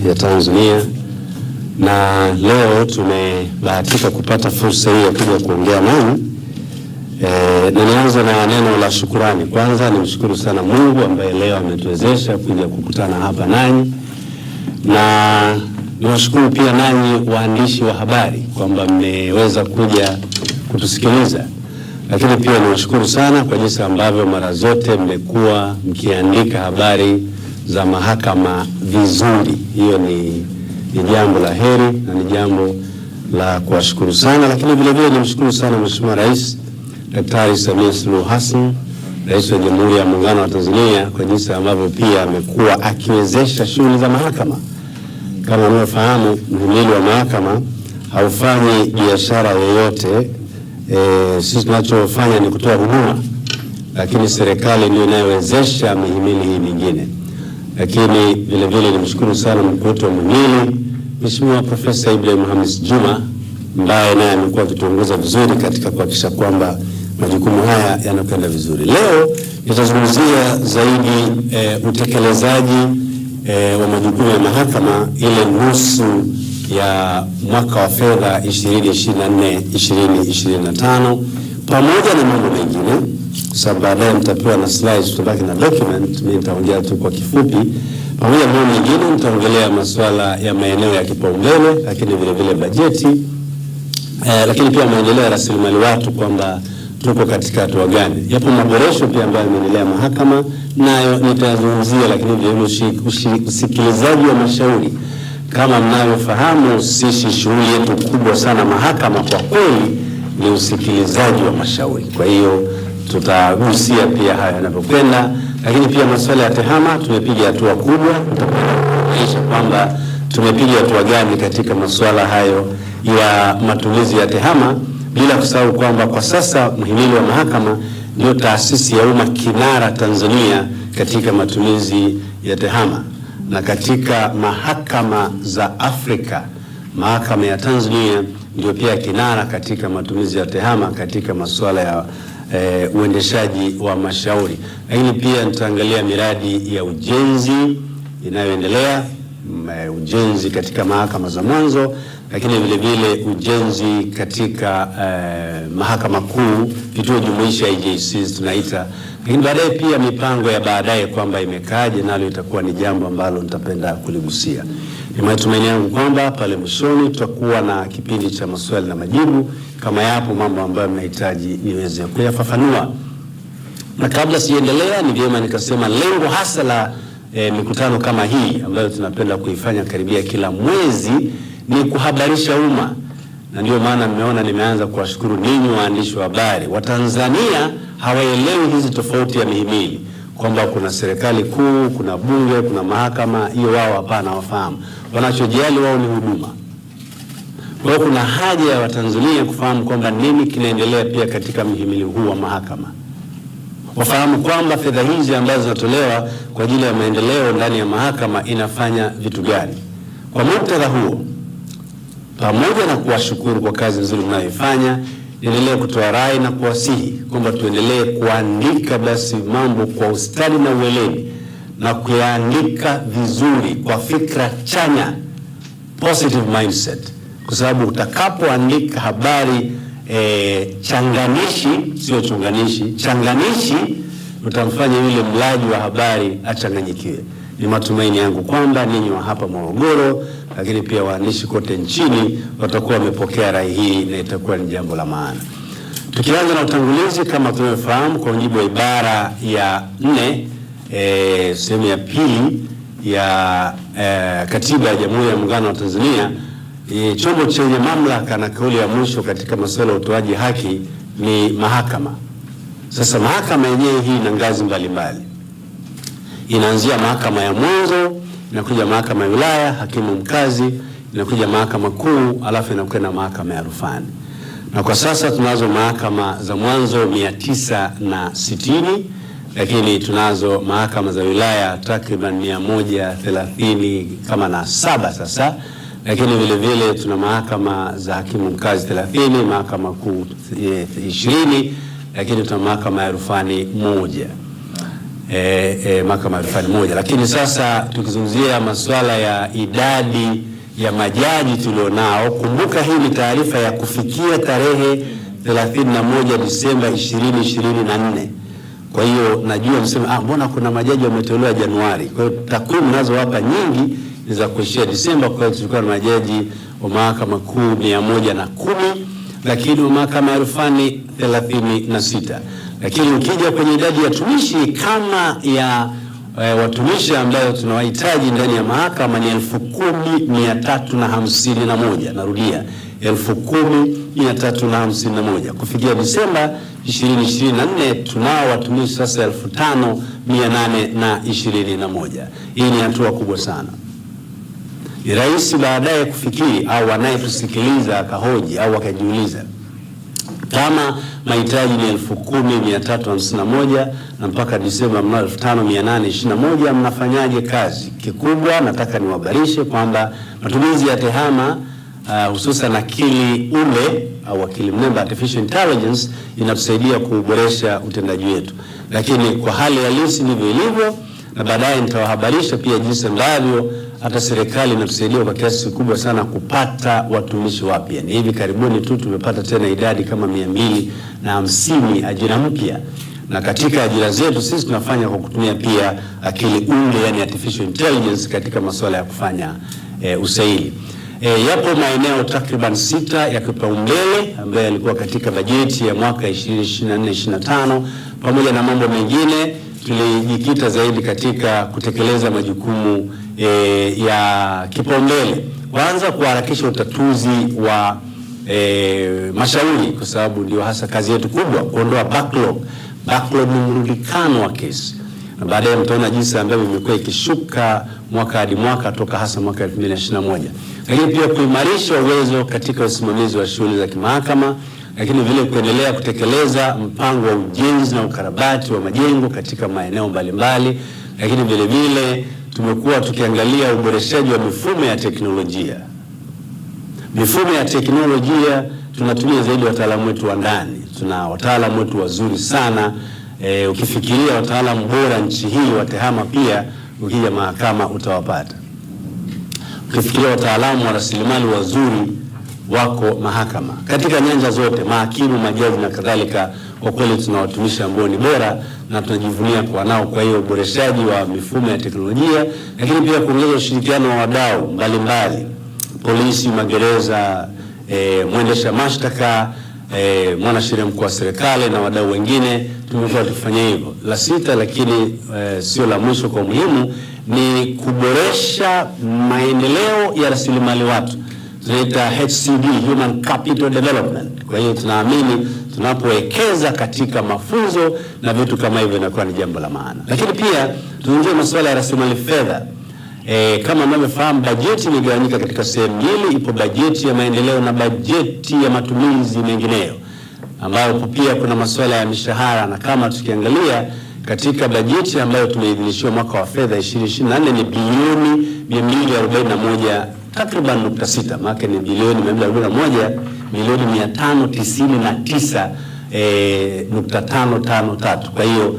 ya Tanzania, na leo tumebahatika kupata fursa hii ya kuja kuongea nanyi. Na nianza na neno la shukrani. Kwanza nimshukuru sana Mungu ambaye leo ametuwezesha kuja kukutana hapa nanyi, na niwashukuru pia nanyi waandishi wa habari kwamba mmeweza kuja kutusikiliza. Lakini pia niwashukuru sana kwa jinsi ambavyo mara zote mmekuwa mkiandika habari za mahakama vizuri. Hiyo ni jambo la heri na ni jambo la kuwashukuru sana, lakini vile vile nimshukuru sana Mheshimiwa Rais Daktari Samia Suluhu Hassan, Rais wa Jamhuri ya Muungano wa Tanzania, kwa jinsi ambavyo pia amekuwa akiwezesha shughuli za mahakama. Kama mnafahamu, mhimili wa mahakama haufanyi biashara yoyote. Sisi tunachofanya ni kutoa huduma, lakini serikali ndio inayowezesha mihimili hii mingine. Lakini vile vile nimshukuru sana mkuu wetu wa mhimili Mheshimiwa Profesa Ibrahim Hamis Juma, ambaye naye amekuwa akituongoza vizuri katika kuhakikisha kwamba majukumu haya yanakwenda vizuri. Leo nitazungumzia zaidi utekelezaji wa majukumu ya mahakama, ile nusu ya mwaka wa fedha 2024-2025 pamoja na mambo mengine, kwa sababu baadaye mtapewa na slides, tutabaki na document. Mimi nitaongea tu kwa kifupi. Pamoja na mambo mengine nitaongelea masuala ya maeneo ya kipaumbele, lakini vile vile bajeti, lakini pia maendeleo ya rasilimali watu, kwamba tuko katika hatua gani. Yapo maboresho pia ambayo yameendelea mahakama, nayo nitazungumzia, lakini vile vile usikilizaji wa mashauri. Kama mnavyofahamu, sisi shughuli yetu kubwa sana mahakama kwa kweli ni usikilizaji wa mashauri. Kwa hiyo tutagusia pia haya yanapokwenda, lakini pia masuala ya tehama tumepiga hatua kubwa. Tutakuonyesha kwamba tumepiga hatua gani katika masuala hayo ya matumizi ya tehama, bila kusahau kwamba kwa sasa mhimili wa mahakama ndio taasisi ya umma kinara Tanzania katika matumizi ya tehama, na katika mahakama za Afrika mahakama ya Tanzania ndio pia kinara katika matumizi ya tehama katika masuala ya uendeshaji wa mashauri. Lakini pia nitaangalia miradi ya ujenzi inayoendelea, ujenzi katika mahakama za mwanzo, lakini vile vile ujenzi katika mahakama kuu, vituo jumuishi IJCs tunaita. Lakini baadaye pia mipango ya baadaye kwamba imekaaje, nalo itakuwa ni jambo ambalo nitapenda kuligusia. Ni matumaini yangu kwamba pale mwishoni tutakuwa na kipindi cha maswali na majibu, kama yapo mambo ambayo mnahitaji niweze kuyafafanua. Na kabla siendelea, ni vyema nikasema lengo hasa la mikutano kama hii ambayo tunapenda kuifanya karibia kila mwezi ni kuhabarisha umma, na ndio maana mmeona nimeanza kuwashukuru ninyi waandishi wa habari. Watanzania hawaelewi hizi tofauti ya mihimili, kwamba kuna serikali kuu, kuna bunge, kuna mahakama. Hiyo wao hapana, wafahamu. Wanachojali wao ni huduma. Kwa hiyo kuna haja ya Watanzania kufahamu kwamba nini kinaendelea pia katika mhimili huu wa mahakama. Wafahamu kwamba fedha hizi ambazo zinatolewa kwa ajili ya maendeleo ndani ya mahakama inafanya vitu gani. Kwa muktadha huo, pamoja na kuwashukuru kwa kazi nzuri mnayoifanya, niendelee kutoa rai na kuwasihi kwamba tuendelee kuandika basi mambo kwa ustadi na ueledi, na kuyaandika vizuri kwa fikra chanya, positive mindset, kwa sababu utakapoandika habari changanishi, sio chunganishi, changanishi, utamfanya yule mlaji wa habari achanganyikiwe. Ni matumaini yangu kwamba ninyi wa hapa Morogoro, lakini pia waandishi kote nchini watakuwa wamepokea rai hii, na itakuwa ni jambo la maana. Tukianza na utangulizi, kama tunavyofahamu, kwa mujibu wa ibara ya 4 sehemu ya pili ya Katiba ya Jamhuri ya Muungano wa Tanzania, chombo chenye mamlaka na kauli ya mwisho katika masuala ya utoaji haki ni mahakama. Sasa mahakama yenyewe hii ina ngazi mbalimbali. Inaanzia mahakama ya mwanzo, inakuja mahakama ya wilaya, hakimu mkazi, inakuja mahakama kuu, alafu inakwenda mahakama ya rufani. Na kwa sasa tunazo mahakama za mwanzo 960, lakini tunazo mahakama za wilaya takriban 130 kama na 7 sasa. Lakini vile vile tuna mahakama za hakimu mkazi 30, mahakama kuu 20, lakini tuna mahakama ya rufani 1. Mahakama ya rufani 1. Lakini sasa tukizungumzia masuala ya idadi ya majaji tulionao, kumbuka hii ni taarifa ya kufikia tarehe 31 Disemba 2024. Kwa hiyo najua msema mbona kuna majaji wametolewa Januari. Kwa hiyo takwimu nazo hapa nyingi ni za kuishia Disemba. Kwa hiyo tulikuwa na majaji wa mahakama kuu 110, lakini wa mahakama ya rufani 36. Lakini ukija kwenye idadi ya tumishi kama ya watumishi ambao tunawahitaji ndani ya mahakama ni 10,351. Narudia, 10,351. Kufikia Disemba 2024 tunao watumishi sasa 5,821. Hii ni hatua kubwa sana. Ni rahisi baadaye kufikiri au wanayetusikiliza akahoji au akajiuliza, kama mahitaji ni 10,351 na mpaka Disemba mnao 5,821, mnafanyaje kazi? Kikubwa nataka niwabarishe kwamba matumizi ya tehama hususan akili unde au akili mnemba artificial intelligence inatusaidia kuboresha utendaji wetu, lakini kwa hali halisi ndivyo ilivyo, na baadaye nitawahabarisha pia jinsi ambavyo hata serikali inatusaidia kwa kiasi kikubwa sana kupata watumishi wapya. Ni hivi karibuni tu tumepata tena idadi kama 250 ajira mpya, na katika ajira zetu sisi tunafanya kwa kutumia pia akili unde, yani artificial intelligence, katika masuala ya kufanya usaili. Yapo maeneo takriban 6 ya kipaumbele ambayo yalikuwa katika bajeti ya mwaka 2024-2025. Pamoja na mambo mengine, tulijikita zaidi katika kutekeleza majukumu ya kipaumbele. Kwanza, kuharakisha utatuzi wa mashauri, kwa sababu ndio hasa kazi yetu kubwa, kuondoa backlog. Backlog ni mrundikano wa kesi, na baadaye mtaona jinsi ambavyo imekuwa ikishuka mwaka hadi mwaka toka hasa mwaka 2021. Lakini pia kuimarisha uwezo katika usimamizi wa shughuli za kimahakama, lakini vile kuendelea kutekeleza mpango wa ujenzi na ukarabati wa majengo katika maeneo mbalimbali. Lakini vile vile tumekuwa tukiangalia uboreshaji wa mifumo ya teknolojia. Mifumo ya teknolojia tunatumia zaidi wataalamu wetu wa ndani. Tuna wataalamu wetu wazuri sana. Ukifikiria wataalamu bora nchi hii wa tehama, pia ukija mahakama utawapata. Ukifikiria wataalamu wa rasilimali wazuri wako mahakama katika nyanja zote, mahakimu, majaji na kadhalika. Kwa kweli tuna watumishi ambao ni bora na tunajivunia kuwa nao. Kwa hiyo uboreshaji wa mifumo ya teknolojia, lakini pia kuongeza ushirikiano wa wadau mbalimbali, polisi, magereza, mwendesha mashtaka, mwanasheria mkuu wa serikali na wadau wengine, tumekuwa tukifanya hivyo. La 6, lakini sio la mwisho kwa muhimu, ni kuboresha maendeleo ya rasilimali watu. Tunaita HCD, Human Capital Development. Kwa hiyo tunaamini tunapowekeza katika mafunzo na vitu kama hivyo inakuwa ni jambo la maana. Lakini pia tuingie masuala ya rasilimali fedha. Kama mnavyofahamu, bajeti imegawanyika katika sehemu mbili. Ipo bajeti ya maendeleo na bajeti ya matumizi mengineyo, ambayo pia kuna masuala ya mishahara. Na kama tukiangalia katika bajeti ambayo tumeidhinishiwa mwaka wa fedha 2024 ni bilioni 241 takriban .6, maana ni bilioni 241 milioni 599.553. Kwa hiyo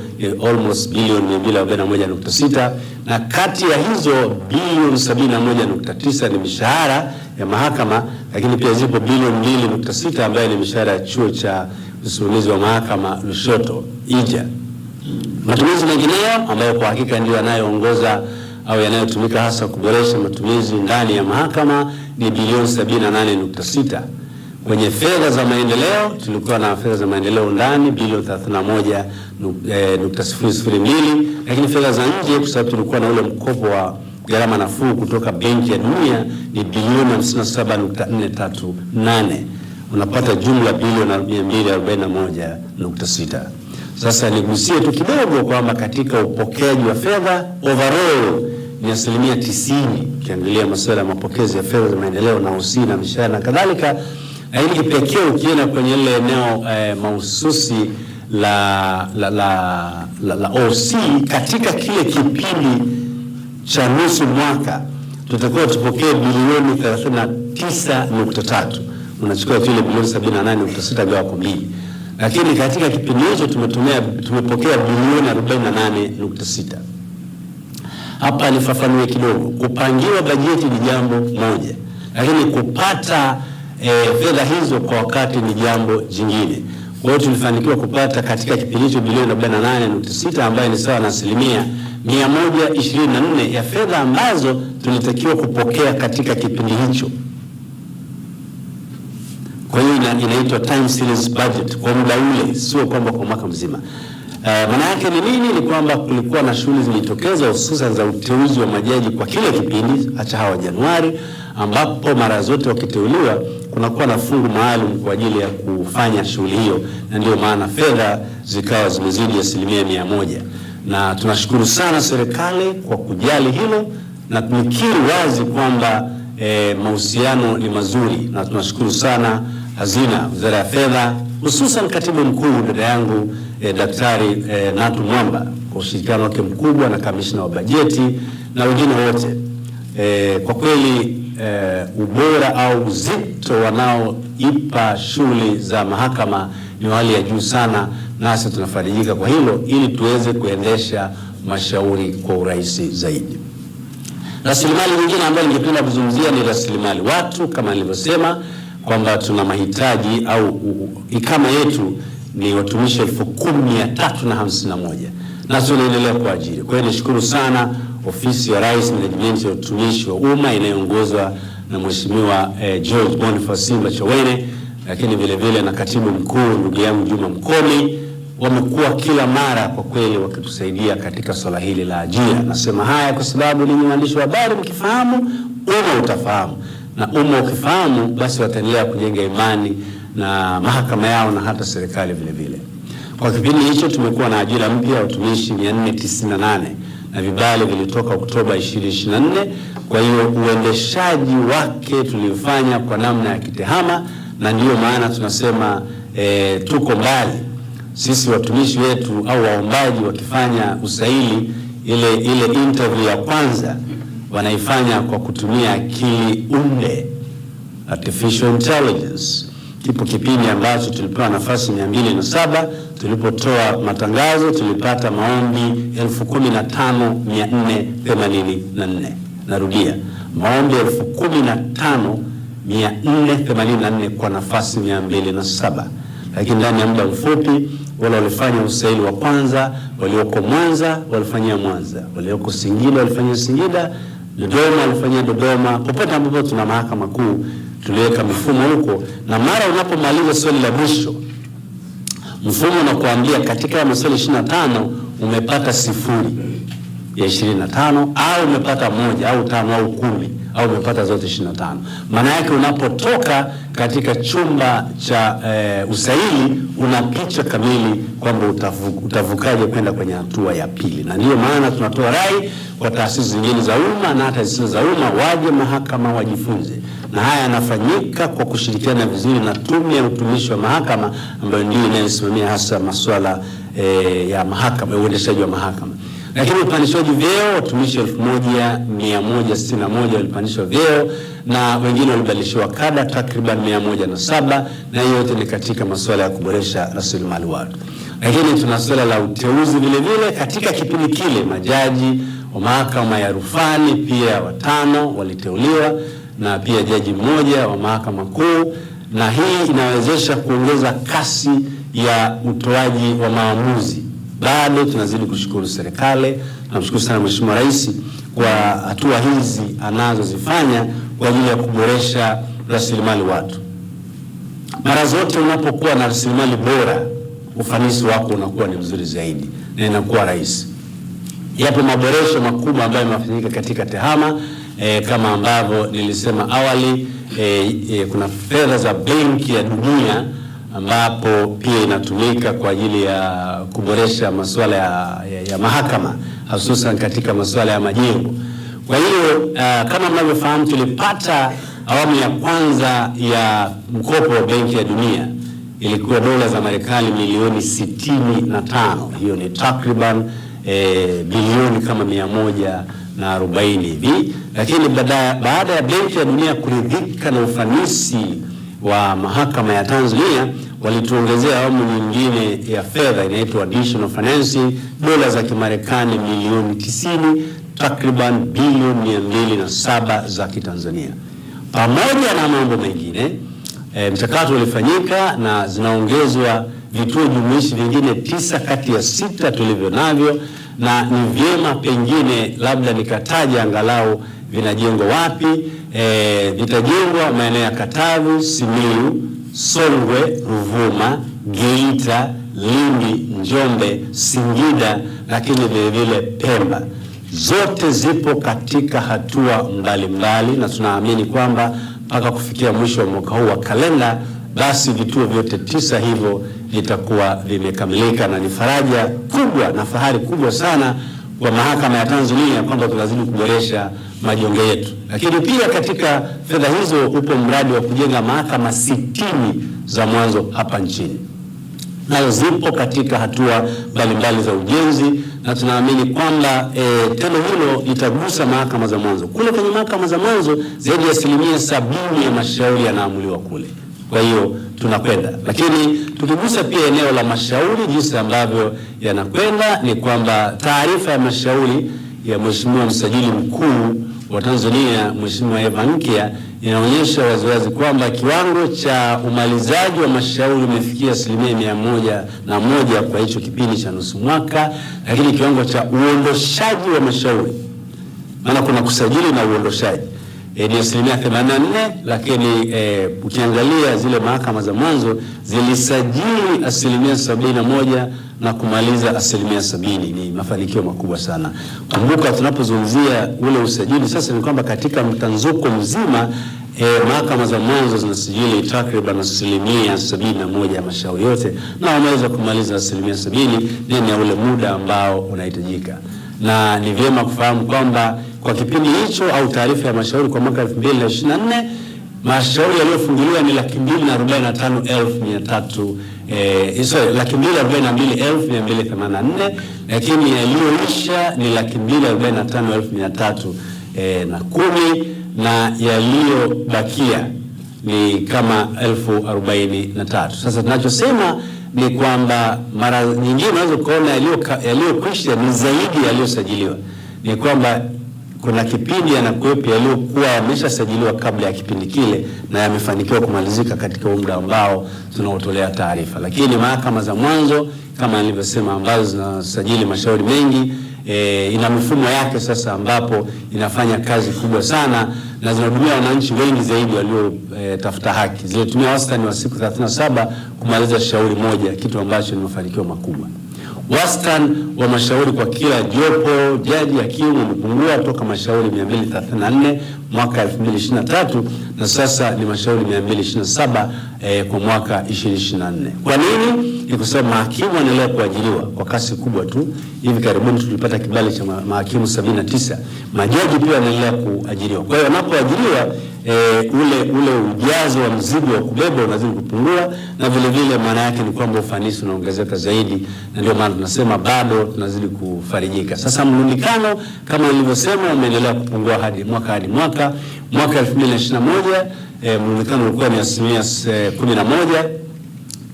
almost bilioni 241.6, na kati ya hizo bilioni 71.9 ni mishahara ya mahakama, lakini pia zipo bilioni 2.6 ambayo ni mishahara ya chuo cha usimamizi wa mahakama Lushoto Ija. Matumizi mengineyo ambayo kwa hakika ndio yanayoongoza au yanayotumika hasa kuboresha matumizi ndani ya mahakama ni bilioni 78.6. Kwenye fedha za maendeleo tulikuwa na fedha za maendeleo ndani bilioni 31.002, lakini fedha za nje, kwa sababu tulikuwa na ule mkopo wa gharama nafuu kutoka Benki ya Dunia, ni bilioni 57.438. Unapata jumla bilioni 241.6. Sasa nigusie tu kidogo kwamba katika upokeaji wa fedha overall ni 90%. Ukiangalia masuala ya mapokezi ya fedha za maendeleo na usii na mishahara na kadhalika. Lakini kipekee ukienda kwenye ile eneo mahususi la OC, katika kile kipindi cha nusu mwaka tutakuwa tupokee bilioni 39.3. Unachukua vile bilioni 78.6 gawa kwa 2. Lakini katika kipindi hicho tumepokea bilioni 48.6. Hapa nifafanue kidogo. Kupangiwa bajeti ni jambo moja, lakini kupata fedha hizo kwa wakati ni jambo jingine. Kwa hiyo tulifanikiwa kupata katika kipindi hicho bilioni 48.6 ambayo ni sawa na asilimia 124 ya fedha ambazo tulitakiwa kupokea katika kipindi hicho. Kwa hiyo inaitwa time series budget kwa muda ule, sio kwamba kwa mwaka mzima. Maana yake ni nini? Ni kwamba kulikuwa na shughuli zilitokeza hususan za uteuzi wa majaji kwa kile kipindi acha hawa Januari, ambapo mara zote wakiteuliwa kunakuwa na fungu maalum kwa ajili ya kufanya shughuli hiyo, na ndio maana fedha zikawa zimezidi 100%. Na tunashukuru sana serikali kwa kujali hilo, na tunakiri wazi kwamba mahusiano ni mazuri, na tunashukuru sana Hazina, Wizara ya Fedha, hususan Katibu Mkuu dada yangu Daktari Natu Mwamba kwa ushirikiano wake mkubwa na Kamishna wa Bajeti na wengine wote. Kwa kweli ubora au uzito wanaoipa shughuli za mahakama ni hali ya juu sana, nasi tunafarijika kwa hilo ili tuweze kuendesha mashauri kwa urahisi zaidi. Rasilimali nyingine ambayo ningependa kuzungumzia ni rasilimali watu. Kama nilivyosema kwamba tuna mahitaji au ikama yetu ni watumishi 10,351 na tunaendelea kuajiri. Kwa hiyo nishukuru sana Ofisi ya Rais Management ya Utumishi wa Umma inayoongozwa na Mheshimiwa George Boniface Simba Chawene, lakini vile vile na Katibu Mkuu ndugu yangu Juma Mkomi. Wamekuwa kila mara kwa kweli wakitusaidia katika swala hili la ajira. Nasema haya kwa sababu ninyi waandishi wa habari mkifahamu, umma utafahamu, na umma ukifahamu basi wataendelea kujenga imani na mahakama yao na hata serikali vile vile. Kwa kipindi hicho tumekuwa na ajira mpya ya watumishi 498 na vibali vilitoka Oktoba 2024. Kwa hiyo uendeshaji wake tulifanya kwa namna ya kitehama, na ndiyo maana tunasema tuko mbali. Sisi watumishi wetu au waombaji wakifanya usaili, ile interview ya kwanza wanaifanya kwa kutumia akili unde, artificial intelligence. Kipo kipindi ambacho tulipewa nafasi 207, tulipotoa matangazo tulipata maombi 15,484. Narudia, maombi 15,484 kwa nafasi 207. Lakini ndani ya muda mfupi wale walifanya usaili wa kwanza, walioko Mwanza walifanyia Mwanza, walioko Singida walifanyia Singida, Dodoma walifanyia Dodoma. Popote ambapo tuna mahakama kuu tuliweka mfumo huko, na mara unapomaliza swali la mwisho mfumo unakuambia katika maswali 25 umepata 0 ya 25 au umepata 1 au 5 au 10 au umepata zote 25. Maana yake unapotoka katika chumba cha usaili una picha kamili kwamba utavukaje kwenda kwenye hatua ya pili. Na ndio maana tunatoa rai kwa taasisi zingine za umma na hata zisizo za umma waje mahakama wajifunze, na haya yanafanyika kwa kushirikiana vizuri na Tume ya Utumishi wa Mahakama ambayo ndio inayosimamia hasa masuala ya mahakama, uendeshaji wa mahakama. Lakini upandishwaji vyeo, watumishi 1161 walipandishwa vyeo na wengine walibadilishwa kada takriban 107, na hiyo yote ni katika masuala ya kuboresha rasilimali watu. Lakini tuna swala la uteuzi vile vile. Katika kipindi kile majaji wa mahakama ya rufani pia 5 waliteuliwa na pia jaji mmoja wa mahakama kuu, na hii inawezesha kuongeza kasi ya utoaji wa maamuzi. Bado tunazidi kushukuru serikali, tunamshukuru sana Mheshimiwa Rais kwa hatua hizi anazozifanya kwa ajili ya kuboresha rasilimali watu. Mara zote unapokuwa na rasilimali bora, ufanisi wako unakuwa ni mzuri zaidi na inakuwa rahisi. Yapo maboresho makubwa ambayo yamefanyika katika tehama kama ambavyo nilisema awali. Kuna fedha za Benki ya Dunia ambapo pia inatumika kwa ajili ya kuboresha masuala ya mahakama, hususan katika masuala ya majengo. Kwa hiyo kama mnavyofahamu, tulipata awamu ya kwanza ya mkopo wa Benki ya Dunia, ilikuwa dola za Marekani milioni 65. Hiyo ni takriban bilioni kama 140 hivi. Lakini baada ya Benki ya Dunia kuridhika na ufanisi wa mahakama ya Tanzania, walituongezea awamu nyingine ya fedha inaitwa additional financing, dola za Kimarekani milioni 90, takriban bilioni 207 za Kitanzania. Pamoja na mambo mengine, mchakato ulifanyika na zinaongezwa vituo jumuishi vingine 9 kati ya 6 tulivyo navyo, na ni vyema pengine labda nikataja angalau vinajengwa wapi. Vitajengwa maeneo ya Katavi, Simiyu, Songwe, Ruvuma, Geita, Lindi, Njombe, Singida, lakini vile vile Pemba. Zote zipo katika hatua mbalimbali, na tunaamini kwamba mpaka kufikia mwisho wa mwaka huu wa kalenda, basi vituo vyote 9 hivyo vitakuwa vimekamilika, na ni faraja kubwa na fahari kubwa sana kwa mahakama ya Tanzania kwamba tunazidi kuboresha majengo yetu. Lakini pia katika fedha hizo upo mradi wa kujenga mahakama 60 za mwanzo hapa nchini, nayo zipo katika hatua mbalimbali za ujenzi, na tunaamini kwamba tendo hilo litagusa mahakama za mwanzo. Kule kwenye mahakama za mwanzo zaidi ya 70% ya mashauri yanaamuliwa kule. Kwa hiyo tunakwenda, lakini tukigusa pia eneo la mashauri jinsi ambavyo yanakwenda, ni kwamba taarifa ya mashauri ya Mheshimiwa Msajili Mkuu wa Tanzania Mheshimiwa Mwaka inaonyesha waziwazi kwamba kiwango cha umalizaji wa mashauri umefikia 101% kwa hicho kipindi cha nusu mwaka, lakini kiwango cha uondoshaji wa mashauri, maana kuna kusajili na uondoshaji, ni 84%, lakini ukiangalia zile mahakama za mwanzo zilisajili 71% na kumaliza 70%. Ni mafanikio makubwa sana. Kumbuka tunapozungumzia ule usajili sasa ni kwamba katika mtanzuko mzima mahakama za mwanzo zinasajili takriban 71% ya mashauri yote, na wameweza kumaliza 70% ndani ya ule muda ambao unahitajika. Na ni vyema kufahamu kwamba kwa kipindi hicho au taarifa ya mashauri kwa mwaka 2024 mashauri yaliyofunguliwa ni 245,300 242,284, lakini yaliyoisha ni 245,310 na yaliyobakia ni kama 43. Sasa tunachosema ni kwamba mara nyingine unaweza kuona yaliyokwisha ni zaidi yaliyosajiliwa. Ni kwamba kuna kipindi yanakuwepo yaliyokuwa yameshasajiliwa kabla ya kipindi kile na yamefanikiwa kumalizika katika muda ambao tunaotolea taarifa. Lakini mahakama za mwanzo kama nilivyosema, ambazo zinasajili mashauri mengi, ina mifumo yake sasa ambapo inafanya kazi kubwa sana na zinahudumia wananchi wengi zaidi waliotafuta haki. Zilitumia wastani wa siku 37 kumaliza shauri moja, kitu ambacho ni mafanikio makubwa. Wastani wa mashauri kwa kila jopo jaji hakimu umepungua toka mashauri 234 mwaka 2023 na sasa ni mashauri 227 kwa mwaka 2024. Kwa nini? Ni kwa sababu mahakimu wanaendelea kuajiriwa kwa kasi kubwa tu. Hivi karibuni tulipata kibali cha mahakimu 79. Majaji pia wanaendelea kuajiriwa. Kwa hiyo wanapoajiriwa ule ujazo wa mzigo wa kubeba unazidi kupungua, na vile vile maana yake ni kwamba ufanisi unaongezeka zaidi, na ndio maana tunasema bado tunazidi kufarijika. Sasa mlundikano kama nilivyosema umeendelea kupungua hadi mwaka. Mwaka 2021 mlundikano ulikuwa ni 11%,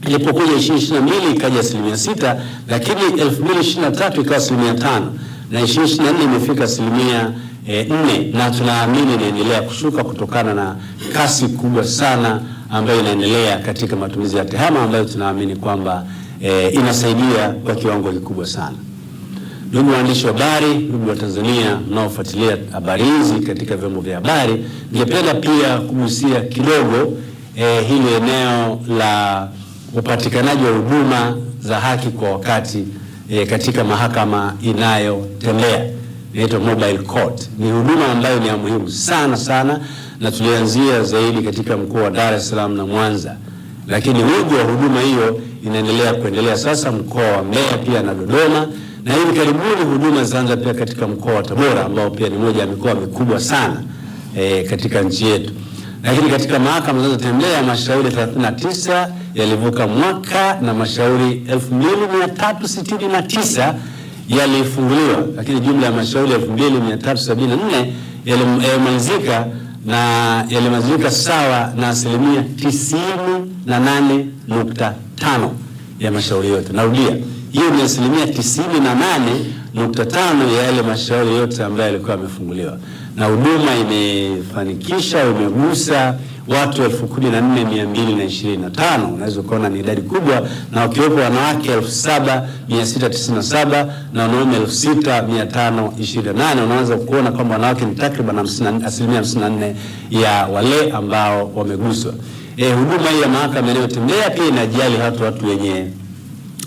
ilipokuja 2022 ikaja 6%, lakini 2023 ikawa 5%, na 2024 imefika 4%, na tunaamini inaendelea kushuka kutokana na kasi kubwa sana ambayo inaendelea katika matumizi ya tehama, ambayo tunaamini kwamba inasaidia kwa kiwango kikubwa sana. Ndugu waandishi wa habari, ndugu wa Tanzania mnaofuatilia habari hizi katika vyombo vya habari, ningependa pia kugusia kidogo hili eneo la upatikanaji wa huduma za haki kwa wakati katika mahakama inayotembea, inaitwa mobile court. Ni huduma ambayo ni ya muhimu sana, na tulianzia zaidi katika mkoa wa Dar es Salaam na Mwanza, lakini wingi wa huduma hiyo inaendelea kuendelea sasa mkoa wa Mbeya pia na Dodoma, na hivi karibuni huduma zitaanza pia katika mkoa wa Tabora ambao pia ni moja ya mikoa mikubwa sana katika nchi yetu. Lakini katika mahakama zinazotembea mashauri 39 yalivuka mwaka na mashauri 2369 yalifunguliwa, lakini jumla ya mashauri 2374 yalimalizika sawa na 98.5 ya mashauri yote. Narudia, hiyo ni 98.5 ya yale mashauri yote ambayo yalikuwa yamefunguliwa, na huduma imefanikisha, imegusa watu 14,225. Unaweza kuona ni idadi kubwa, na wakiwepo wanawake 7,697 na wanaume 6,528. Unaweza kuona kwamba wanawake ni takriban 54% ya wale ambao wameguswa. Huduma hii ya mahakama inayotembea pia inajali watu wenye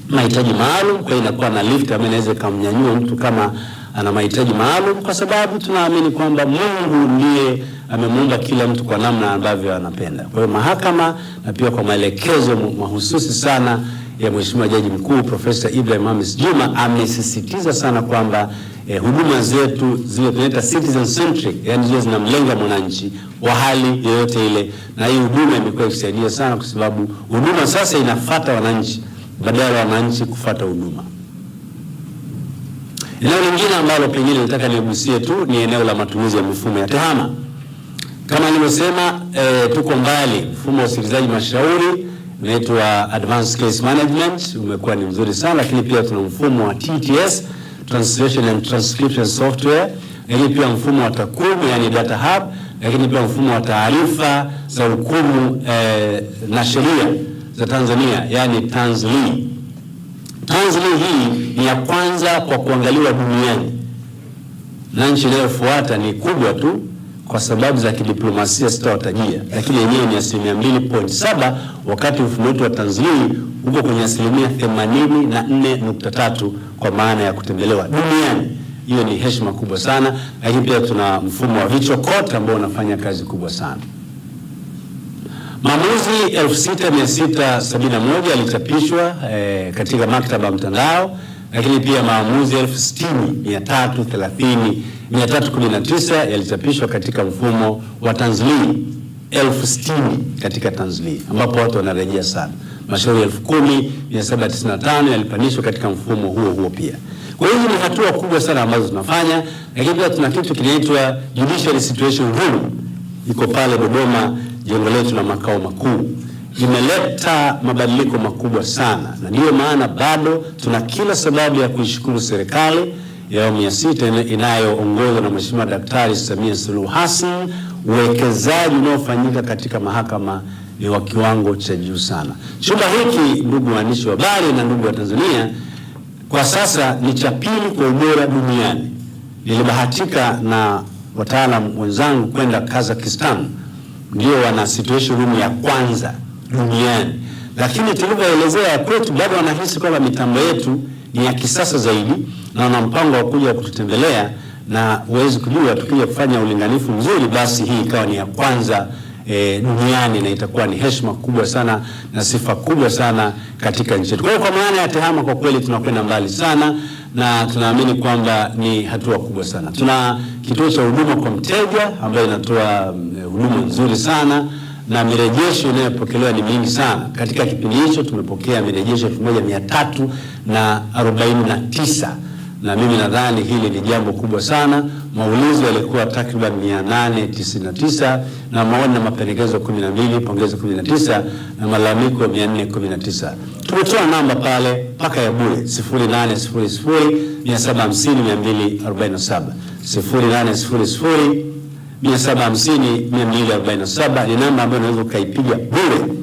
mahitaji maalum, kwa hiyo inakuwa na lift ambayo inaweza kumnyanyua mtu kama ana mahitaji maalum, kwa sababu tunaamini kwamba Mungu ndiye amemuumba kila mtu kwa namna ambavyo anapenda. Kwa hiyo mahakama, na pia kwa maelekezo mahususi sana ya Mheshimiwa Jaji Mkuu Profesa Ibrahim Hamis Juma, amesisitiza sana kwamba huduma zetu ziwe tunaita citizen centric, yani ziwe zinamlenga mwananchi wa hali yoyote ile, na hii huduma imekuwa ikisaidia sana kwa sababu huduma sasa inafuata wananchi badala ya wananchi kufuata huduma. Eneo lingine ambalo pengine nataka nigusie tu ni eneo la matumizi ya mifumo ya tehama. Kama nilivyosema, tuko mbali. Mfumo wa usikilizaji mashauri unaitwa Advanced Case Management umekuwa ni mzuri sana, lakini pia tuna mfumo wa TTS, Translation and Transcription Software, lakini pia mfumo wa takwimu yani Data Hub, lakini pia mfumo wa taarifa za hukumu na sheria za Tanzania yani TanzLi. TanzLi hii ni ya kwanza kwa kuangaliwa duniani, na nchi inayofuata ni kubwa tu kwa sababu za kidiplomasia sitawatajia, lakini yenyewe ni 2.7%, wakati mfumo wetu wa TanzLi uko kwenye 84.3% kwa maana ya kutembelewa duniani. Hiyo ni heshima kubwa sana. Lakini pia tuna mfumo wa virtual court ambao unafanya kazi kubwa sana. Maamuzi 6671 yalichapishwa katika maktaba mtandao, lakini pia maamuzi 60,319 yalichapishwa katika mfumo wa TanzLi, 60,000 katika TanzLi ambapo watu wanarejea sana. Mashauri 10,795 yalipandishwa katika mfumo huo pia. Kwa hiyo ni hatua kubwa sana ambazo tunafanya, lakini pia tuna kitu kinaitwa Judicial Situation Room, iko pale Dodoma, jengo letu la makao makuu. Imeleta mabadiliko makubwa sana, na ndiyo maana bado tuna kila sababu ya kuishukuru serikali ya awamu ya 6 inayoongozwa na Mheshimiwa Daktari Samia Suluhu Hassan. Uwekezaji unaofanyika katika mahakama ni wa kiwango cha juu sana. Chumba hiki, ndugu waandishi wa habari na ndugu wa Tanzania, kwa sasa ni cha pili kwa ubora duniani. Nilibahatika na wataalamu wenzangu kwenda Kazakhstan, ndio wana situation room ya kwanza duniani, lakini tulivyoelezea kwetu bado wanahisi kwamba mitambo yetu ni ya kisasa zaidi, na wana mpango wa kuja kututembelea, na uwezi kujua tukija kufanya ulinganifu mzuri basi hii ikawa ni ya kwanza duniani, na itakuwa ni heshima kubwa sana na sifa kubwa sana katika nchi yetu. Kwa hiyo kwa maana ya tehama, kwa kweli tunakwenda mbali sana na tunaamini kwamba ni hatua kubwa sana. Tuna kituo cha huduma kwa mteja ambayo inatoa huduma nzuri sana, na mirejesho inayopokelewa ni mingi sana. Katika kipindi hicho tumepokea mirejesho 1349, na mimi nadhani hili ni jambo kubwa sana. Maulizo yalikuwa takriban 899 na maoni na mapendekezo 12, pongezo 19 na malalamiko 419. Tumetoa namba pale paka ya bure 0800 750 247, 0800 750 ni namba ambayo unaweza ukaipiga bure.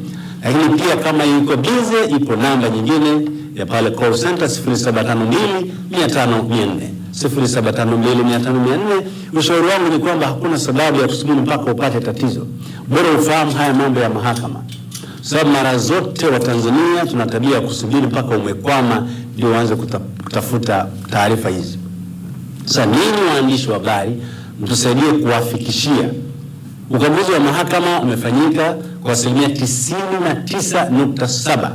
Lakini pia kama yuko busy, ipo namba nyingine ya pale call center 0752 500 0752 Ushauri wangu ni kwamba hakuna sababu ya kusubiri mpaka upate tatizo. Bora ufahamu haya mambo ya mahakama, sababu mara zote wa Tanzania tuna tabia ya kusubiri mpaka umekwama ndio uanze kutafuta taarifa hizi. Sasa nini, waandishi wa habari, mtusaidie kuwafikishia. Ukaguzi wa mahakama umefanyika kwa 99.7%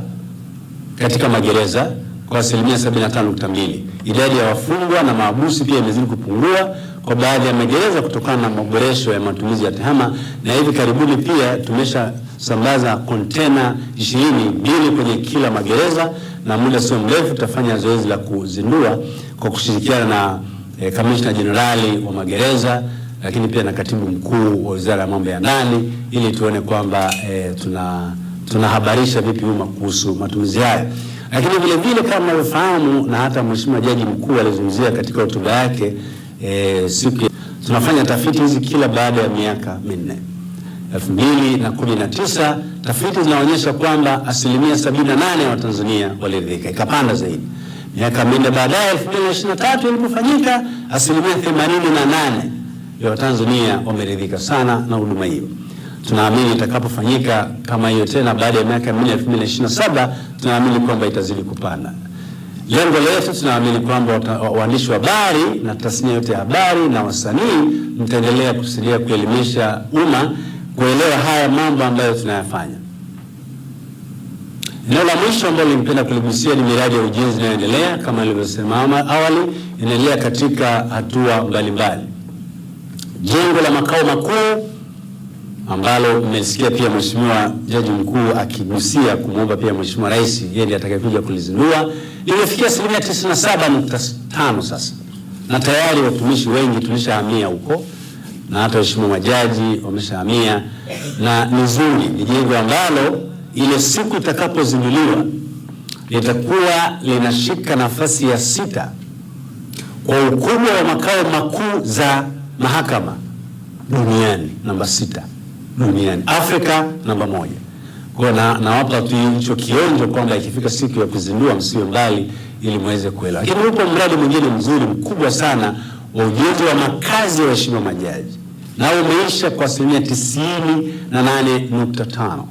katika magereza, kwa 75.2%. Idadi ya wafungwa na mahabusu pia imezidi kupungua kwa baadhi ya magereza kutokana na maboresho ya matumizi ya tehama, na hivi karibuni pia tumesha sambaza kontena 22 kwenye kila magereza, na muda sio mrefu tutafanya zoezi la kuzindua kwa kushirikiana na Kamishna Jenerali wa magereza, lakini pia na Katibu Mkuu wa Wizara ya Mambo ya Ndani, ili tuone kwamba tunahabarisha vipi umma kuhusu matumizi haya. Lakini vile vile kama mnafahamu, na hata Mheshimiwa Jaji Mkuu alizungumzia katika hotuba yake, tunafanya tafiti hizi kila baada ya miaka 4. 2019 tafiti zinaonyesha kwamba 78% ya Watanzania waliridhika, ikapanda zaidi. Miaka 4 baadaye 2023 ilipofanyika, 88% ya Watanzania wameridhika sana na huduma hiyo. tunaamini itakapofanyika kama hiyo tena baada ya miaka 2027, tunaamini kwamba itazidi kupanda. Lengo letu, tunaamini kwamba waandishi wa habari na tasnia yote ya habari na wasanii mtaendelea kusaidia kuelimisha umma kuelewa haya mambo ambayo tunayafanya. Eneo la mwisho ambalo ningependa kuligusia ni miradi ya ujenzi inayoendelea. Kama nilivyosema awali, inaendelea katika hatua mbalimbali. Jengo la makao makuu ambalo mmesikia pia Mheshimiwa Jaji Mkuu akigusia kumwomba pia Mheshimiwa Rais yeye ndiye atakayekuja kulizindua, limefikia 97.5 sasa, na tayari watumishi wengi tulishahamia huko na hata Mheshimiwa majaji wameshahamia, na ni nzuri. Ni jengo ambalo ile siku itakapozinduliwa litakuwa linashika nafasi ya 6 kwa ukubwa wa makao makuu za mahakama duniani, namba 6 duniani, Afrika namba 1. Kwa na wapa tu hicho kionjo kwamba ikifika siku ya kuzindua msiwe mbali ili muweze kuelewa. Lakini upo mradi mwingine mzuri mkubwa sana wa ujenzi wa makazi ya waheshimiwa majaji, na umeisha kwa 98.5.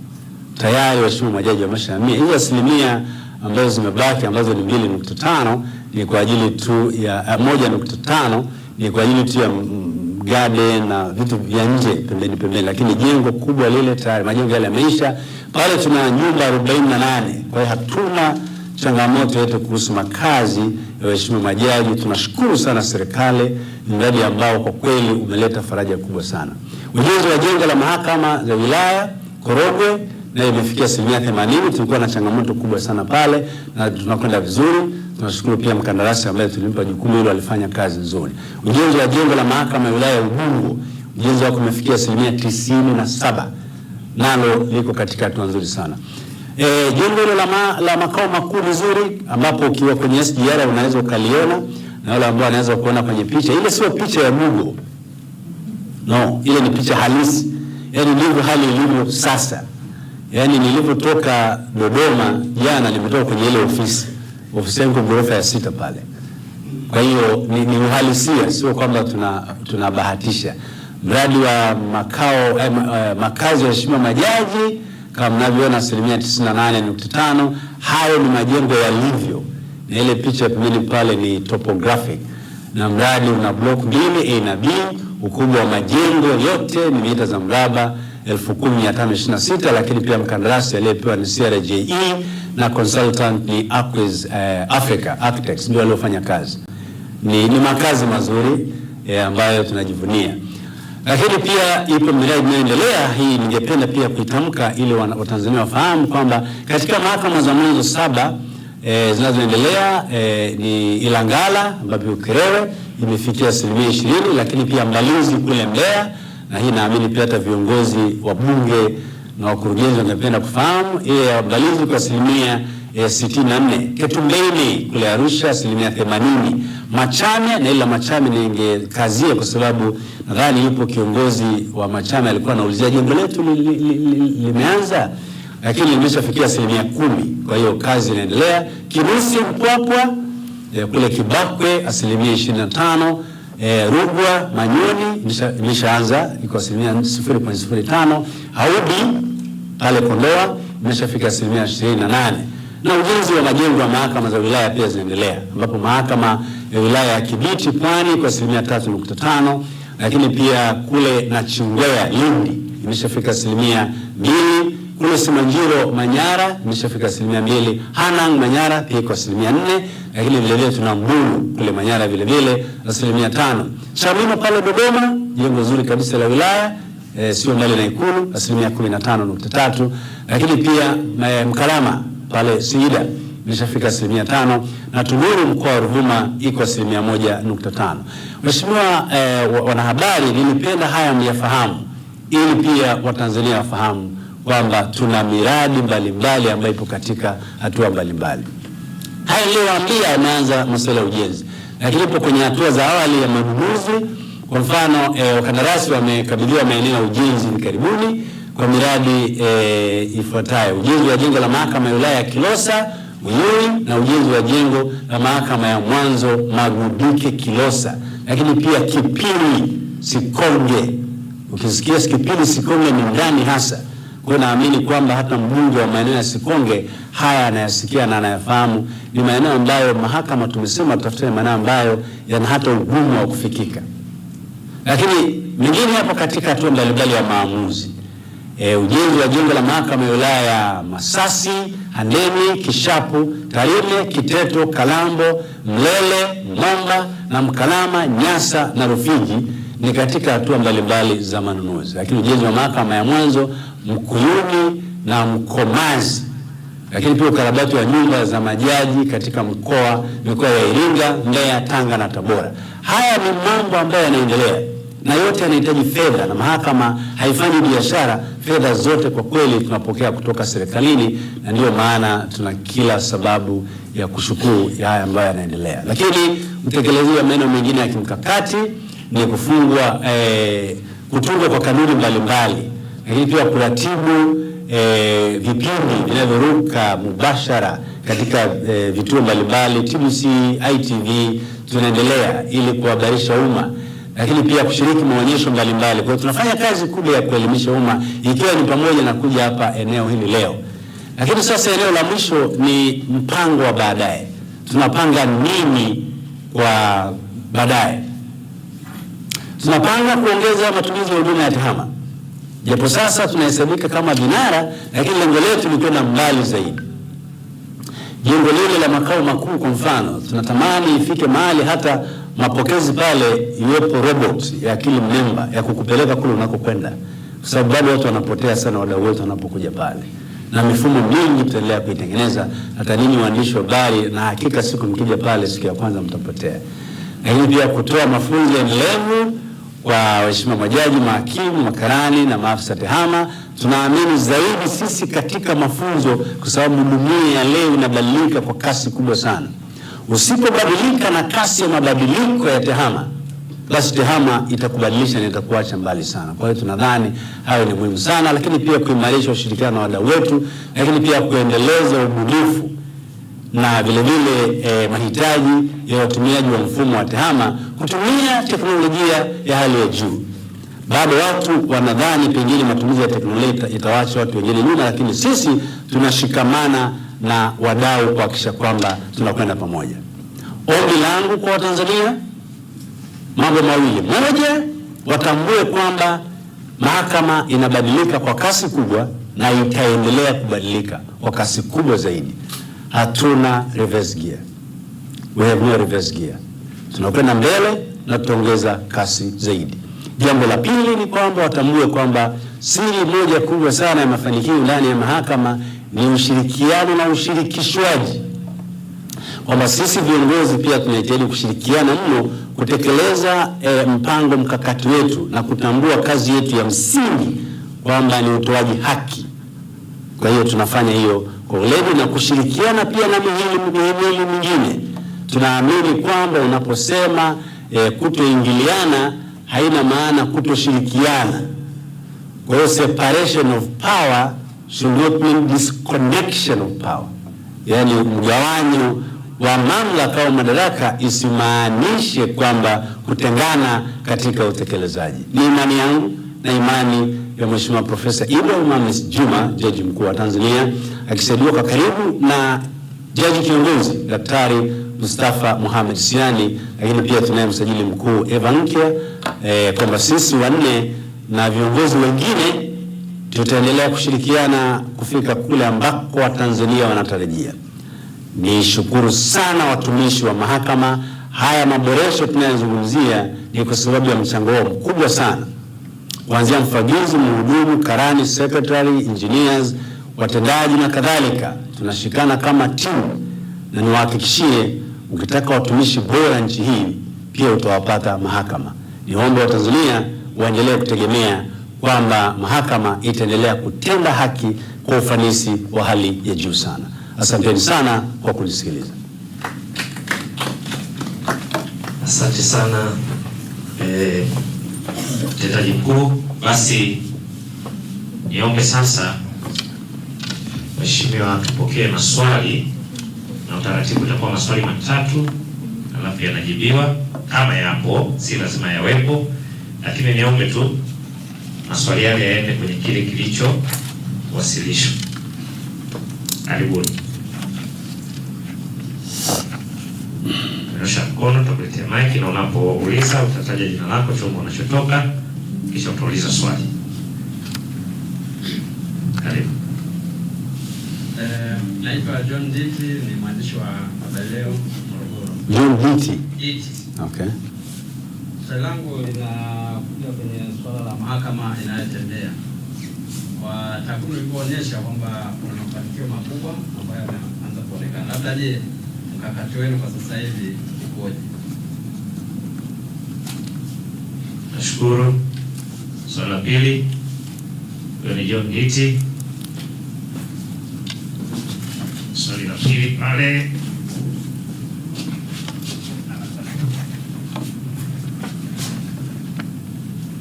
Tayari waheshimiwa majaji wameshahamia. Hizo asilimia ambazo zimebaki ambazo ni 2.5 ni kwa ajili tu ya 1.5 ni kwa ajili tu ya garden na vitu vya nje pembeni, lakini jengo kubwa lile tayari majengo yale yameisha. Pale tuna nyumba 48. Kwa hiyo hatuna changamoto yote kuhusu makazi ya waheshimiwa majaji. Tunashukuru sana serikali, ni mradi ambao kwa kweli umeleta faraja kubwa sana. Ujenzi wa jengo la mahakama za wilaya Korogwe na imefikia 80%. Tulikuwa na changamoto kubwa sana pale na tunakwenda vizuri. Tunashukuru pia mkandarasi ambaye tulimpa jukumu hilo, alifanya kazi nzuri. Ujenzi wa jengo la mahakama ya wilaya ya Ubungo, ujenzi wake umefikia 97%, nalo liko katika hatua nzuri sana. Jengo hilo la makao makuu nzuri, ambapo ukiwa kwenye SGR unaweza ukaliona, na wale ambao wanaweza kuona kwenye picha ile, sio picha ya Google, no, ile ni picha halisi. Yaani ndivyo hali ilivyo sasa. Yaani nilipotoka Dodoma jana, nimetoka kwenye ile ofisi yangu ghorofa ya 6 pale. Kwa hiyo ni uhalisia, sio kwamba tunabahatisha. Mradi wa makazi ya waheshimiwa majaji kama mnavyoona 98.5, hayo ni majengo yalivyo. Na ile picha pembeni pale ni topographic. Na mradi una block 2 A na B, ukubwa wa majengo yote ni mita za mraba 10,526, lakini pia mkandarasi aliyepewa ni CRJE na consultant ni Africa Architects ndio waliofanya kazi. Ni makazi mazuri ambayo tunajivunia. Lakini pia ipo miradi inayoendelea. Hii ningependa pia kuitamka ili Watanzania wafahamu kwamba katika mahakama za mwanzo 7 zinazoendelea ni Ilangala ambapo Ukerewe imefikia 20%, lakini pia Mbalizi kule Mbeya, na hii naamini pia hata viongozi wa bunge na wakurugenzi wangependa kufahamu. Ya Mbalizi kwa 64%, Ketumbeni kule Arusha 80%, Machame, na ila Machame ningekazia kwa sababu nadhani yupo kiongozi wa Machame alikuwa anaulizia jengo letu limeanza, lakini limeshafikia 10%. Kwa hiyo kazi inaendelea. Kirusi Mpwapwa kule Kibakwe 25%, Rugwa Manyoni imeshaanza iko 0.05%, Haudi pale Kondoa imeshafika 28%. Na ujenzi wa majengo ya mahakama za wilaya pia zinaendelea, ambapo mahakama ya wilaya ya Kibiti Pwani kwa 3.5%, lakini pia kule Nachingwea Lindi imeshafika 2%, kule Simanjiro Manyara imeshafika 2%, Hanang Manyara pia kwa 4%, lakini vile vile tuna Mbulu kule Manyara vile vile 5%. Chamino pale Dodoma jengo zuri kabisa la wilaya sio mbali na Ikulu 15.3%, lakini pia Mkalama pale Singida imeshafika 5%, na Tunduru mkoa wa Ruvuma iko 101.5%. Mheshimiwa wanahabari, nilipenda haya myafahamu ili pia Watanzania wafahamu kwamba tuna miradi mbalimbali ambayo ipo katika hatua mbalimbali. Haya niliyowaambia imeanza masuala ya ujenzi, lakini ipo kwenye hatua za awali ya manunuzi. Kwa mfano wakandarasi wamekabidhiwa maeneo ya ujenzi karibuni kwa miradi ifuatayo: ujenzi wa jengo la mahakama ya wilaya ya Kilosa Uyui, na ujenzi wa jengo la mahakama ya Mwanzo Magubike Kilosa, lakini pia Kipili Sikonge Ukisikia Kipili Sikonge ni ndani hasa. Kwa naamini kwamba hata mbunge wa maeneo ya Sikonge haya anayasikia na anayafahamu. Ni maeneo ambayo mahakama tumesema tutafute maeneo ambayo yana hata ugumu wa kufikika. Lakini mingine hapo katika hatua mbalimbali ya maamuzi. Ujenzi wa jengo la mahakama ya wilaya ya Masasi, Handeni, Kishapu, Tarime, Kiteto, Kalambo, Mlele, Momba na Mkalama, Nyasa na Rufiji ni katika hatua mbalimbali za manunuzi. Lakini ujenzi wa mahakama ya Mwanzo, Mkuyuni na Mkomazi. Lakini pia ukarabati wa nyumba za majaji katika mikoa ya Iringa, Mbeya, Tanga na Tabora. Haya ni mambo ambayo yanaendelea na yote yanahitaji fedha, na mahakama haifanyi biashara. Fedha zote kwa kweli tunapokea kutoka serikalini, na ndio maana tuna kila sababu ya kushukuru ya haya ambayo yanaendelea. Lakini utekelezaji wa maeneo mengine ya kimkakati ni kutungwa kwa kanuni mbalimbali, lakini pia kuratibu vipindi vinavyoruka mubashara katika vituo mbalimbali, TBC, ITV tunaendelea ili kuhabarisha umma, lakini pia kushiriki maonyesho mbalimbali. Kwa hiyo tunafanya kazi kubwa ya kuelimisha umma, ikiwa ni pamoja na kuja hapa eneo hili leo. Lakini sasa eneo la mwisho ni mpango wa baadaye. Tunapanga nini kwa baadaye? Tunapanga kuongeza matumizi ya huduma ya TEHAMA. Japo sasa tunahesabika kama vinara, lakini lengo letu ni kwenda mbali zaidi. Jengo lile la makao makuu kwa mfano, tunatamani ifike mahali hata mapokezi pale iwepo robot ya akili mnemba ya kukupeleka kule unakokwenda, kwa sababu bado watu wanapotea sana wadau wetu wanapokuja pale. Na mifumo mingi tutaendelea kuitengeneza, hata ninyi waandishi wa habari, na hakika siku mkija pale siku ya kwanza mtapotea. Lakini pia kutoa mafunzo endelevu kwa waheshimiwa majaji, mahakimu, makarani na maafisa TEHAMA. Tunaamini zaidi sisi katika mafunzo, kwa sababu dunia ya leo inabadilika kwa kasi kubwa sana. Usipobadilika na kasi ya mabadiliko ya TEHAMA, basi TEHAMA itakubadilisha na itakuacha mbali sana. Kwa hiyo tunadhani hayo ni muhimu sana, lakini pia kuimarisha ushirikiano na wadau wetu, lakini pia kuendeleza ubunifu na vile vile mahitaji ya watumiaji wa mfumo wa TEHAMA kutumia teknolojia ya hali ya juu. Bado watu wanadhani pengine matumizi ya teknolojia itawaacha watu wengine nyuma, lakini sisi tunashikamana na wadau kuhakikisha kwamba tunakwenda pamoja. Ombi langu kwa Watanzania, mambo mawili. Moja, watambue kwamba mahakama inabadilika kwa kasi kubwa na itaendelea kubadilika kwa kasi kubwa zaidi. Hatuna reverse gear. We have no reverse gear. Tunakwenda mbele na tutaongeza kasi zaidi. Jambo la pili ni kwamba watambue kwamba siri moja kubwa sana ya mafanikio ndani ya mahakama ni ushirikiano na ushirikishwaji. Kwamba sisi viongozi pia tunahitaji kushirikiana mno kutekeleza mpango mkakati wetu na kutambua kazi yetu ya msingi kwamba ni utoaji haki. Kwa hiyo tunafanya hiyo kwa weledi na kushirikiana pia na mihimili mingine. Tunaamini kwamba unaposema kutoingiliana haina maana kutoshirikiana. Kwa hiyo separation of power should not mean disconnection of power. Yaani mgawanyo wa mamlaka au madaraka isimaanishe kwamba kutengana katika utekelezaji. Ni imani yangu na imani ya Mheshimiwa Profesa Ibrahim Juma, Jaji Mkuu wa Tanzania, akisaidiwa kwa karibu na Jaji Kiongozi Daktari Mustafa Mohamed Siani, lakini pia tunaye msajili mkuu Eva Nkya, kwamba sisi wanne na viongozi wengine tutaendelea kushirikiana kufika kule ambako Watanzania wanatarajia. Nishukuru sana watumishi wa mahakama. Haya maboresho tunayozungumzia ni kwa sababu ya mchango wao mkubwa sana, kuanzia mfagizi, mhudumu, karani, secretary, engineers, watendaji na kadhalika. Tunashikana kama timu, na niwahakikishie ukitaka watumishi bora nchi hii pia utawapata mahakama. Niombe Watanzania waendelee kutegemea kwamba mahakama itaendelea kutenda haki kwa ufanisi wa hali ya juu sana. Asanteni sana kwa kunisikiliza. Asante sana mtendaji mkuu. Basi niombe sasa Mheshimiwa tupokee maswali, na utaratibu utakuwa maswali matatu alafu yanajibiwa kama yapo, si lazima yawepo, lakini niombe tu maswali yale yaende kwenye kile kilichowasilishwa. Karibuni. Nyosha mkono tukuletea mic, na unapouliza utataja jina lako, chombo unachotoka, kisha utauliza swali. Karibu. Naitwa John Diti, ni mwandishi wa habari leo Morogoro. John Diti. Okay. Swali langu linakuja kwenye swala la mahakama inayotembea. Kwa takwimu ilivyoonyesha kwamba kuna mafanikio makubwa ambayo yanaanza kuonekana. Labda je, mkakati wenu kwa sasa hivi ukoje? Nashukuru. Swali la pili, ni John Diti. Swali la pili pale.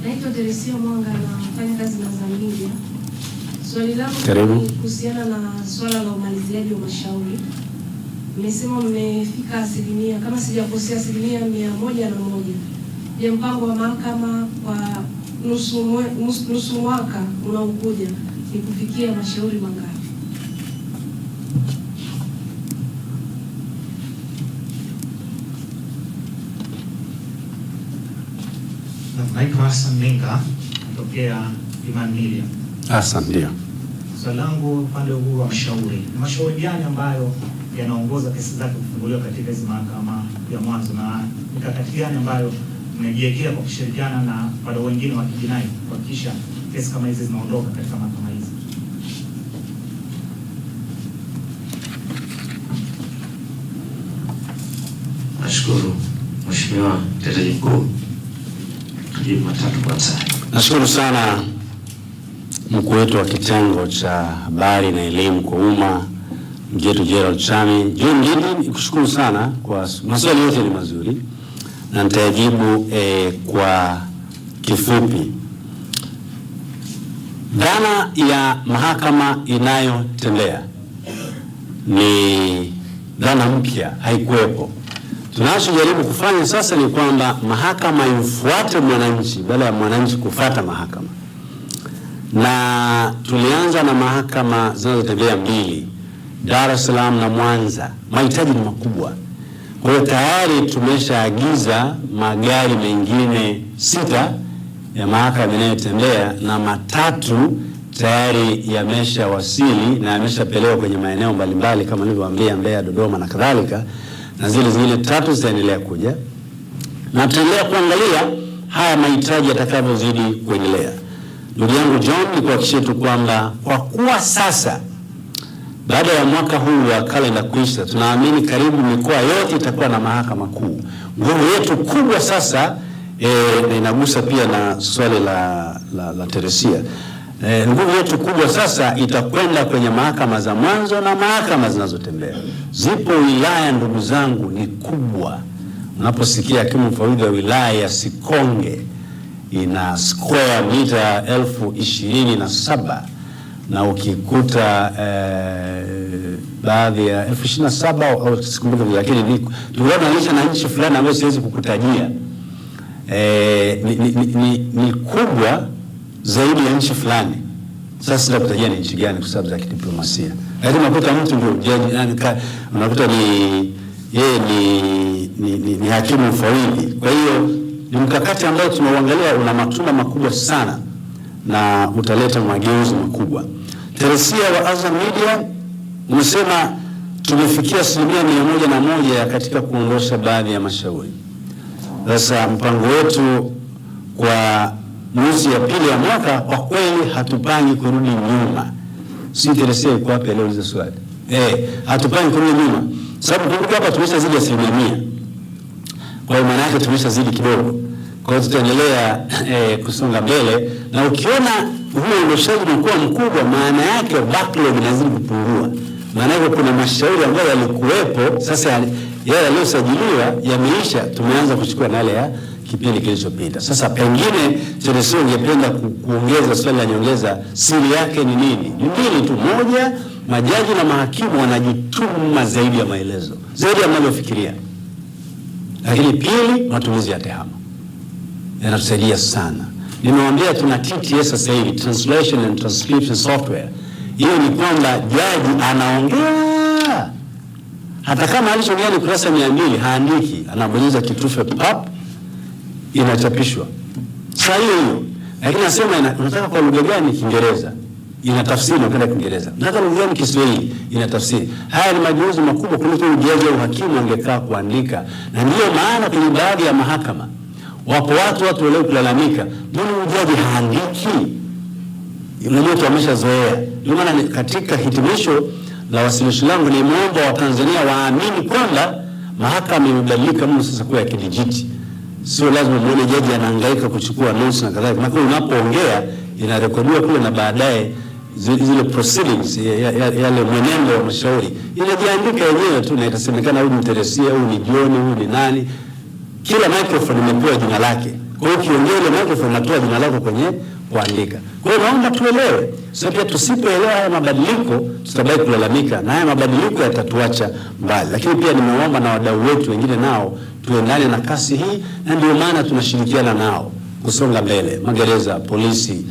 Naitwa Mwaka, nafanya kazi na Zambia. Swali langu ni kuhusiana na swala la umaliziaji wa mashauri. Mmesema mmefika kama sijakosea 101%. Je, mpango wa mahakama kwa nusu mwaka unaokuja ni kufikia mashauri mangapi? Naitwa Hassan Minga, natokea Imanilia. Hassan, ndio. Swali langu upande huu wa mashauri. Mashauri gani ambayo yanaongoza kesi zake kufunguliwa katika hizo mahakama ya mwanzo, na mikakati gani ambayo mnajiwekea kwa kushirikiana na wadau wengine wa kijinai kuhakikisha kesi kama hizi zinaondoka katika mahakama hizi? Nashukuru Mheshimiwa Mtendaji Mkuu. Nashukuru sana mkuu wetu wa kitengo cha habari na elimu kwa umma, mjetu Gerald Chami. John Didi, nikushukuru sana kwa maswali yote, ni mazuri na nitajibu kwa kifupi. Dhana ya mahakama inayotembea ni dhana mpya, haikuwepo. Tunachojaribu kufanya sasa ni kwamba mahakama ifuate mwananchi badala ya mwananchi kufuata mahakama. Na tulianza na mahakama zinazotembea 2, Dar es Salaam na Mwanza. Mahitaji ni makubwa. Kwa hiyo tayari tumeshaagiza magari mengine 6 ya mahakama inayotembea, na 3 tayari yameshawasili na yameshapelekwa kwenye maeneo mbalimbali kama nilivyowaambia, Mbeya, Dodoma na kadhalika, na zile 3 zitaendelea kuja, na tutaendelea kuangalia haya mahitaji yatakavyozidi kuendelea. Ndugu yangu John, ni kuhakikishia tu kwamba kwa kuwa sasa baada ya mwaka huu wa kalenda kuisha, tunaamini karibu mikoa yote itakuwa na mahakama kuu. Nguvu yetu kubwa sasa na inagusa pia na swali la Teresia. Nguvu yetu kubwa sasa itakwenda kwenye mahakama za mwanzo na mahakama zinazotembea. Zipo wilaya, ndugu zangu, ni kubwa. Unaposikia hakimu mfawidhi wa wilaya ya Sikonge ina square mita 27,000 na ukikuta baadhi ya 27,000 au sikumbuki, lakini tunaanalisha na nchi fulani ambayo siwezi kukutajia. Ni kubwa zaidi ya nchi fulani. Sasa sitakutajia ni nchi gani kwa sababu za kidiplomasia. Lakini unakuta mtu ndio unakuta ni hakimu mfawidhi. Kwa hiyo ni mkakati ambao tunauangalia, una matunda makubwa sana na utaleta mageuzi makubwa. Teresia wa Azam Media, umesema tumefikia 101% katika kuondosha baadhi ya mashauri. Sasa mpango wetu kwa nusu ya pili ya mwaka, kwa kweli hatupangi kurudi nyuma. Si Teresia yuko hapa leo hizo swali. Hatupangi kurudi nyuma. Sababu kumbuka hapa tumeshazidi 100%. Kwa hiyo maana yake tumeshazidi kidogo. Kwa hiyo tutaendelea kusonga mbele, na ukiona huo uondoshaji unakuwa mkubwa, maana yake backlog inazidi kupungua. Maana yake kuna mashauri ambayo yalikuwepo, sasa yale yaliyosajiliwa yameisha, tumeanza kuchukua na yale ya kipindi kilichopita. Sasa pengine Teresia ungependa kuongeza swali la nyongeza, siri yake ni nini? Ni mbili tu. Moja, majaji na mahakimu wanajituma zaidi ya maelezo, zaidi ya mnavyofikiria. Lakini pili, matumizi ya tehama yanatusaidia sana. Nimewaambia tuna TTS sasa hivi, translation and transcription software. Hiyo ni kwamba jaji anaongea hata kama alichoongea ni kurasa 200 haandiki, anabonyeza kitufe pap, inachapishwa saa hiyo. Lakini nasema unataka kwa lugha gani? Kiingereza, inatafsiri kwa Kiingereza. Nataka lugha gani? Kiswahili, inatafsiri. Haya ni mageuzi makubwa kuliko jaji au hakimu angekaa kuandika, na ndio maana kwenye baadhi ya mahakama wapo watu walio kulalamika, mbona jaji haandiki? Unajua tumeshazoea. Ndio maana katika hitimisho la wasilisho langu ni muomba wa Tanzania waamini kwamba mahakama imebadilika mno sasa kuwa ya kidijiti. Sio lazima muone jaji anahangaika kuchukua notes na kadhalika. Maana unapoongea inarekodiwa kule na baadaye zile proceedings yale mwenendo wa mashauri inajiandika yenyewe tu na itasemekana huyu mteresia, huyu ni John, huyu ni nani. Kila microphone imepewa jina lake. Kwa hiyo ukiongea ile microphone inatoa jina lako kwenye kuandika. Kwa hiyo naomba tuelewe. Sasa pia tusipoelewa haya mabadiliko tutabaki kulalamika na haya mabadiliko yatatuacha mbali. Lakini pia nimeomba na wadau wetu wengine nao tuendane na kasi hii, na ndio maana tunashirikiana nao kusonga mbele. Magereza, polisi,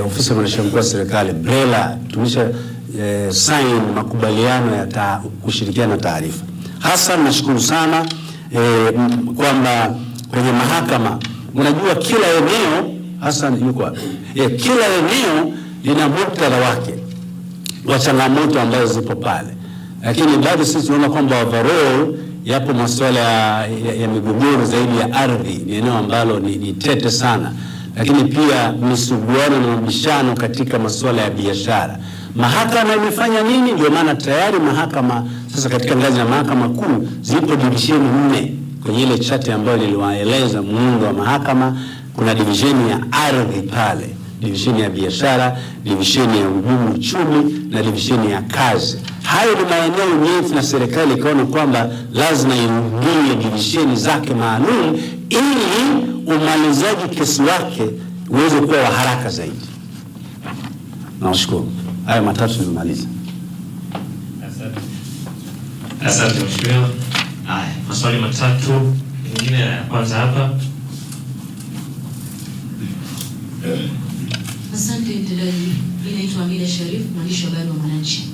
ofisi ya mwanasheria mkuu wa serikali, BRELA, tumesha sign makubaliano ya kushirikiana taarifa. Hasa nashukuru sana kwamba kwenye mahakama unajua kila eneo hasa yuko wapi? Kila eneo lina muktadha wake wa changamoto ambazo zipo pale, lakini bado sisi tunaona kwamba overall yapo masuala ya migogoro zaidi ya ardhi. Ni eneo ambalo ni tete sana, lakini pia misuguano na mabishano katika masuala ya biashara. Mahakama imefanya nini? Ndio maana tayari mahakama sasa katika ngazi ya mahakama kuu zipo divisheni 4 kwenye ile chati ambayo niliwaeleza muundo wa mahakama. Kuna divisheni ya ardhi pale, divisheni ya biashara, divisheni ya uhudumu uchumi na divisheni ya kazi. Hayo ni maeneo nyeti na serikali ikaona kwamba lazima iundie divisheni zake maalum ili umalizaji kesi wake uweze kuwa wa haraka zaidi. Nashukuru. Hayo matatu nimemaliza. Asante mheshimiwa. Haya, maswali matatu mengine ya kwanza hapa. Asante mtendaji. Mimi naitwa Amida Sharif, mwandishi wa habari wa Mwananchi.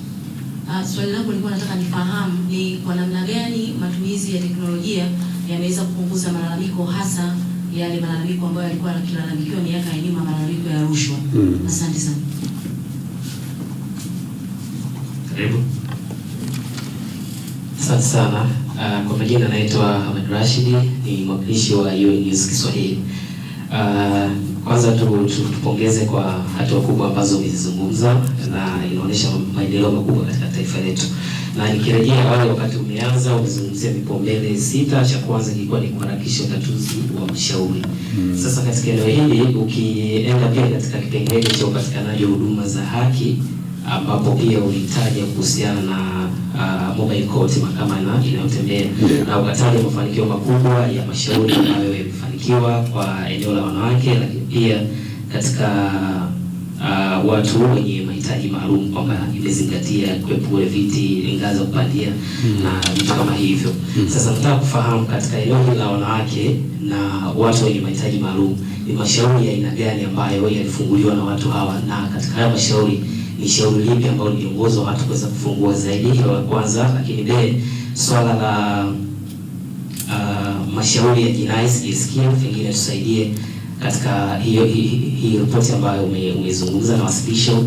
Swali langu nilikuwa nataka nifahamu ni kwa namna gani matumizi ya teknolojia yameweza kupunguza malalamiko, hasa yale malalamiko ambayo yalikuwa yakilalamikiwa miaka ya nyuma, malalamiko ya rushwa. Asante sana. Karibu. Asante sana. Kwa majina naitwa Ahmed Rashidi, ni mwakilishi wa UN News Kiswahili. Kwanza tupongeze kwa hatua kubwa ambazo umezizungumza na inaonyesha maendeleo makubwa katika taifa letu. Na nikirejea wale wakati umeanza umezungumzia vipaumbele 6, cha kwanza kilikuwa ni kuharakisha utatuzi wa mashauri. Sasa katika eneo hili ukienda pia katika kipengele cha upatikanaji wa huduma za haki, ambapo pia ulitaja kuhusiana na mobile court, mahakama inayotembea, na ukataja mafanikio makubwa ya mashauri ambayo yamefanikiwa kwa eneo la wanawake, lakini pia katika watu wenye mahitaji maalum, kwamba imezingatia kuepua viti, ngazi za kupandia na vitu kama hivyo. Sasa nataka kufahamu katika eneo la wanawake na watu wenye mahitaji maalum, ni mashauri ya aina gani ambayo yalifunguliwa na watu hawa, na katika haya mashauri ni shauri lipi ambalo liongoza watu kuweza kufungua zaidi? Hilo la kwanza. Lakini swala la mashauri ya jinai sijasikia, pengine tusaidie katika hii ripoti ambayo umezungumza na wasilisho.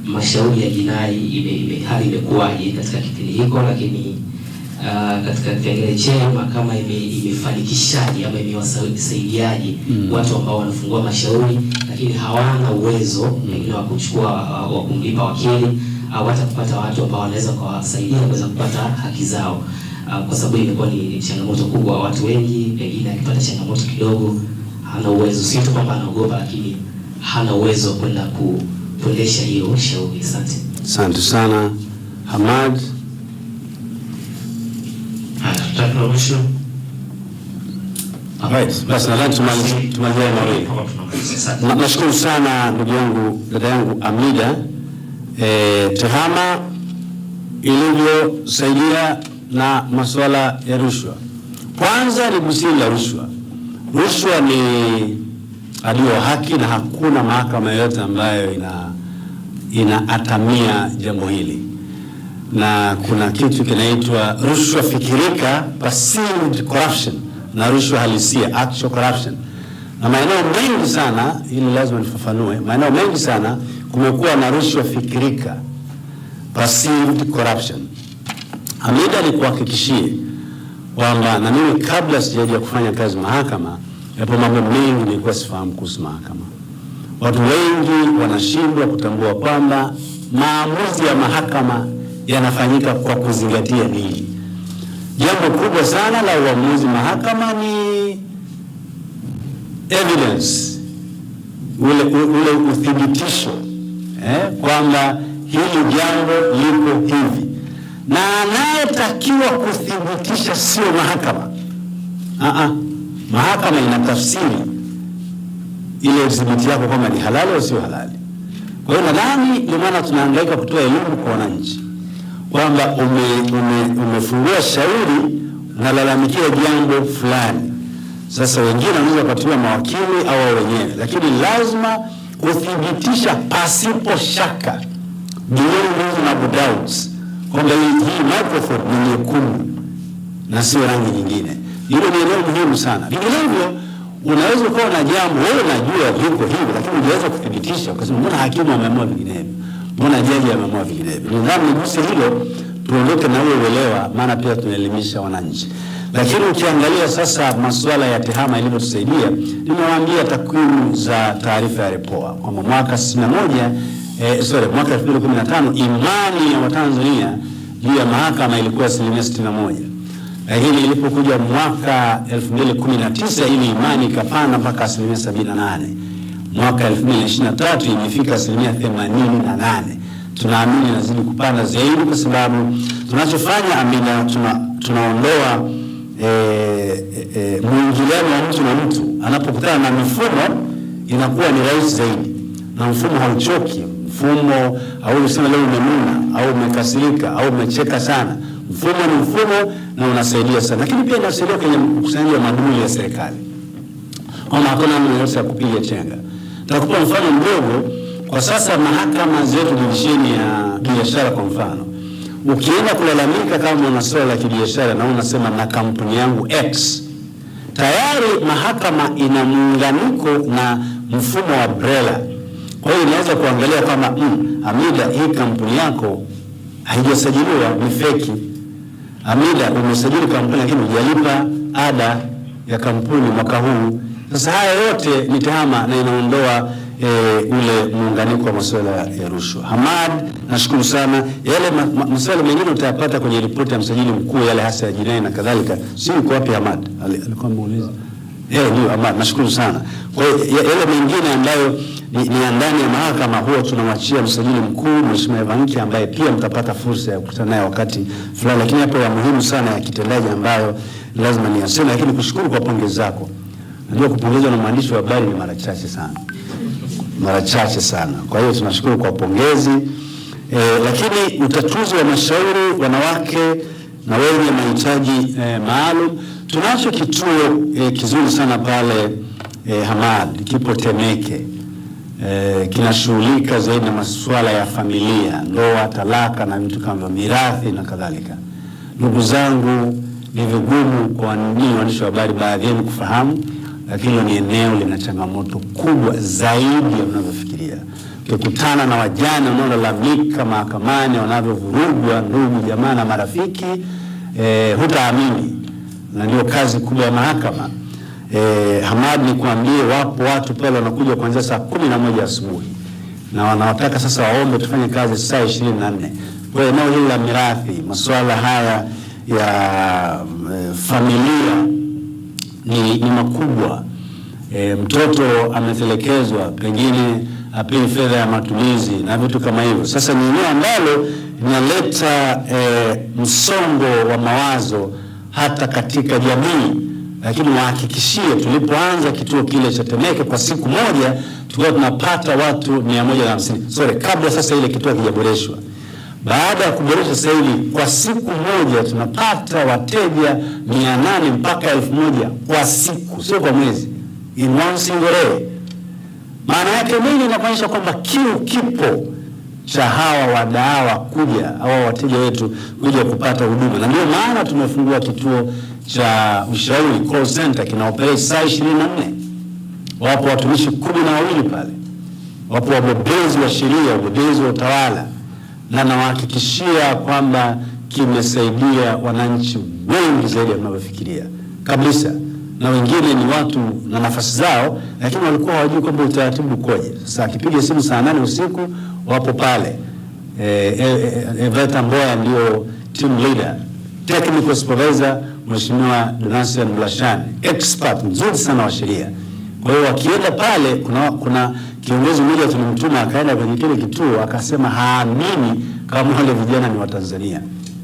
Mashauri ya jinai hali imekuwaje katika kipindi hiko? Lakini katika kipengele cha mahakama imefanikishaje ama imewasaidiaje watu ambao wanafungua mashauri lakini hawana uwezo pengine wa kuchukua wa kumlipa wakili au hata kupata watu ambao wanaweza kuwasaidia kuweza kupata haki zao, kwa sababu imekuwa ni changamoto kubwa. Watu wengi pengine akipata changamoto kidogo hana uwezo, sio tu kwamba anaogopa, lakini hana uwezo wa kwenda kuendesha hiyo shauri. Asante. Asante sana Hamad. Mwisho. Basi nadhani tumalizie mawili. Nashukuru sana ndugu yangu, dada yangu Amida, TEHAMA ilivyosaidia na masuala ya rushwa. Kwanza ni gusia la rushwa. Rushwa adui wa haki, na hakuna mahakama yoyote ambayo inaatamia jambo hili. Na kuna kitu kinaitwa rushwa fikirika, perceived corruption, na rushwa halisia, actual corruption. Na maeneo mengi sana, ili lazima nifafanue, maeneo mengi sana kumekuwa na rushwa fikirika, perceived corruption. Hamida, nikuhakikishie kwamba na mimi kabla sijaja kufanya kazi mahakama, yapo mambo mengi nilikuwa sifahamu kuhusu mahakama. Watu wengi wanashindwa kutambua kwamba maamuzi ya mahakama yanafanyika kwa kuzingatia nini. Jambo kubwa sana la uamuzi mahakama ni evidence, ule uthibitisho kwamba hili jambo liko hivi, na anayetakiwa kuthibitisha sio mahakama. Mahakama inatafsiri ile udhibiti yako kwamba ni halali au sio halali. Kwa hiyo nadhani ndio maana tunahangaika kutoa elimu kwa wananchi kwamba umefungua shauri unalalamikia jambo fulani. Sasa wengine wanaweza kupatiwa mawakili au wenyewe, lakini lazima kuthibitisha pasipo shaka, beyond reasonable doubts, kwamba hii microphone ni nyekundu na sio rangi nyingine. Hilo ni eneo muhimu sana. Vinginevyo unaweza kuwa na jambo wewe unajua liko hivi, lakini hujaweza kuthibitisha, kwa sababu mbona hakimu ameamua vinginevyo, mbona jaji ameamua vinginevyo. Nidhamu niguse hilo, tuondoke na huo uelewa, maana pia tunaelimisha wananchi. Lakini ukiangalia sasa masuala ya tehama ilivyotusaidia, nimewaambia takwimu za taarifa ya Repoa kwamba mwaka 2015 imani ya Watanzania juu ya mahakama ilikuwa 61%. Lakini ilipokuja mwaka 2019 ili imani ikapanda mpaka 78%. Mwaka 2023 imefika 88%. Tunaamini inazidi kupanda zaidi, kwa sababu tunachofanya amina, tunaondoa mwingiliano wa mtu na mtu. Anapokutana na mifumo inakuwa ni rahisi zaidi, na mfumo hauchoki. Mfumo au useme leo umenuna au umekasirika au umecheka sana, mfumo ni mfumo na unasaidia sana. Lakini pia inasaidia kwenye ukusanyaji wa madumu ya serikali, kama hakuna namna yoyote ya kupiga chenga. Nitakupa mfano mdogo. Kwa sasa mahakama zetu divisheni ya biashara, kwa mfano, ukienda kulalamika kama una swala la kibiashara na unasema na kampuni yangu X, tayari mahakama ina muunganiko na mfumo wa BRELA. Kwa hiyo inaweza kuangalia kama Hamida, hii kampuni yako haijasajiliwa, ni feki. Hamida, umesajili kampuni lakini hujalipa ada ya kampuni mwaka huu. Sasa haya yote ni tehama na inaondoa ule muunganiko wa masuala ya rushwa. Hamad, nashukuru sana. Yale masuala mengine utayapata kwenye ripoti ya msajili mkuu, yale hasa ya jinai na kadhalika. Si uko wapi Hamad? Alikuwa muuliza. Ndio Hamad, nashukuru sana. Kwa hiyo yale mengine ambayo ni ndani ya mahakama huwa tunamwachia msajili mkuu Mheshimiwa Evanki, ambaye pia mtapata fursa ya kukutana naye wakati fulani. Lakini hapo ya muhimu sana ya kitendaji ambayo lazima niyaseme, lakini kushukuru kwa pongezi zako. Najua kupongezwa na mwandishi wa habari ni mara chache sana. Kwa hiyo tunashukuru kwa pongezi. Lakini utatuzi wa mashauri wanawake na wenye mahitaji maalum, tunacho kituo kizuri sana pale Hamad, kipo Temeke. Kinashughulika zaidi na masuala ya familia, ndoa, talaka na vitu kama mirathi na kadhalika. Ndugu zangu, ni vigumu kwa ninyi waandishi wa habari baadhi yenu kufahamu, lakini ni eneo lina changamoto kubwa zaidi ya unavyofikiria. Ukikutana na wajane wanaolalamika mahakamani wanavyovurugwa ndugu jamaa na marafiki, hutaamini. Na ndio kazi kubwa ya mahakama. Hamad, ni kuambie wapo watu pale wanakuja kuanzia saa 11 asubuhi na wanawataka sasa waombe tufanye kazi saa 24. Kwa hiyo eneo hili la mirathi, masuala haya ya familia ni makubwa. Mtoto ametelekezwa, pengine apewi fedha ya matumizi na vitu kama hivyo. Sasa ni eneo ambalo linaleta msongo wa mawazo hata katika jamii. Lakini wahakikishie, tulipoanza kituo kile cha Temeke kwa siku moja tulikuwa tunapata watu 150. Kabla sasa ile kituo kijaboreshwa. Baada ya kuboresha sasa hivi kwa siku moja tunapata wateja 800 mpaka 1000 kwa siku, sio kwa mwezi, in one single day. Maana yake nini? Inakuonyesha kwamba kiu kipo cha hawa wadawa kuja, hawa wateja wetu kuja kupata huduma, na ndio maana tumefungua kituo cha ushauri call center kina operate saa 24. Wapo watumishi 12 pale, wapo wabobezi wa sheria, wabobezi wa utawala, na nawahakikishia kwamba kimesaidia wananchi wengi zaidi ya mnavyofikiria kabisa, na wengine ni watu na nafasi zao, lakini walikuwa hawajui kwamba utaratibu ukoje. Sasa akipiga simu saa 8 usiku wapo pale. Eveta Mboya ndio team leader, technical supervisor Mheshimiwa Donasian Mlashani, expert mzuri sana wa sheria. Kwa hiyo wakienda pale, kuna kiongozi mmoja tulimtuma akaenda kwenye kile kituo akasema haamini kama wale vijana ni Watanzania.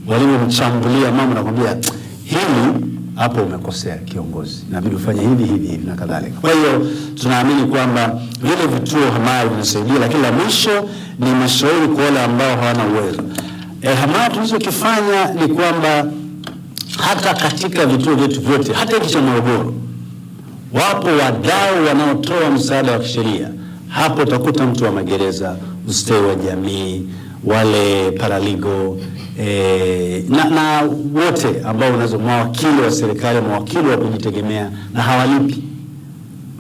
Walimchambulia mama na kumwambia hili hapo umekosea kiongozi, inabidi ufanye hivi na kadhalika. Kwa hiyo tunaamini kwamba vile vituo hamaya vinasaidia, lakini la mwisho ni mashauri kwa wale ambao hawana uwezo. Hamaya tunachokifanya ni kwamba hata katika vituo vyetu vyote, hata hiki cha Morogoro, wapo wadau wanaotoa msaada wa kisheria. Hapo utakuta mtu wa magereza, ustawi wa jamii, wale paralegal, na wote ambao unazo, mawakili wa serikali, mawakili wa kujitegemea na hawalipi.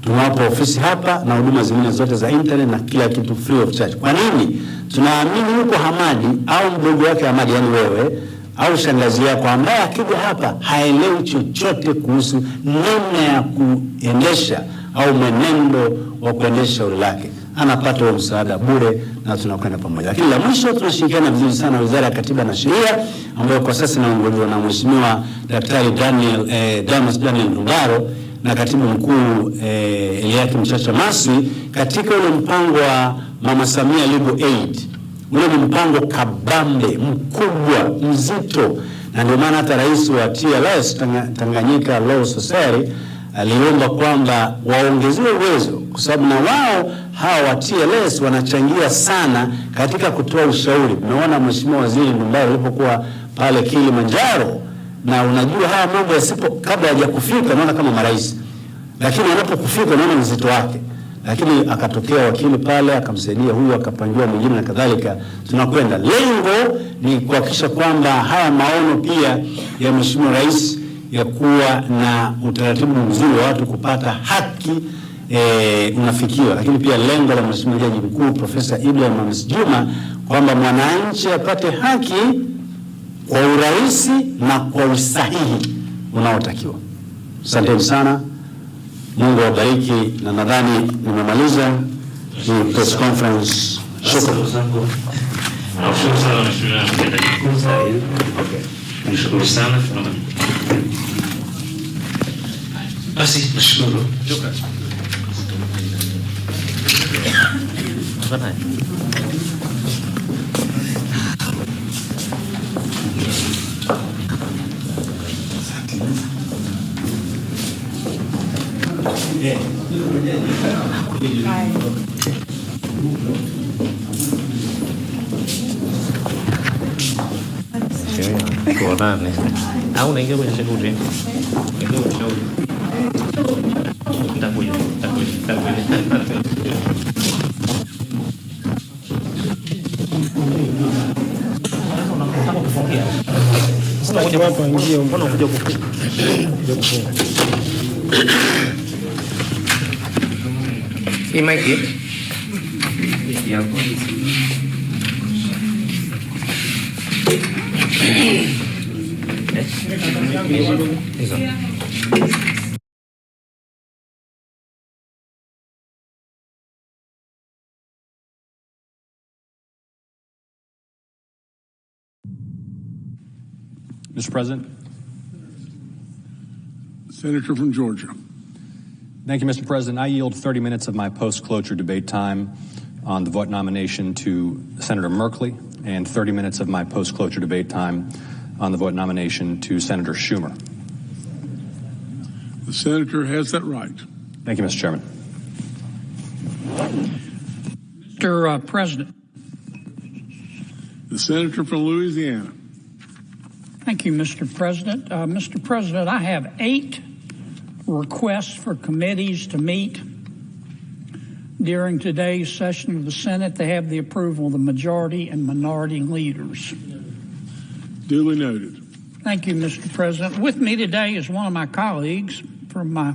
Tunawapa ofisi hapa na huduma zingine zote za internet na kila kitu free of charge. Kwa nini? Tunaamini huko Hamadi au mdogo wake Hamadi, yani wewe au shangazi yako, ambaye akija hapa haelewi chochote kuhusu namna ya kuendesha au mwenendo wa kuendesha shauri lake, anapata huo msaada bure na tunakwenda pamoja. Lakini la mwisho, tunashirikiana vizuri sana Wizara ya Katiba na Sheria ambayo kwa sasa inaongozwa na Mheshimiwa Daktari Daniel Ndungaro na Katibu Mkuu Eliakim Chacha Masi katika ule mpango wa Mama Samia Legal Aid. Ule ni mpango kabambe, mkubwa, mzito, na ndio maana hata rais wa TLS, Tanganyika Law Society, aliomba kwamba waongezewe uwezo, kwa sababu na wao hawa wa TLS wanachangia sana katika kutoa ushauri. Umeona Mheshimiwa Waziri Ndungaro alipokuwa pale Kilimanjaro, na unajua haya mambo yasipo kabla hajakufika unaona kama marais, lakini anapokufika unaona mzito wake. Lakini akatokea wakili pale akamsaidia huyu, akapangiwa mwingine na kadhalika. Tunakwenda, lengo ni kuhakikisha kwamba haya maono pia ya Mheshimiwa Rais ya kuwa na utaratibu mzuri wa watu kupata haki unafikiwa. Lakini pia lengo la Mheshimiwa Jaji Mkuu Profesa Ibrahim Hamis Juma kwamba mwananchi apate haki kwa urahisi na kwa usahihi unaotakiwa. Asanteni sana. Mungu awabariki, na nadhani nimemaliza hii press conference. Shukrani. Nashukuru sana Mheshimiwa Mtendaji Mkuu. Nashukuru sana. Basi nashukuru. Tuonane au naingia kwenye shauri, nitakuja. Hii mic yako. Mr. President. Senator from Georgia. Thank you, Mr. President. I yield 30 minutes of my post-cloture debate time on the vote nomination to Senator Merkley and 30 minutes of my post-cloture debate time on the vote nomination to Senator Schumer. The senator has that right. Thank you, Mr. Chairman. Mr. President. The senator from Louisiana. Thank you, Mr. President. Mr. President, I have 8 requests for committees to meet. during today's session of the Senate. They have the approval of the majority and minority leaders. Duly noted. Thank you, Mr. President. With me today is one of my colleagues from my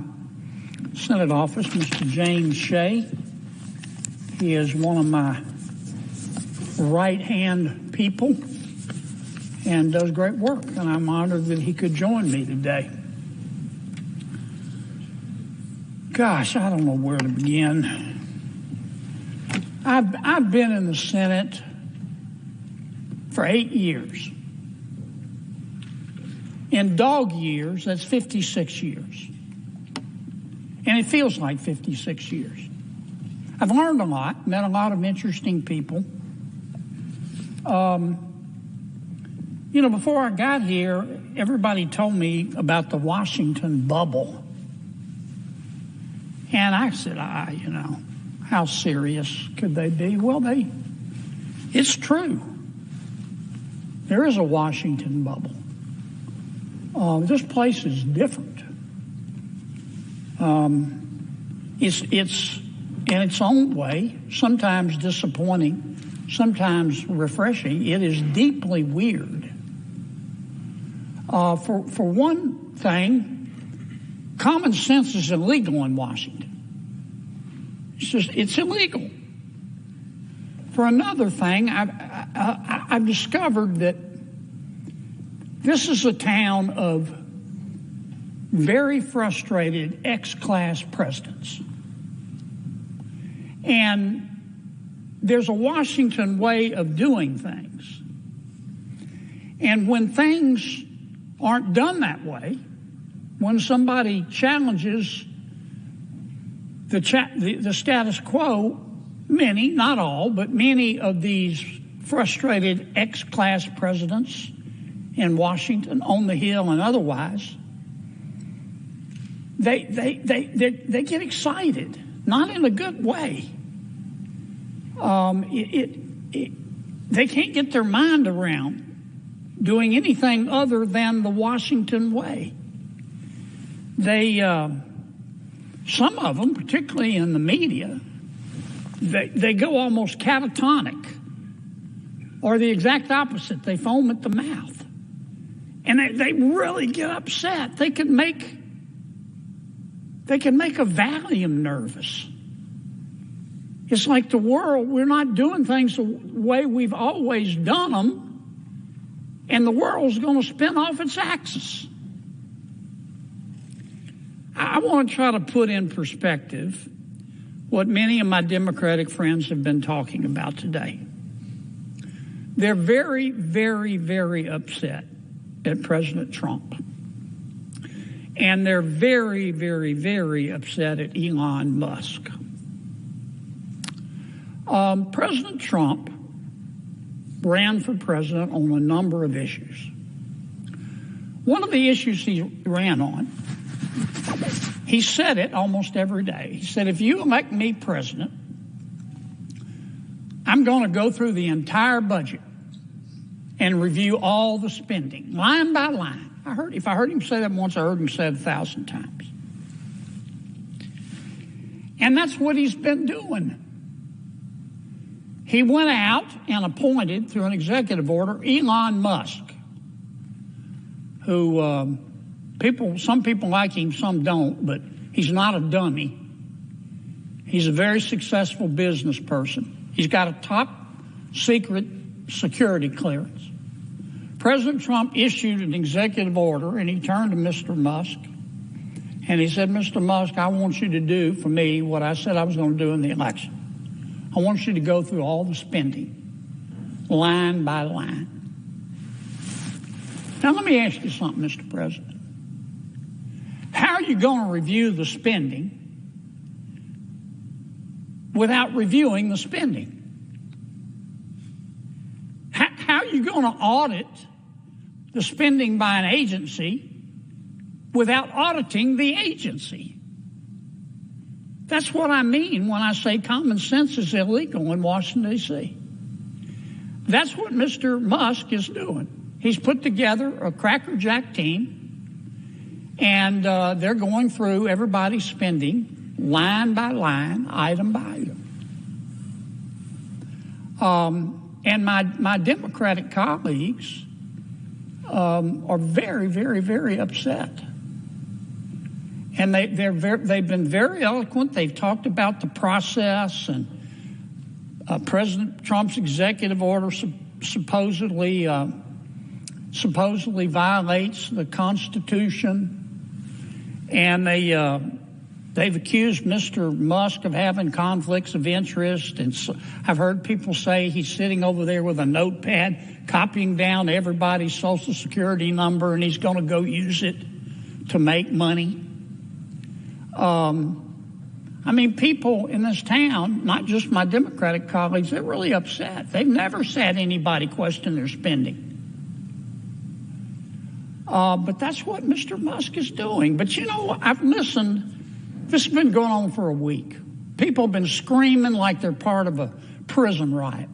Senate office, Mr. James Shea. He is one of my right-hand people and does great work, and I'm honored that he could join me today. Gosh, I don't know where to begin. I've been in the Senate for 8 years. In dog years, that's 56 years. And it feels like 56 years. I've learned a lot, met a lot of interesting people. You know, before I got here, everybody told me about the Washington bubble. And I said, you know, how serious could they be? Well, it's true. There is a Washington bubble. This place is different. It's in its own way, sometimes disappointing, sometimes refreshing. It is deeply weird. For one thing, common sense is illegal in Washington. It's illegal. For another thing, I've discovered that this is a town of very frustrated ex-class presidents. And there's a Washington way of doing things. And when things aren't done that way, when somebody challenges the status quo, many, not all, but many of these frustrated ex-class presidents in Washington, on the Hill and otherwise, they get excited, not in a good way. They can't get their mind around doing anything other than the Washington way. Some of them, particularly in the media, they go almost catatonic, or the exact opposite. They foam at the mouth. And they really get upset. They can make a Valium nervous. It's like the world, we're not doing things the way we've always done them, and the world's going to spin off its axis. I want to try to put in perspective what many of my Democratic friends have been talking about today. They're very, very, very upset at President Trump. And they're very, very, very upset at Elon Musk. President Trump ran for president on a number of issues. One of the issues he ran on, he said it almost every day. He said, if you elect me president, I'm going to go through the entire budget and review all the spending, line by line. If I heard him say that once, I heard him say it 1,000 times. And that's what he's been doing. He went out and appointed, through an executive order, Elon Musk, who some people like him, some don't, but he's not a dummy. He's a very successful business person. He's got a top secret security clearance. President Trump issued an executive order, and he turned to Mr. Musk, and he said, Mr. Musk, I want you to do for me what I said I was going to do in the election. I want you to go through all the spending, line by line. Now, let me ask you something, Mr. President. How are you going to review the spending without reviewing the spending? How are you going to audit the spending by an agency without auditing the agency? That's what I mean when I say common sense is illegal in Washington, D.C. That's what Mr. Musk is doing. He's put together a crackerjack team, and they're going through everybody's spending line by line, item by item. And my Democratic colleagues are very, very, very upset. And they've been very eloquent. They've talked about the process, and President Trump's executive order supposedly violates the Constitution. And they've accused Mr. Musk of having conflicts of interest. And so I've heard people say he's sitting over there with a notepad, copying down everybody's Social Security number, and he's going to go use it to make money. I mean, people in this town, not just my Democratic colleagues, they're really upset. They've never said anybody question their spending. But that's what Mr. Musk is doing. But you know, I've listened. This has been going on for a week. People have been screaming like they're part of a prison riot.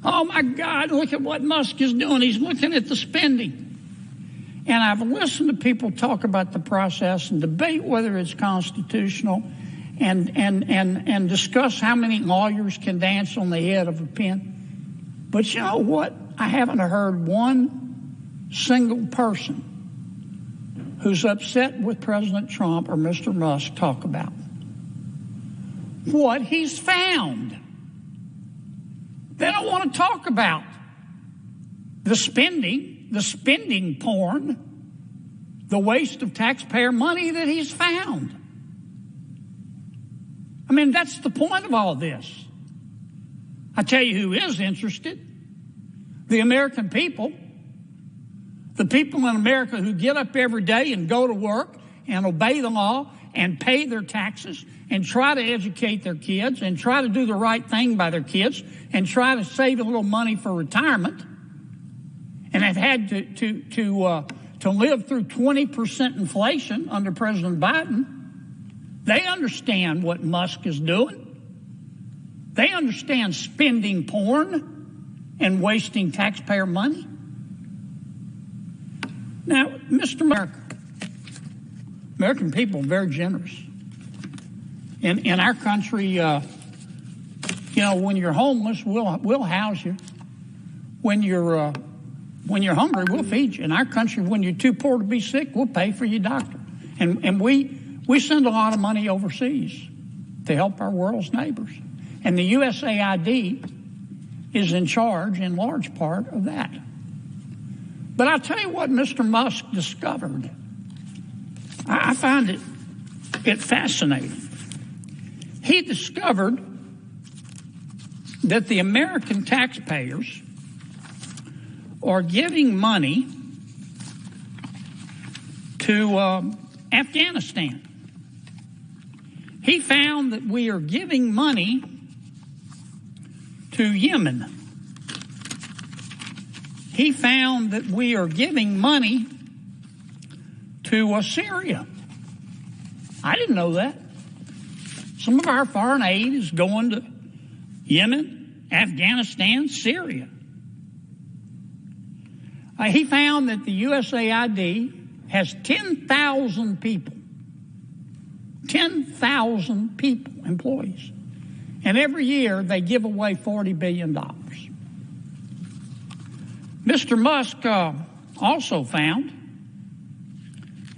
Oh my God, look at what Musk is doing. He's looking at the spending. And I've listened to people talk about the process and debate whether it's constitutional and discuss how many lawyers can dance on the head of a pin. But you know what? I haven't heard one single person who's upset with President Trump or Mr. Musk talk about what he's found. They don't want to talk about the spending porn, the waste of taxpayer money that he's found. I mean, that's the point of all this. I tell you who is interested. The American people. The people in America who get up every day and go to work and obey the law and pay their taxes and try to educate their kids and try to do the right thing by their kids and try to save a little money for retirement, and have had to live through 20% inflation under President Biden. They understand what Musk is doing. They understand spending porn and wasting taxpayer money. Now, Mr. American people are very generous. In our country, you know, when you're homeless, we'll house you. When you're hungry, we'll feed you. In our country, when you're too poor to be sick, we'll pay for your doctor. And we send a lot of money overseas to help our world's neighbors. And the USAID is in charge, in large part, of that. But I'll tell you what Mr. Musk discovered. I find it fascinating. He discovered that the American taxpayers are giving money to Afghanistan. He found that we are giving money to Yemen. He found that we are giving money to Syria. I didn't know that. Some of our foreign aid is going to Yemen, Afghanistan, Syria. He found that the USAID has 10,000 people, 10,000 people, employees. And every year they give away $40 billion. Mr. Musk also found,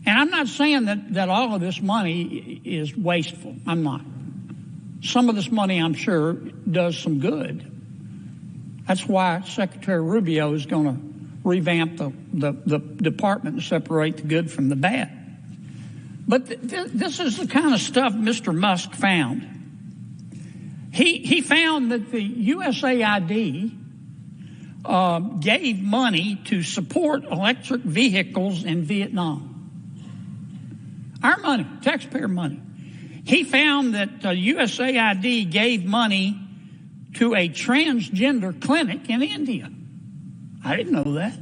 and I'm not saying that all of this money is wasteful. I'm not. Some of this money, I'm sure, does some good. That's why Secretary Rubio is going to revamp the department and separate the good from the bad. But this is the kind of stuff Mr. Musk found. He found that the USAID gave money to support electric vehicles in Vietnam. Our money, taxpayer money. He found that USAID gave money to a transgender clinic in India. I didn't know that.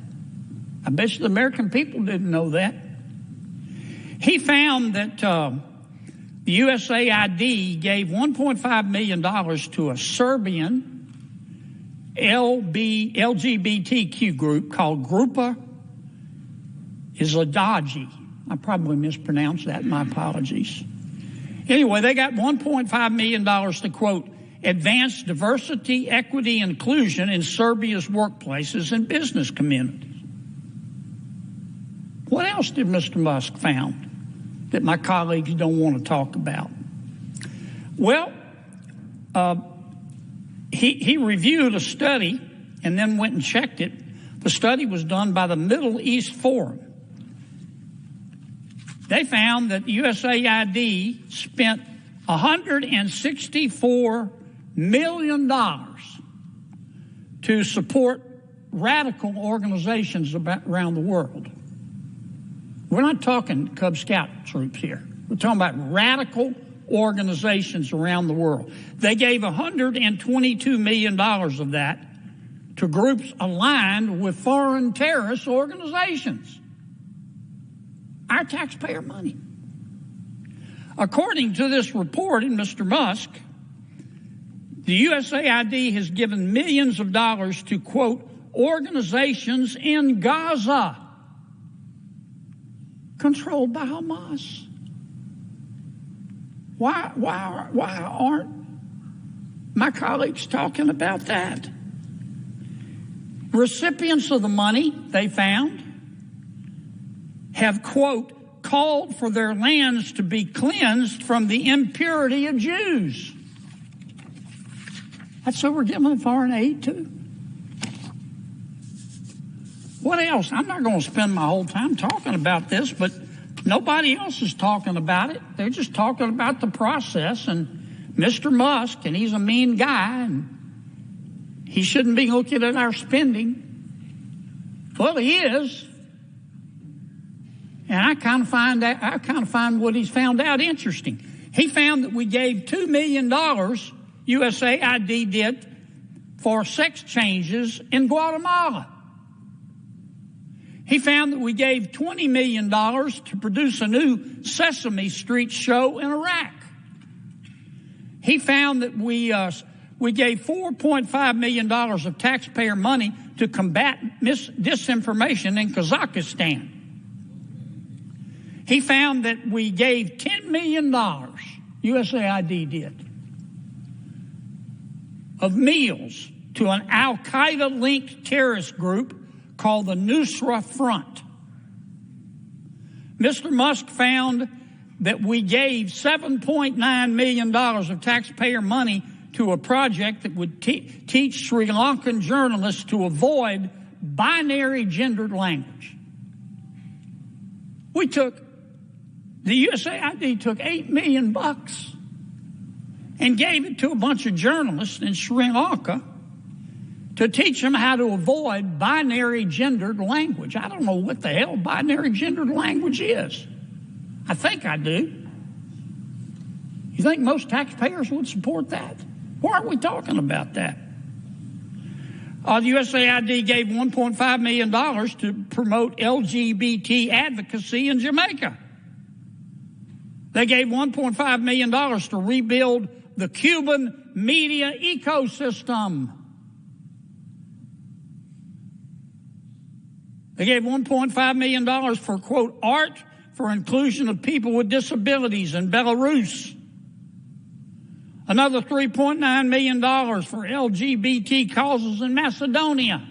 I bet you the American people didn't know that. He found that the USAID gave $1.5 million to a Serbian LGBTQ group called Grupa Izladaji. I probably mispronounced that. My apologies. Anyway, they got $1.5 million to, quote, advance diversity, equity, and inclusion in Serbia's workplaces and business communities. What else did Mr. Musk found that my colleagues don't want to talk about? Well, he reviewed a study and then went and checked it. The study was done by the Middle East Forum. They found that USAID spent $164 million to support radical organizations around the world. We're not talking Cub Scout troops here. We're talking about radical organizations around the world. They gave $122 million of that to groups aligned with foreign terrorist organizations. Our taxpayer money. According to this report in Mr. Musk, the USAID has given millions of dollars to, quote, organizations in Gaza controlled by Hamas. Why aren't my colleagues talking about that? Recipients of the money, they found, have, quote, called for their lands to be cleansed from the impurity of Jews. That's who we're giving foreign aid to. What else? I'm not going to spend my whole time talking about this, but nobody else is talking about it. They're just talking about the process and Mr. Musk, and he's a mean guy, and he shouldn't be looking at our spending. Well, he is. And I kind of find what he's found out interesting. He found that we gave $2 million, USAID did, for sex changes in Guatemala. He found that we gave $20 million to produce a new Sesame Street show in Iraq. He found that we gave $4.5 million of taxpayer money to combat disinformation in Kazakhstan. He found that we gave $10 million, USAID did, of meals to an al-Qaeda-linked terrorist group called the Nusu Front. Mr. Musk found that we gave $7.9 million of taxpayer money to a project that would teach Sri Lankan journalists to avoid binary gendered language. The USAID took $8 million and gave it to a bunch of journalists in Sri Lanka to teach them how to avoid binary gendered language. I don't know what the hell binary gendered language is. I think I do. You think most taxpayers would support that? Why aren't we talking about that? The USAID gave $1.5 million to promote LGBT advocacy in Jamaica. They gave $1.5 million to rebuild the Cuban media ecosystem. They gave $1.5 million for, quote, art for inclusion of people with disabilities in Belarus. Another $3.9 million for LGBT causes in Macedonia.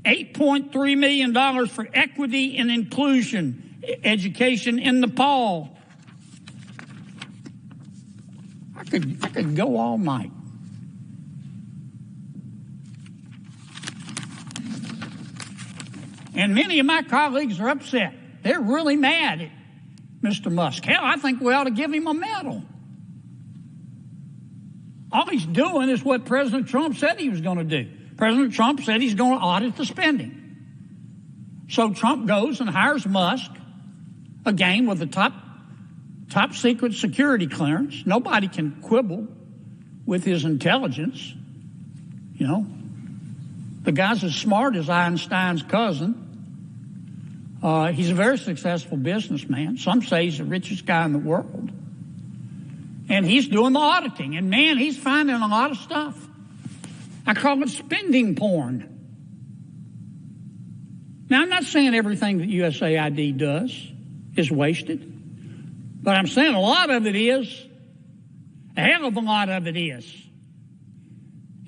$8.3 million for equity and inclusion education in Nepal. I could go all night. And many of my colleagues are upset. They're really mad at Mr. Musk. Hell, I think we ought to give him a medal. All he's doing is what President Trump said he was going to do. President Trump said he's going to audit the spending. So Trump goes and hires Musk, again with the top secret security clearance. Nobody can quibble with his intelligence. You know, the guy's as smart as Einstein's cousin. He's a very successful businessman. Some say he's the richest guy in the world. And he's doing the auditing. And, man, he's finding a lot of stuff. I call it spending porn. Now, I'm not saying everything that USAID does is wasted. But I'm saying a lot of it is. A hell of a lot of it is.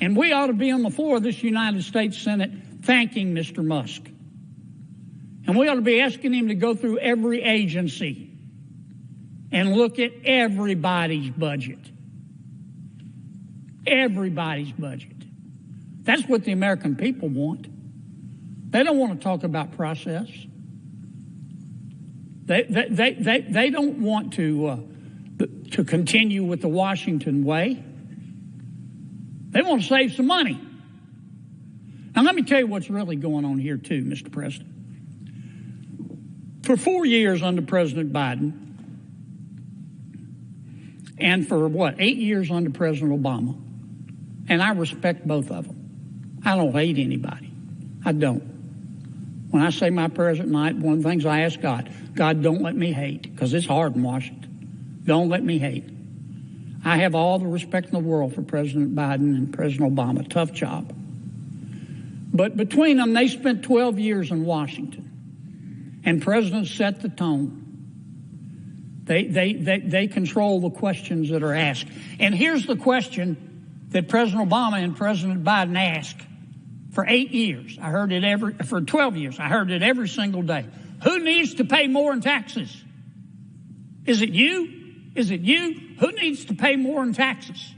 And we ought to be on the floor of this United States Senate thanking Mr. Musk. And we ought to be asking him to go through every agency and look at everybody's budget. Everybody's budget. That's what the American people want. They don't want to talk about process. They don't want to continue with the Washington way. They want to save some money. Now, let me tell you what's really going on here, too, Mr. President. For 4 years under President Biden, and for 8 years under President Obama, and I respect both of them. I don't hate anybody. I don't. When I say my prayers at night, one of the things I ask God, don't let me hate, because it's hard in Washington. Don't let me hate. I have all the respect in the world for President Biden and President Obama. Tough job. But between them, they spent 12 years in Washington. And presidents set the tone. They control the questions that are asked. And here's the question that President Obama and President Biden asked for 8 years. I heard it for 12 years. I heard it every single day. Who needs to pay more in taxes? Is it you? Is it you? Who needs to pay more in taxes?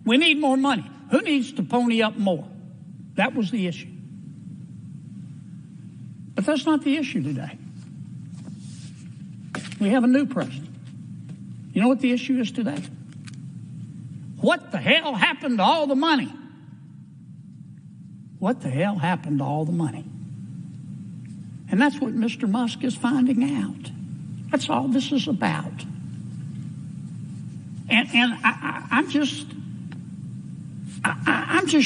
We need more money. Who needs to pony up more? That was the issue. But that's not the issue today. We have a new president. You know what the issue is today? What the hell happened to all the money? What the hell happened to all the money? And that's what Mr. Musk is finding out. That's all this is about. And I'm just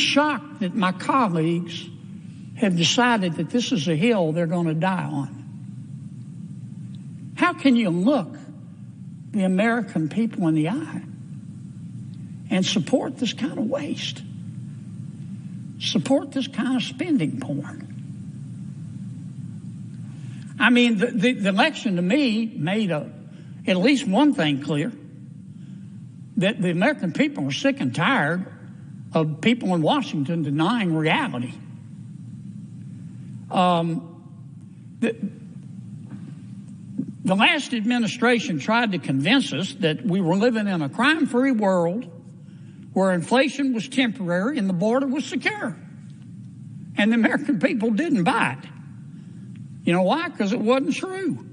shocked that my colleagues have decided that this is a hill they're going to die on. How can you look the American people in the eye and support this kind of waste? Support this kind of spending porn? I mean, the election to me made at least one thing clear, that the American people are sick and tired of people in Washington denying reality. The last administration tried to convince us that we were living in a crime-free world where inflation was temporary and the border was secure. And the American people didn't buy it. You know why? Because it wasn't true.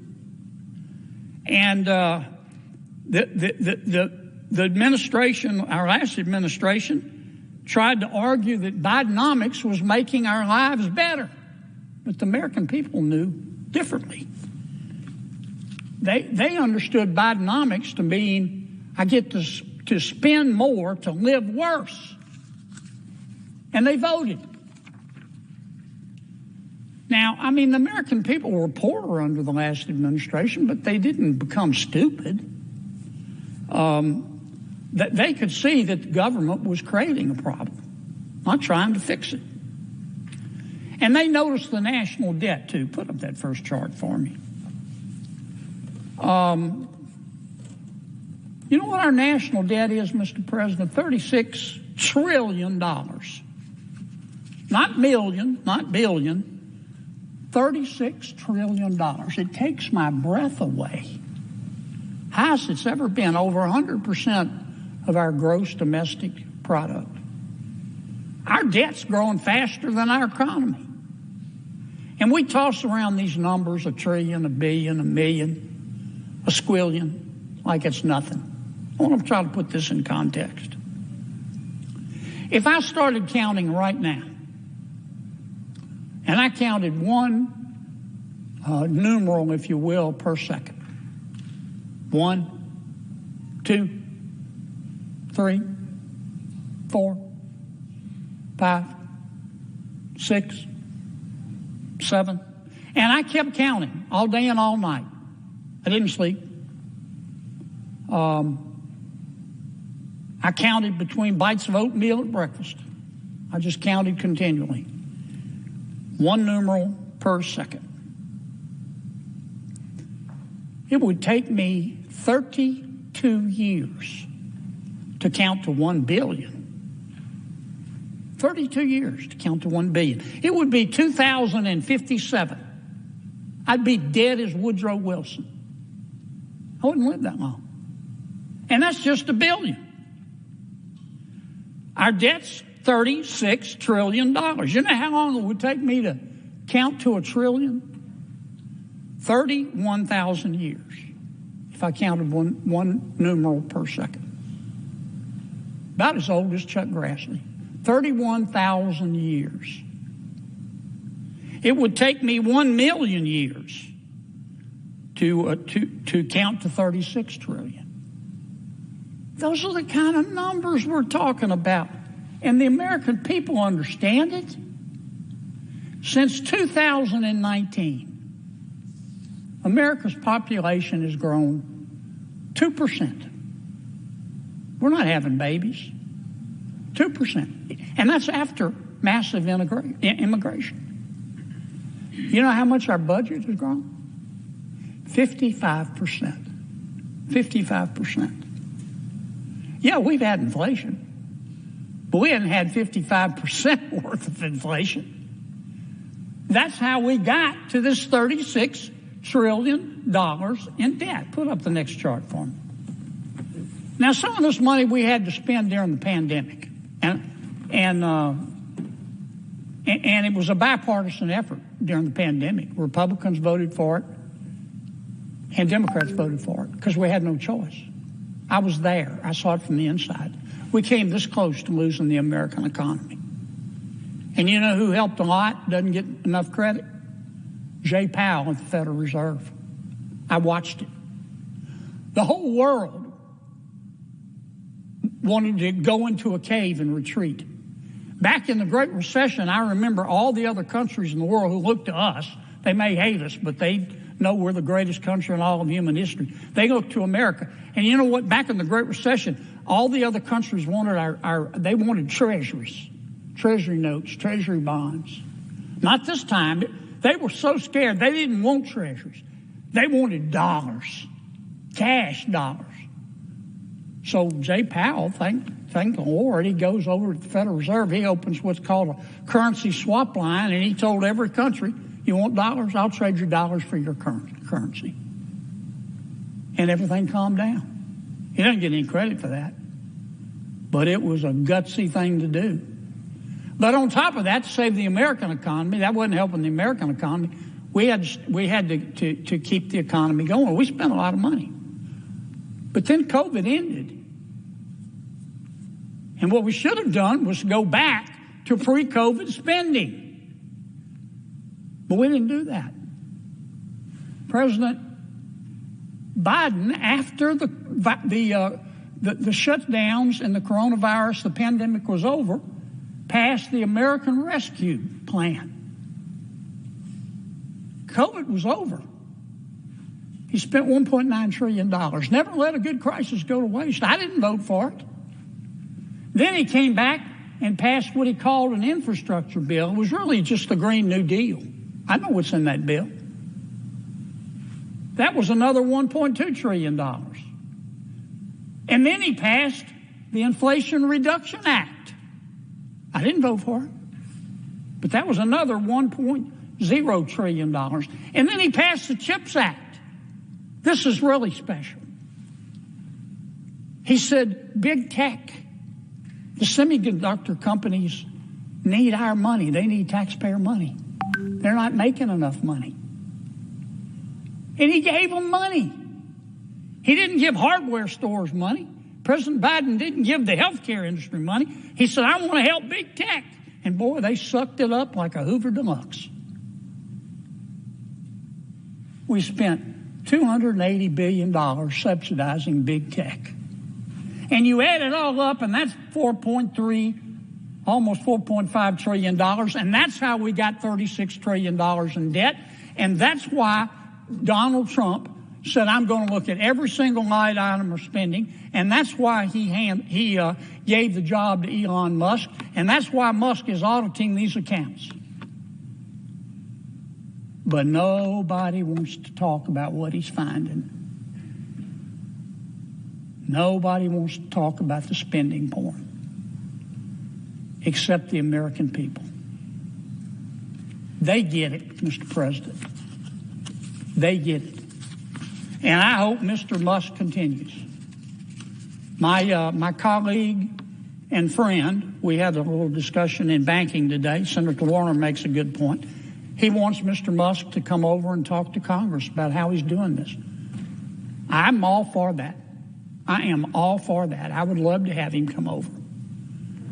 And the administration, our last administration, tried to argue that Bidenomics was making our lives better. But the American people knew differently. They understood Bidenomics to mean I get to spend more to live worse. And they voted. Now, I mean, the American people were poorer under the last administration, but they didn't become stupid. They could see that the government was creating a problem, not trying to fix it. And they noticed the national debt, too. Put up that first chart for me. You know what our national debt is, Mr. President? $36 trillion. Not million, not billion. $36 trillion. It takes my breath away. Highest it's ever been, over 100% of our gross domestic product. Our debt's growing faster than our economy. And we toss around these numbers, $1 trillion, $1 billion, $1 million, $1 squillion, like it's nothing. I want to try to put this in context. If I started counting right now, and I counted one numeral, if you will, per second. 1, 2, 3, 4, 5, 6, 7. And I kept counting all day and all night. I didn't sleep. I counted between bites of oatmeal at breakfast. I just counted continually. One numeral per second. It would take me 32 years to count to 1 billion. 32 years to count to 1 billion. It would be 2057. I'd be dead as Woodrow Wilson. I wouldn't live that long. And that's just $1 billion. Our debt's $36 trillion. You know how long it would take me to count to $1 trillion? 31,000 years, if I counted one numeral per second. About as old as Chuck Grassley. 31,000 years. It would take me 1 million years to count to 36 trillion. Those are the kind of numbers we're talking about. And the American people understand it. Since 2019, America's population has grown 2%. We're not having babies. 2%. And that's after massive immigration. You know how much our budget has grown? 55%. 55%. Yeah, we've had inflation, but we haven't had 55% worth of inflation. That's how we got to this $36 trillion in debt. Put up the next chart for me. Now, some of this money we had to spend during the pandemic, and it was a bipartisan effort during the pandemic. Republicans voted for it, and Democrats voted for it because we had no choice. I was there. I saw it from the inside. We came this close to losing the American economy. And you know who helped a lot, doesn't get enough credit? Jay Powell at the Federal Reserve. I watched it. The whole world wanted to go into a cave and retreat. Back in the Great Recession, I remember all the other countries in the world who looked to us. They may hate us, but they know we're the greatest country in all of human history. They look to America. And you know what? Back in the Great Recession, all the other countries wanted they wanted treasuries, treasury notes, treasury bonds. Not this time. They were so scared. They didn't want treasuries. They wanted dollars, cash dollars. So Jay Powell, thank the Lord, he goes over to the Federal Reserve. He opens what's called a currency swap line, and he told every country, you want dollars? I'll trade your dollars for your currency. And everything calmed down. He doesn't get any credit for that. But it was a gutsy thing to do. But on top of that, to save the American economy, that wasn't helping the American economy. We had to keep the economy going. We spent a lot of money. But then COVID ended. And what we should have done was go back to pre-COVID spending. But we didn't do that. President Biden, after the shutdowns and the coronavirus, the pandemic was over, passed the American Rescue Plan. COVID was over. He spent $1.9 trillion. Never let a good crisis go to waste. I didn't vote for it. Then he came back and passed what he called an infrastructure bill. It was really just the Green New Deal. I know what's in that bill. That was another $1.2 trillion. And then he passed the Inflation Reduction Act. I didn't vote for it. But that was another $1.0 trillion. And then he passed the CHIPS Act. This is really special. He said, big tech, the semiconductor companies need our money. They need taxpayer money. They're not making enough money. And he gave them money. He didn't give hardware stores money. President Biden didn't give the healthcare industry money. He said, I want to help big tech. And boy, they sucked it up like a Hoover Deluxe. We spent $280 billion subsidizing big tech. And you add it all up, and that's almost $4.5 trillion. And that's how we got $36 trillion in debt. And that's why Donald Trump said, I'm going to look at every single line item of spending. And that's why he gave the job to Elon Musk. And that's why Musk is auditing these accounts. But nobody wants to talk about what he's finding. Nobody wants to talk about the spending porn except the American people. They get it, Mr. President. They get it. And I hope Mr. Musk continues. My colleague and friend, we had a little discussion in banking today. Senator Warner makes a good point. He wants Mr. Musk to come over and talk to Congress about how he's doing this. I'm all for that. I am all for that. I would love to have him come over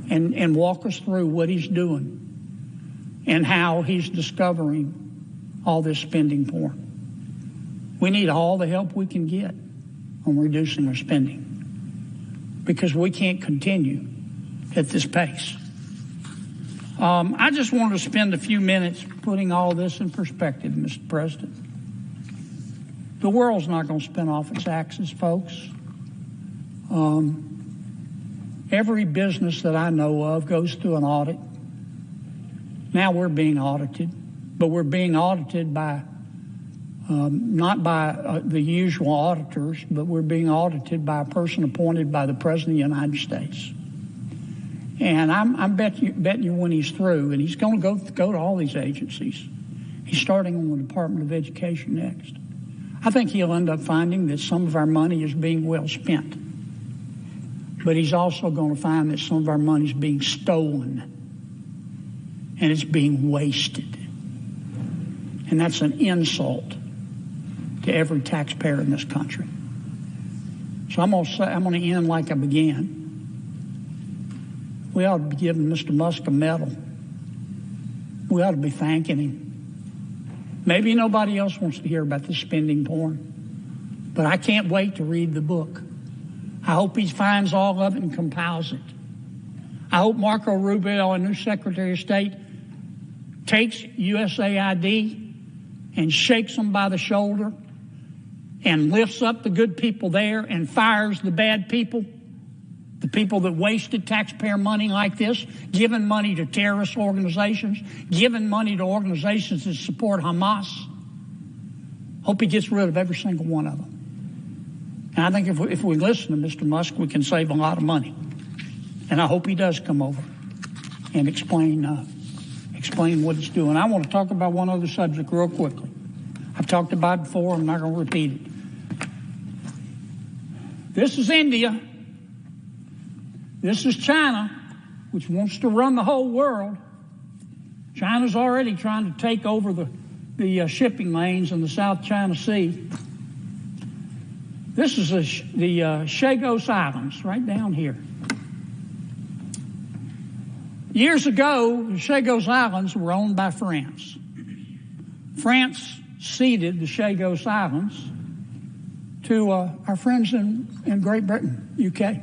and walk us through what he's doing and how he's discovering all this spending porn. We need all the help we can get on reducing our spending because we can't continue at this pace. I just wanted to spend a few minutes putting all this in perspective, Mr. President. The world's not going to spin off its axis, folks. Every business that I know of goes through an audit. Now we're being audited, but we're being audited by not by the usual auditors, but we're being audited by a person appointed by the President of the United States. And I'm betting you when he's through, and he's going to go to all these agencies. He's starting on the Department of Education next. I think he'll end up finding that some of our money is being well spent. But he's also going to find that some of our money is being stolen and it's being wasted. And that's an insult to every taxpayer in this country. So I'm going to end like I began. We ought to be giving Mr. Musk a medal. We ought to be thanking him. Maybe nobody else wants to hear about the spending porn, but I can't wait to read the book. I hope he finds all of it and compiles it. I hope Marco Rubio, our new Secretary of State, takes USAID and shakes them by the shoulder and lifts up the good people there and fires the bad people, the people that wasted taxpayer money like this, giving money to terrorist organizations, giving money to organizations that support Hamas. Hope he gets rid of every single one of them. And I think if we listen to Mr. Musk, we can save a lot of money. And I hope he does come over and explain what he's doing. I want to talk about one other subject real quickly. I've talked about it before. I'm not going to repeat it. This is India. This is China, which wants to run the whole world. China's already trying to take over the shipping lanes in the South China Sea. This is the Chagos Islands, right down here. Years ago, the Chagos Islands were owned by France. France ceded the Chagos Islands to our friends in Great Britain, UK.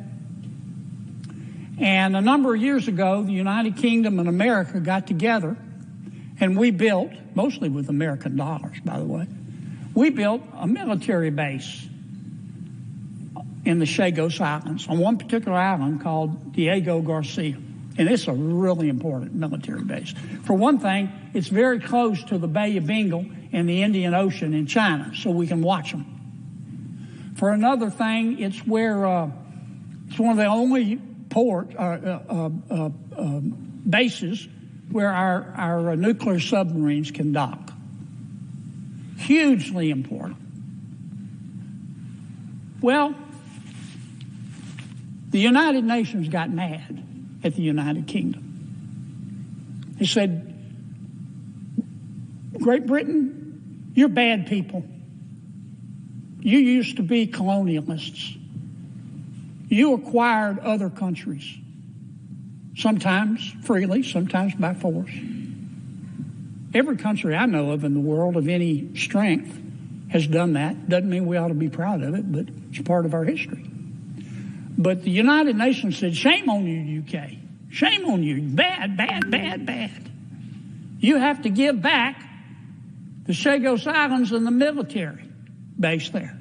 And a number of years ago, the United Kingdom and America got together, and we built, mostly with American dollars, by the way, we built a military base in the Chagos Islands, on one particular island called Diego Garcia. And it's a really important military base. For one thing, it's very close to the Bay of Bengal and the Indian Ocean in China, so we can watch them. For another thing, it's where it's one of the only bases where our nuclear submarines can dock. Hugely important. Well, the United Nations got mad at the United Kingdom. They said, Great Britain, you're bad people. You used to be colonialists. You acquired other countries, sometimes freely, sometimes by force. Every country I know of in the world of any strength has done that. Doesn't mean we ought to be proud of it, but it's part of our history. But the United Nations said, shame on you, UK. Shame on you. Bad, bad, bad, bad. You have to give back the Chagos Islands and the military base there.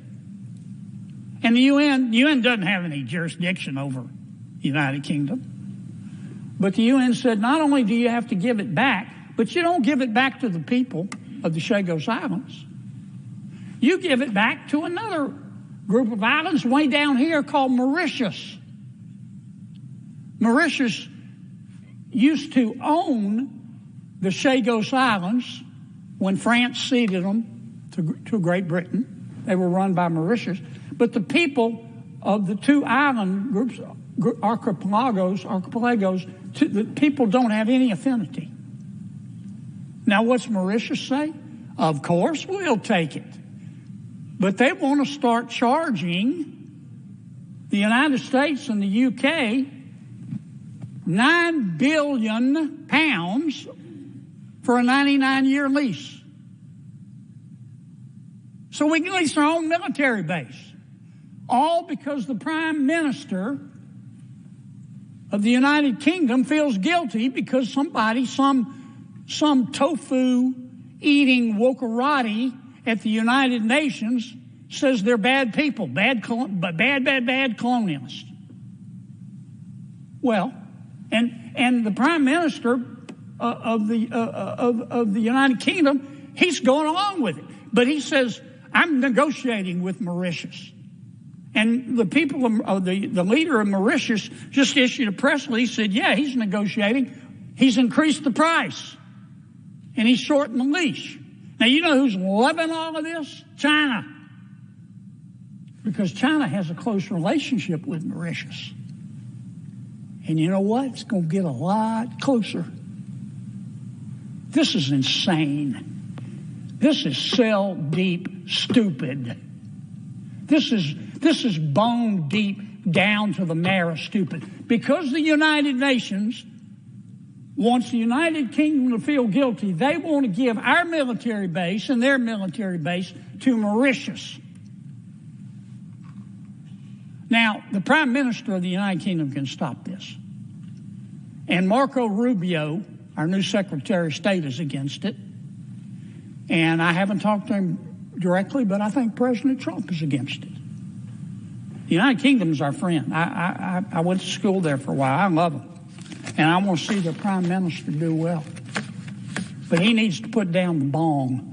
And the UN doesn't have any jurisdiction over the United Kingdom. But the UN said, not only do you have to give it back, but you don't give it back to the people of the Chagos Islands. You give it back to another group of islands way down here called Mauritius. Mauritius used to own the Chagos Islands when France ceded them to Great Britain. They were run by Mauritius. But the people of the two island groups, archipelagos, the people don't have any affinity. Now, what's Mauritius say? Of course, we'll take it. But they want to start charging the United States and the UK £9 billion for a 99-year lease. So we can lease our own military base. All because the Prime Minister of the United Kingdom feels guilty because somebody, some tofu-eating wokarati at the United Nations says they're bad people, bad colonialists. Well, and the Prime Minister of the United Kingdom, he's going along with it, but he says, I'm negotiating with Mauritius. And the people, the leader of Mauritius just issued a press release, said, yeah, he's negotiating. He's increased the price. And he's shortened the leash. Now, you know who's loving all of this? China. Because China has a close relationship with Mauritius. And you know what? It's going to get a lot closer. This is insane. This is cell deep stupid. This is bone deep down to the marrow stupid. Because the United Nations wants the United Kingdom to feel guilty, they want to give our military base and their military base to Mauritius. Now, the Prime Minister of the United Kingdom can stop this. And Marco Rubio, our new Secretary of State, is against it. And I haven't talked to him directly, but I think President Trump is against it. The United Kingdom is our friend. I went to school there for a while. I love them. And I want to see the Prime Minister do well. But he needs to put down the bong.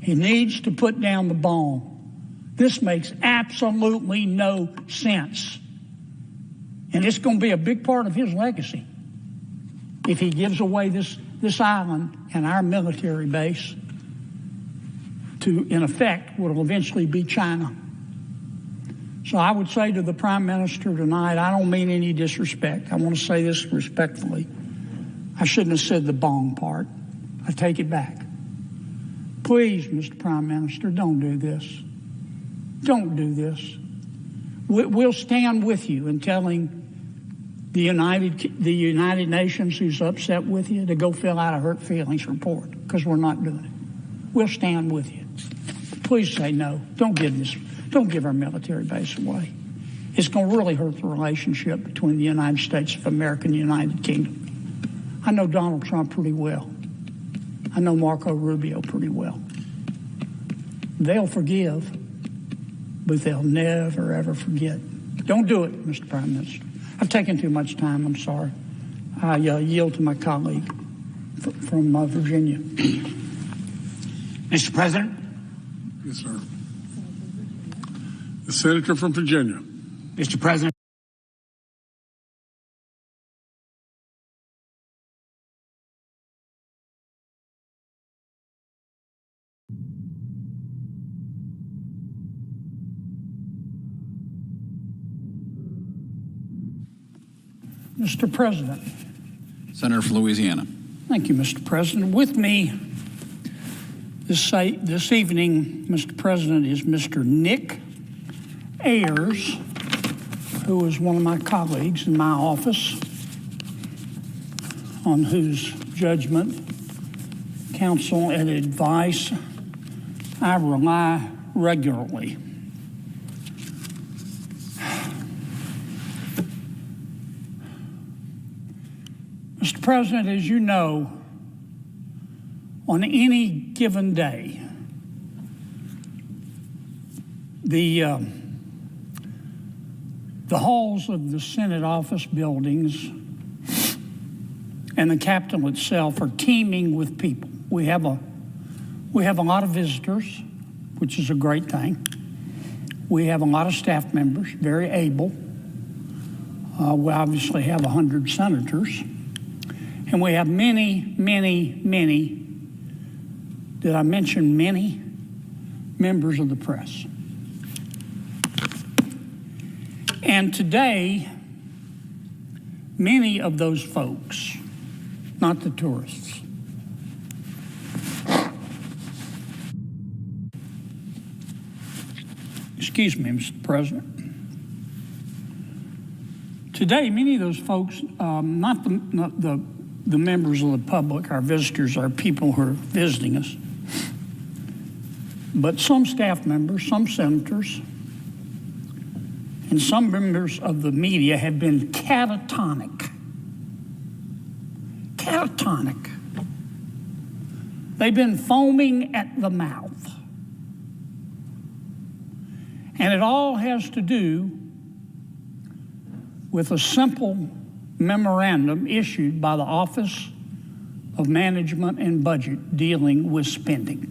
He needs to put down the bong. This makes absolutely no sense. And it's going to be a big part of his legacy if he gives away this island and our military base to, in effect, what will eventually be China. So I would say to the Prime Minister tonight, I don't mean any disrespect. I want to say this respectfully. I shouldn't have said the bong part. I take it back. Please, Mr. Prime Minister, don't do this. Don't do this. We'll stand with you in telling the United Nations who's upset with you to go fill out a hurt feelings report, because we're not doing it. We'll stand with you. Please say no. Don't give our military base away. It's going to really hurt the relationship between the United States of America and the United Kingdom. I know Donald Trump pretty well. I know Marco Rubio pretty well. They'll forgive, but they'll never, ever forget. Don't do it, Mr. Prime Minister. I've taken too much time. I'm sorry. I yield to my colleague from Virginia. Mr. President? Yes, sir. The Senator from Virginia. Mr. President. Mr. President. Senator from Louisiana. Thank you, Mr. President. With me this evening, Mr. President, is Mr. Nick Ayers, who is one of my colleagues in my office, on whose judgment, counsel, and advice I rely regularly. Mr. President, as you know, on any given day, the halls of the Senate office buildings and the Capitol itself are teeming with people. We have a lot of visitors. which is a great thing. We have a lot of staff members, very able. We obviously have 100 senators. And we have many, did I mention many? Members of the press. And today, many of those folks, not the tourists, excuse me, Mr. President. Today, many of those folks, not the members of the public, our visitors, our people who are visiting us, but some staff members, some senators, and some members of the media have been catatonic. Catatonic. They've been foaming at the mouth. And it all has to do with a simple memorandum issued by the Office of Management and Budget dealing with spending.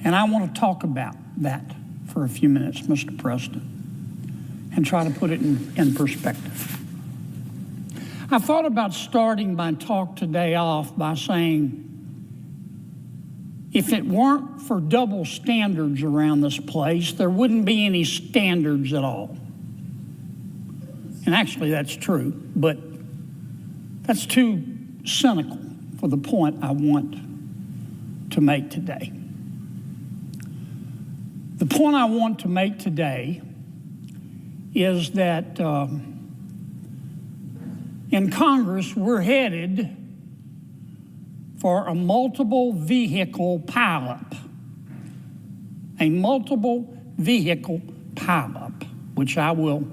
And I want to talk about that for a few minutes, Mr. President, and try to put it in perspective. I thought about starting my talk today off by saying, if it weren't for double standards around this place, there wouldn't be any standards at all. And actually that's true, but that's too cynical for the point I want to make today. The point I want to make today is that in Congress, we're headed for a multiple vehicle pileup. A multiple vehicle pileup, which I will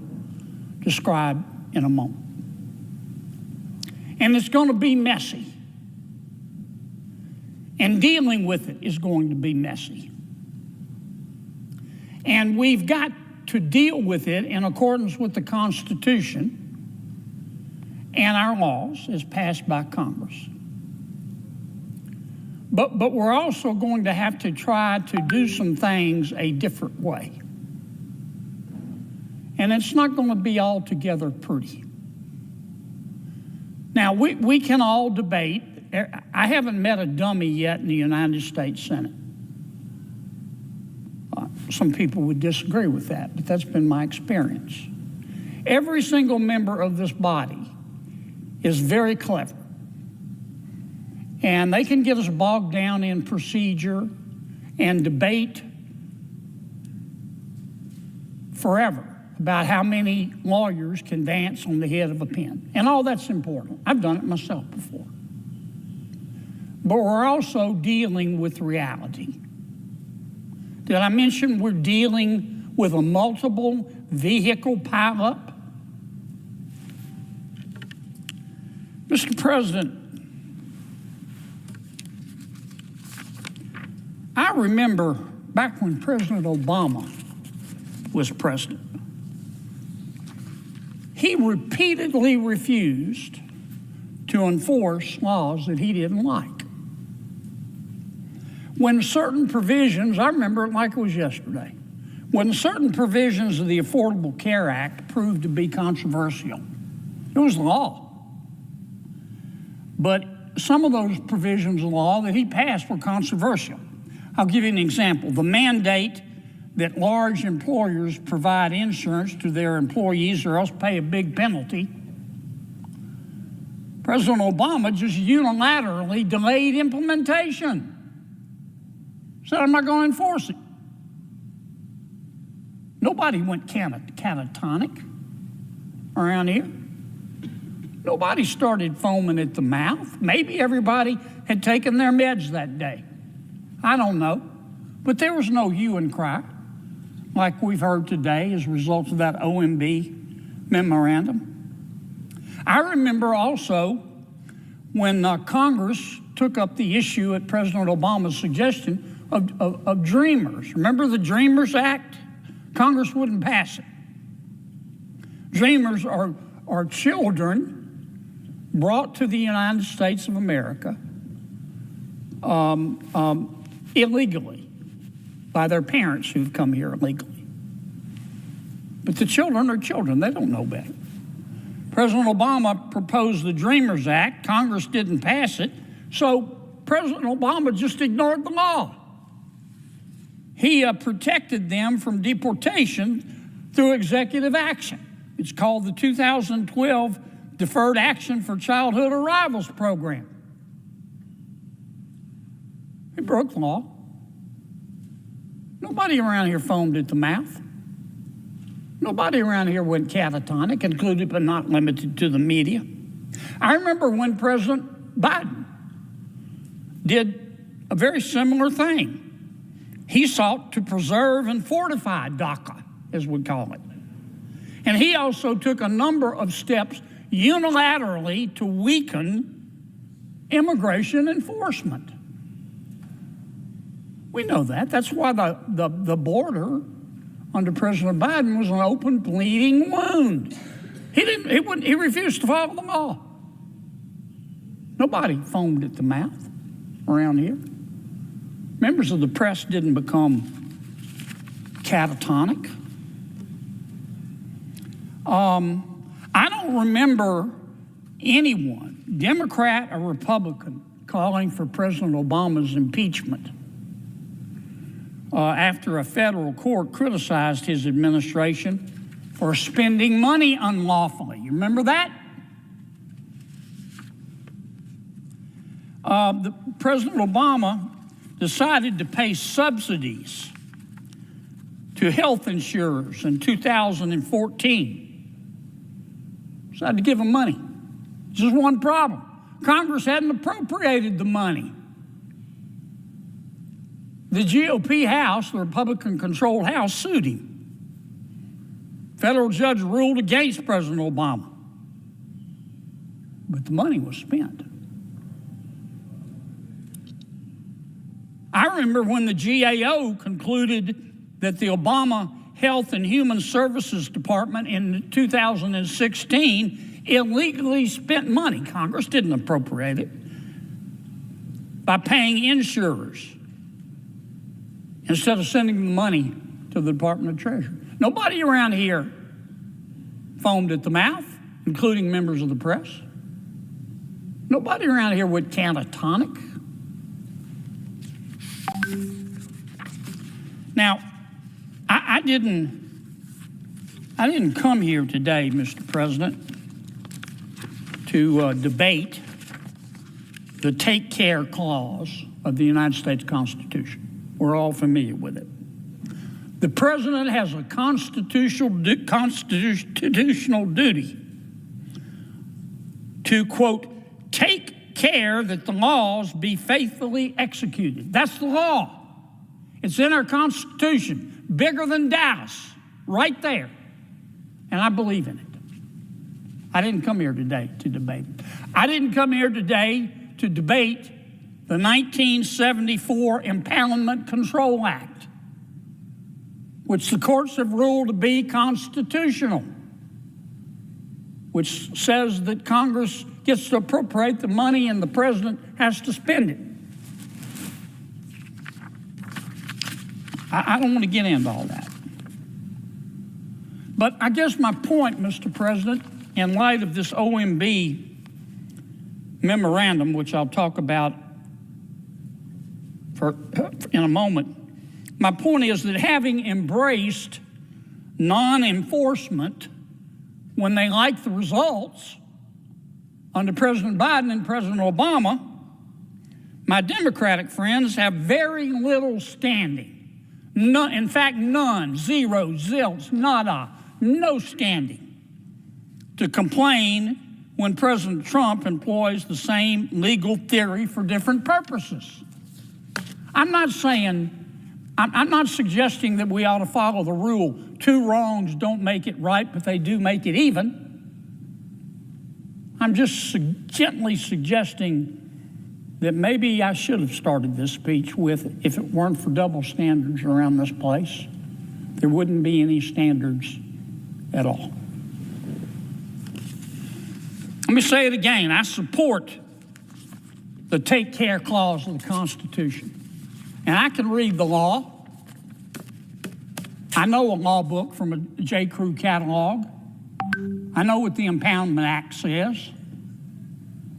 describe in a moment. And it's going to be messy. And dealing with it is going to be messy. And we've got to deal with it in accordance with the Constitution and our laws as passed by Congress. But we're also going to have to try to do some things a different way. And it's not going to be altogether pretty. Now, we can all debate. I haven't met a dummy yet in the United States Senate. Some people would disagree with that, but that's been my experience. Every single member of this body is very clever. And they can get us bogged down in procedure and debate forever about how many lawyers can dance on the head of a pin. And all that's important. I've done it myself before. But we're also dealing with reality. Did I mention we're dealing with a multiple vehicle pileup? Mr. President, I remember back when President Obama was president, he repeatedly refused to enforce laws that he didn't like. When certain provisions, I remember it like it was yesterday, when certain provisions of the Affordable Care Act proved to be controversial, it was law. But some of those provisions of law that he passed were controversial. I'll give you an example. The mandate that large employers provide insurance to their employees or else pay a big penalty. President Obama just unilaterally delayed implementation. Said, I'm not going to enforce it. Nobody went catatonic around here. Nobody started foaming at the mouth. Maybe everybody had taken their meds that day. I don't know. But there was no hue and cry like we've heard today as a result of that OMB memorandum. I remember also when Congress took up the issue at President Obama's suggestion of Dreamers. Remember the Dreamers Act? Congress wouldn't pass it. Dreamers are children brought to the United States of America illegally. by their parents who've come here illegally. But the children are children. They don't know better. President Obama proposed the Dreamers Act. Congress didn't pass it, so President Obama just ignored the law. He protected them from deportation through executive action. It's called the 2012 Deferred Action for Childhood Arrivals Program. He broke the law. Nobody around here foamed at the mouth. Nobody around here went catatonic, included but not limited to the media. I remember when President Biden did a very similar thing. He sought to preserve and fortify DACA, as we call it. And he also took a number of steps unilaterally to weaken immigration enforcement. We know that. That's why the border under President Biden was an open bleeding wound. He refused to follow the law. Nobody foamed at the mouth around here. Members of the press didn't become catatonic. I don't remember anyone, Democrat or Republican, calling for President Obama's impeachment after a federal court criticized his administration for spending money unlawfully. You remember that? President Obama decided to pay subsidies to health insurers in 2014. Decided to give them money. Just one problem. Congress hadn't appropriated the money. The GOP House, the Republican-controlled House, sued him. Federal judge ruled against President Obama. But the money was spent. I remember when the GAO concluded that the Obama Health and Human Services Department in 2016 illegally spent money. Congress didn't appropriate it, by paying insurers instead of sending the money to the Department of Treasury. Nobody around here foamed at the mouth, including members of the press. Nobody around here went catatonic. Now, I didn't come here today, Mr. President, to debate the take care clause of the United States Constitution. We're all familiar with it. The president has a constitutional duty to, quote, take care that the laws be faithfully executed. That's the law. It's in our Constitution, bigger than Dallas, right there. And I believe in it. I didn't come here today to debate it. I didn't come here today to debate the 1974 Impoundment Control Act, which the courts have ruled to be constitutional, which says that Congress gets to appropriate the money and the president has to spend it. I don't want to get into all that. But I guess my point, Mr. President, in light of this OMB memorandum, which I'll talk about in a moment, my point is that having embraced non-enforcement when they like the results under President Biden and President Obama, my Democratic friends have very little standing. None, in fact, none, zero, zilch, nada, no standing to complain when President Trump employs the same legal theory for different purposes. I'm not suggesting that we ought to follow the rule, two wrongs don't make it right, but they do make it even. I'm just gently suggesting that maybe I should have started this speech with, if it weren't for double standards around this place, there wouldn't be any standards at all. Let me say it again. I support the take care clause of the Constitution. And I can read the law. I know a law book from a J. Crew catalog. I know what the Impoundment Act says.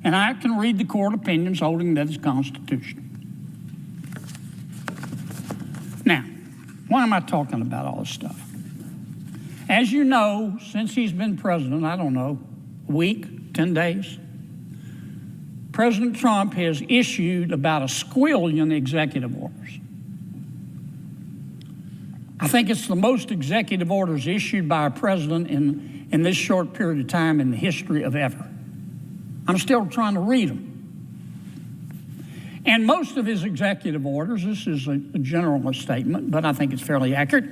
And I can read the court opinions holding that it's constitutional. Now, why am I talking about all this stuff? As you know, since he's been president, I don't know, a week, 10 days, President Trump has issued about 1 squillion executive orders. I think it's the most executive orders issued by a president in this short period of time in the history of ever. I'm still trying to read them. And most of his executive orders, this is a general statement, but I think it's fairly accurate,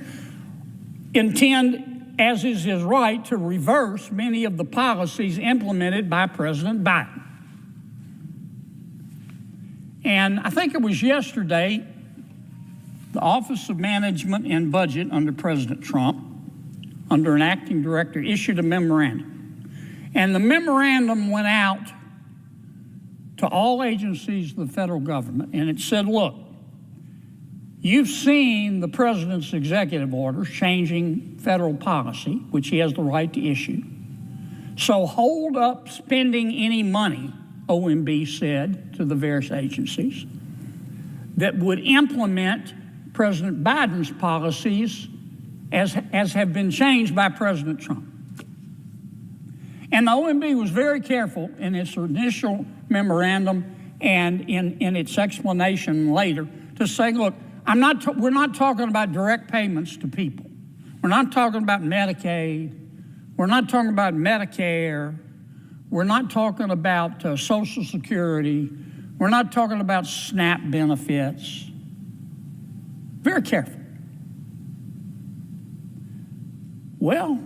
intend, as is his right, to reverse many of the policies implemented by President Biden. And I think it was yesterday, the Office of Management and Budget under President Trump, under an acting director, issued a memorandum. And the memorandum went out to all agencies of the federal government, and it said, look, you've seen the president's executive orders changing federal policy, which he has the right to issue. So hold up spending any money, OMB said to the various agencies, that would implement President Biden's policies as have been changed by President Trump. And the OMB was very careful in its initial memorandum and in its explanation later to say, look, we're not talking about direct payments to people. We're not talking about Medicaid. We're not talking about Medicare. We're not talking about Social Security. We're not talking about SNAP benefits. Very careful. Well,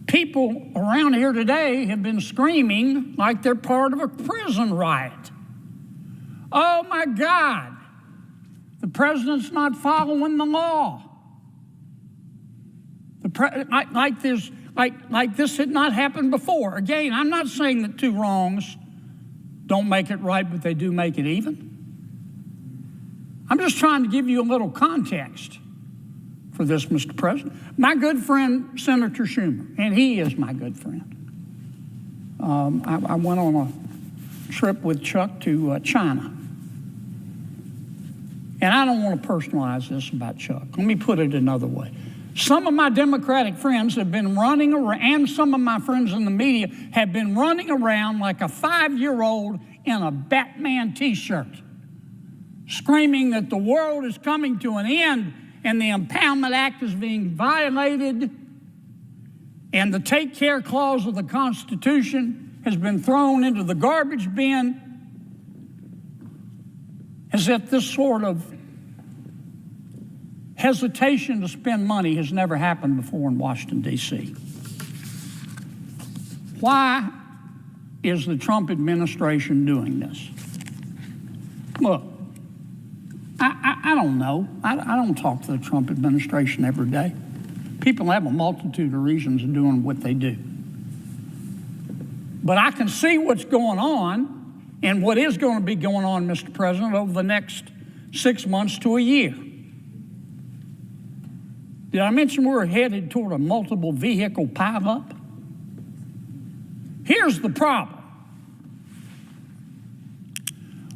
people around here today have been screaming like they're part of a prison riot. Oh my God, the president's not following the law. Like this had not happened before. Again, I'm not saying that two wrongs don't make it right, but they do make it even. I'm just trying to give you a little context for this, Mr. President. My good friend, Senator Schumer, and he is my good friend. I went on a trip with Chuck to China. And I don't want to personalize this about Chuck. Let me put it another way. Some of my Democratic friends have been running around, and some of my friends in the media have been running around like a 5-year-old in a Batman t-shirt, screaming that the world is coming to an end and the Impoundment Act is being violated and the take care clause of the Constitution has been thrown into the garbage bin, as if this sort of hesitation to spend money has never happened before in Washington, D.C. Why is the Trump administration doing this? Look, I don't know. I don't talk to the Trump administration every day. People have a multitude of reasons of doing what they do. But I can see what's going on and what is going to be going on, Mr. President, over the next 6 months to a year. Did I mention we're headed toward a multiple vehicle pileup? Here's the problem.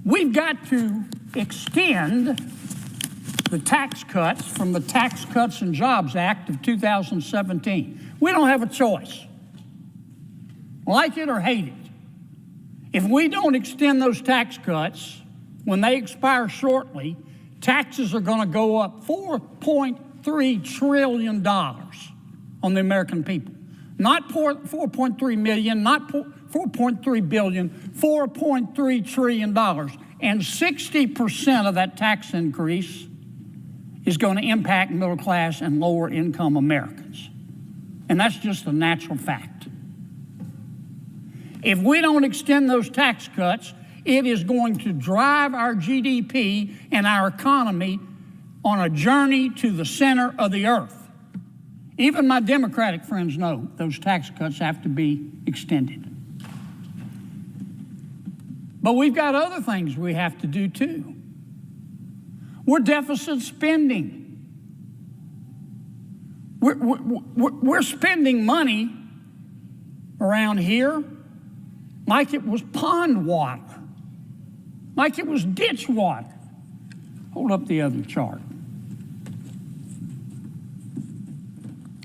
We've got to extend the tax cuts from the Tax Cuts and Jobs Act of 2017. We don't have a choice. Like it or hate it. If we don't extend those tax cuts, when they expire shortly, taxes are going to go up $4.3 trillion on the American people. Not 4.3 million, not 4.3 billion, $4.3 trillion. And 60% of that tax increase is going to impact middle class and lower income Americans. And that's just a natural fact. If we don't extend those tax cuts, it is going to drive our GDP and our economy on a journey to the center of the earth. Even my Democratic friends know those tax cuts have to be extended. But we've got other things we have to do too. We're deficit spending. We're spending money around here like it was pond water, like it was ditch water. Hold up the other chart.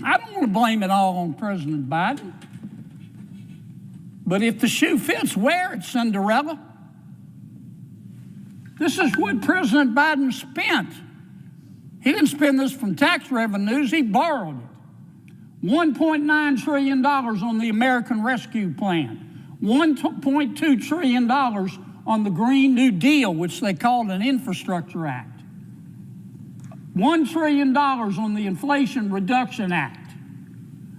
I don't want to blame it all on President Biden, but if the shoe fits, wear it, Cinderella. This is what President Biden spent. He didn't spend this from tax revenues, he borrowed it. $1.9 trillion on the American Rescue Plan, $1.2 trillion on the Green New Deal, which they called an Infrastructure Act, $1 trillion on the Inflation Reduction Act,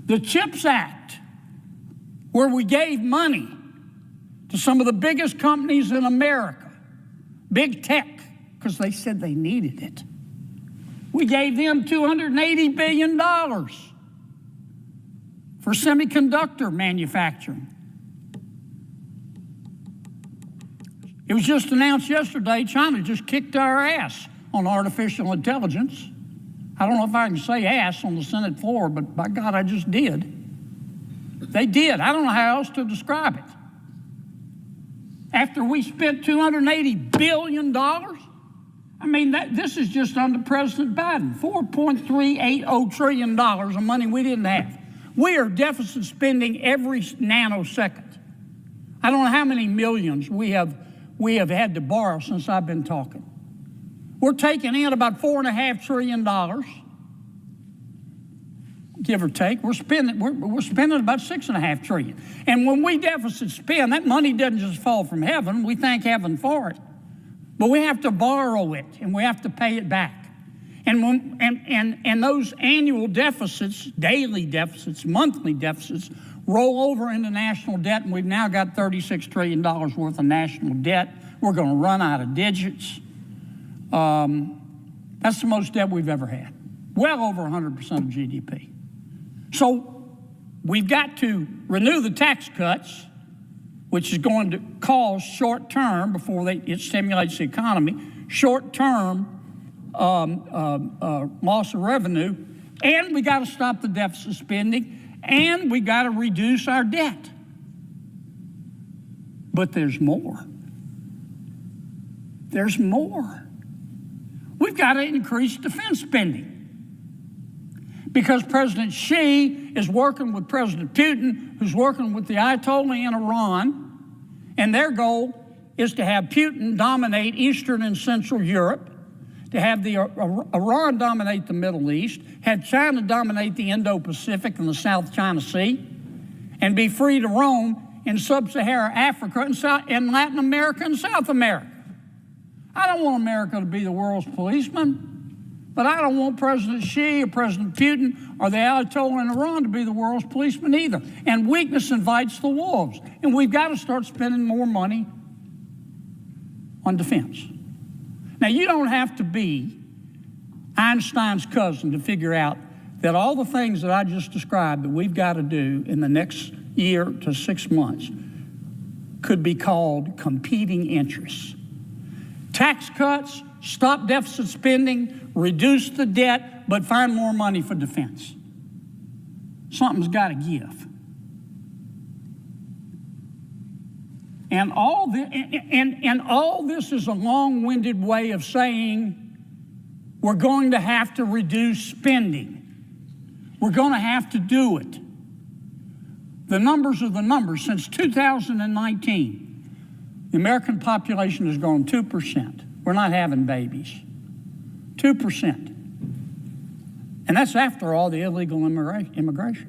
the CHIPS Act, where we gave money to some of the biggest companies in America, big tech, because they said they needed it. We gave them $280 billion for semiconductor manufacturing. It was just announced yesterday, China just kicked our ass on artificial intelligence. I don't know if I can say ass on the Senate floor, but by God, I just did. They did. I don't know how else to describe it. After we spent $280 billion, I mean, this is just under President Biden, $4.380 trillion of money we didn't have. We are deficit spending every nanosecond. I don't know how many millions we have had to borrow since I've been talking. We're taking in about $4.5 trillion, give or take. We're spending about $6.5 trillion. And when we deficit spend, that money doesn't just fall from heaven. We thank heaven for it. But we have to borrow it, and we have to pay it back. And those annual deficits, daily deficits, monthly deficits, roll over into national debt, and we've now got $36 trillion worth of national debt. We're going to run out of digits. That's the most debt we've ever had, well over 100% of GDP. So we've got to renew the tax cuts, which is going to cause short-term, before it stimulates the economy, short-term loss of revenue, and we got to stop the deficit spending, and we got to reduce our debt. But there's more. There's more. We've got to increase defense spending, because President Xi is working with President Putin, who's working with the Ayatollah in Iran, and their goal is to have Putin dominate Eastern and Central Europe, to have Iran dominate the Middle East, have China dominate the Indo-Pacific and the South China Sea, and be free to roam in Sub-Saharan Africa and Latin America and South America. I don't want America to be the world's policeman, but I don't want President Xi or President Putin or the Ayatollah in Iran to be the world's policeman either. And weakness invites the wolves. And we've got to start spending more money on defense. Now, you don't have to be Einstein's cousin to figure out that all the things that I just described that we've got to do in the next year to 6 months could be called competing interests. Tax cuts, stop deficit spending, reduce the debt, but find more money for defense. Something's got to give. And all this is a long-winded way of saying we're going to have to reduce spending. We're going to have to do it. The numbers are the numbers. Since 2019, the American population has grown 2%. We're not having babies. 2%. And that's after all the illegal immigration.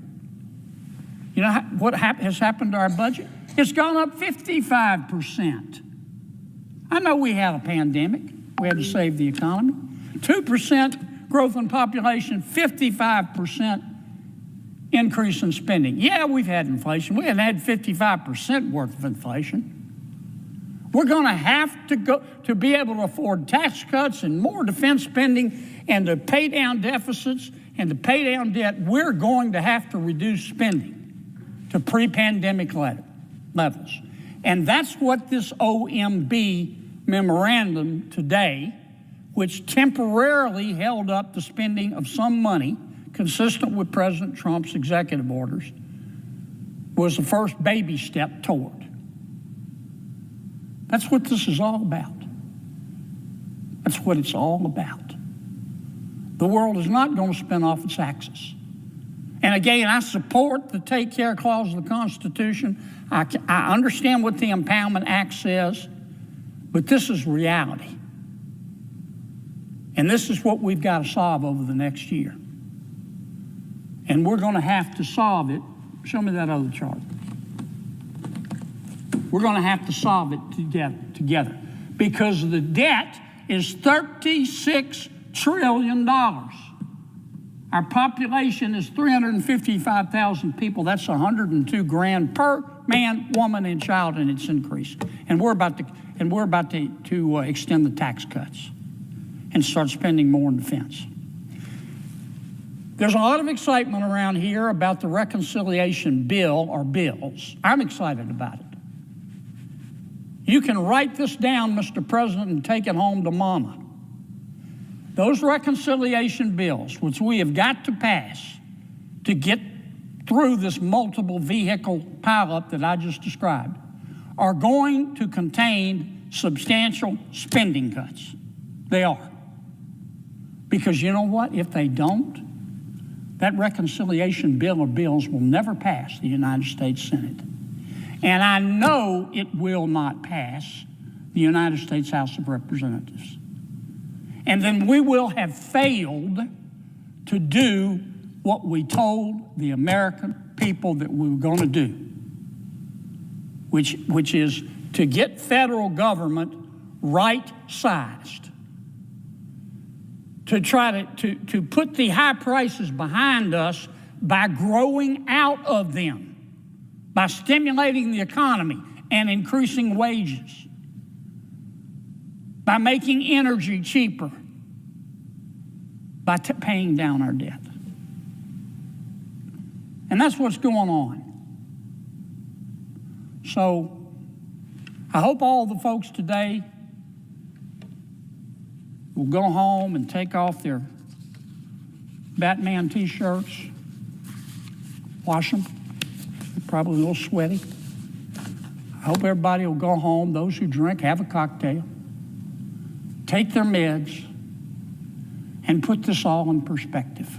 You know what has happened to our budget? It's gone up 55%. I know we had a pandemic. We had to save the economy. 2% growth in population, 55% increase in spending. Yeah, we've had inflation. We haven't had 55% worth of inflation. We're going to have to go to be able to afford tax cuts and more defense spending and to pay down deficits and to pay down debt. We're going to have to reduce spending to pre-pandemic levels. And that's what this OMB memorandum today, which temporarily held up the spending of some money consistent with President Trump's executive orders, was the first baby step toward. That's what this is all about. That's what it's all about. The world is not going to spin off its axis. And again, I support the Take Care Clause of the Constitution. I understand what the Empowerment Act says, but this is reality. And this is what we've got to solve over the next year. And we're going to have to solve it. Show me that other chart. We're going to have to solve it together because the debt is $36 trillion. Our population is 355,000 people. That's 102 grand per man, woman, and child, and it's increased. And we're about to extend the tax cuts and start spending more in defense. There's a lot of excitement around here about the reconciliation bill or bills. I'm excited about it. You can write this down, Mr. President, and take it home to mama. Those reconciliation bills, which we have got to pass to get through this multiple vehicle pileup that I just described, are going to contain substantial spending cuts. They are. Because you know what? If they don't, that reconciliation bill or bills will never pass the United States Senate. And I know it will not pass the United States House of Representatives. And then we will have failed to do what we told the American people that we were going to do, which is to get federal government right-sized, to try to put the high prices behind us by growing out of them, by stimulating the economy and increasing wages, by making energy cheaper, by paying down our debt. And that's what's going on. So I hope all the folks today will go home and take off their Batman t-shirts, wash them. They're probably a little sweaty. I hope everybody will go home. Those who drink, have a cocktail, take their meds, and put this all in perspective.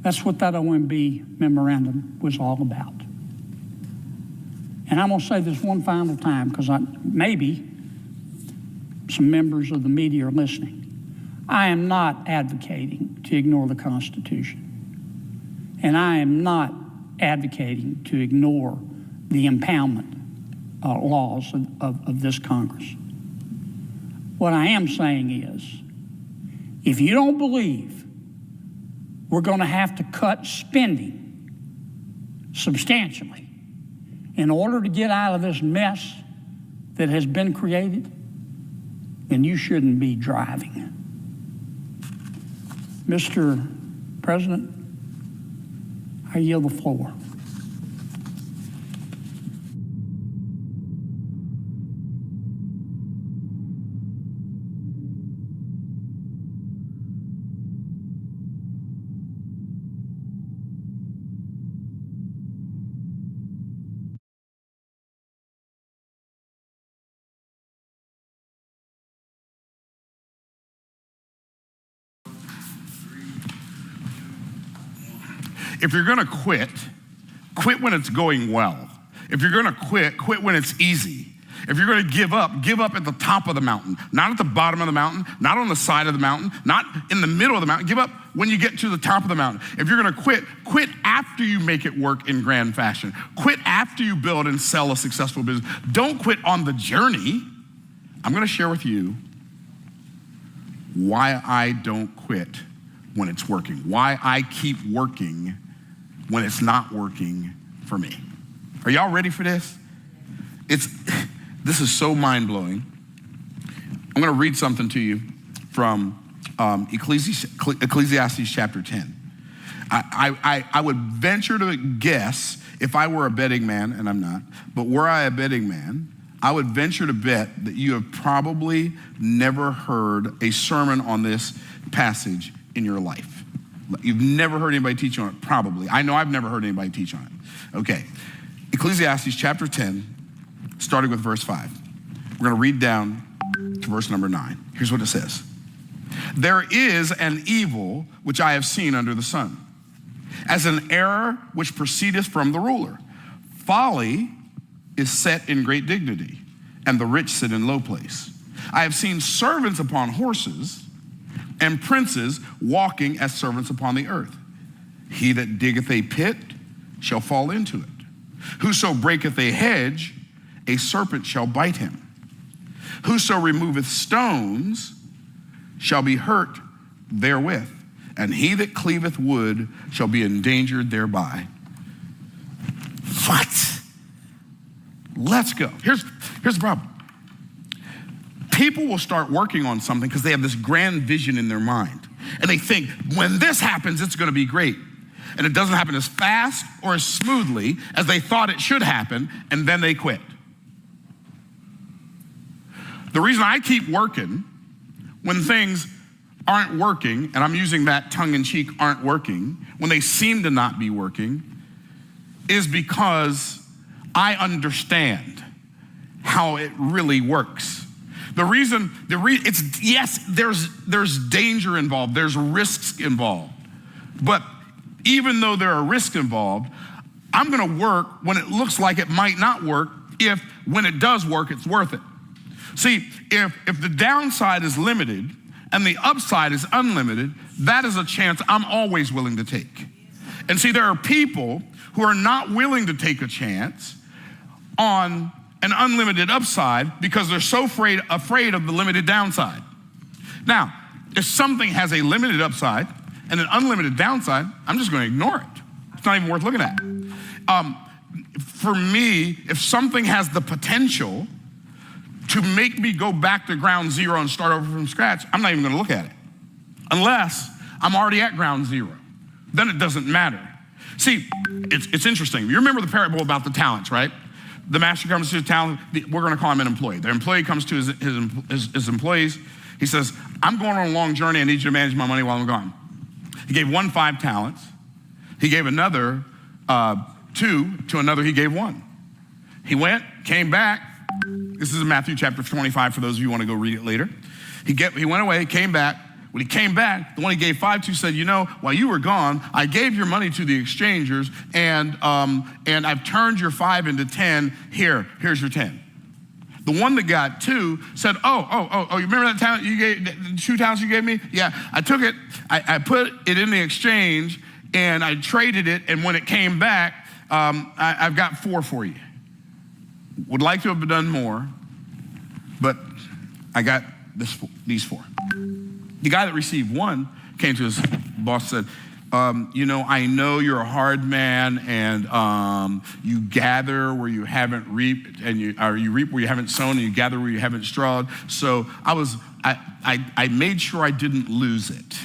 That's what that OMB memorandum was all about. And I'm going to say this one final time because maybe some members of the media are listening. I am not advocating to ignore the Constitution. And I am not advocating to ignore the impoundment laws of this Congress. What I am saying is, if you don't believe we're going to have to cut spending substantially in order to get out of this mess that has been created, then you shouldn't be driving. Mr. President, I yield the floor. If you're going to quit, quit when it's going well. If you're going to quit, quit when it's easy. If you're going to give up at the top of the mountain, not at the bottom of the mountain, not on the side of the mountain, not in the middle of the mountain. Give up when you get to the top of the mountain. If you're going to quit, quit after you make it work in grand fashion. Quit after you build and sell a successful business. Don't quit on the journey. I'm going to share with you why I don't quit when it's working, why I keep working when it's not working for me. Are y'all ready for this? This is so mind-blowing. I'm going to read something to you from Ecclesiastes chapter 10. I would venture to guess, if I were a betting man, and I'm not, but were I a betting man, I would venture to bet that you have probably never heard a sermon on this passage in your life. You've never heard anybody teach on it, probably. I know I've never heard anybody teach on it. Okay, Ecclesiastes chapter 10, starting with verse 5. We're going to read down to verse number 9. Here's what it says. There is an evil which I have seen under the sun, as an error which proceedeth from the ruler. Folly is set in great dignity, and the rich sit in low place. I have seen servants upon horses, and princes walking as servants upon the earth. He that diggeth a pit shall fall into it. Whoso breaketh a hedge, a serpent shall bite him. Whoso removeth stones shall be hurt therewith, and he that cleaveth wood shall be endangered thereby. What? Let's go. Here's the problem. People will start working on something because they have this grand vision in their mind. And they think, when this happens, it's going to be great. And it doesn't happen as fast or as smoothly as they thought it should happen, and then they quit. The reason I keep working when things aren't working, and I'm using that tongue-in-cheek, aren't working, when they seem to not be working, is because I understand how it really works. Yes, there's danger involved, there's risks involved. But even though there are risks involved, I'm gonna work when it looks like it might not work, if when it does work, it's worth it. See, if the downside is limited and the upside is unlimited, that is a chance I'm always willing to take. And see, there are people who are not willing to take a chance on an unlimited upside because they're so afraid of the limited downside. Now, if something has a limited upside and an unlimited downside, I'm just going to ignore it. It's not even worth looking at. For me, if something has the potential to make me go back to ground zero and start over from scratch, I'm not even going to look at it. Unless I'm already at ground zero. Then it doesn't matter. See, it's interesting. You remember the parable about the talents, right? The master comes to his talent, we're going to call him an employee. The employee comes to his employees. He says, I'm going on a long journey. I need you to manage my money while I'm gone. He gave one 5 talents. He gave another 2 to another. He gave 1. He went, came back. This is in Matthew chapter 25 for those of you who want to go read it later. He went away, came back. When he came back, the one he gave 5 to said, you know, while you were gone, I gave your money to the exchangers, and I've turned your 5 into 10. Here's your 10. The one that got 2 said, oh, you remember that talent you gave, the 2 talents you gave me? Yeah, I took it, I put it in the exchange, and I traded it, and when it came back, I've got 4 for you. Would like to have done more, but I got these 4. The guy that received 1 came to his boss and said, you know, I know you're a hard man, and you gather where you haven't reaped, and you reap where you haven't sown, and you gather where you haven't strawed. So I made sure I didn't lose it.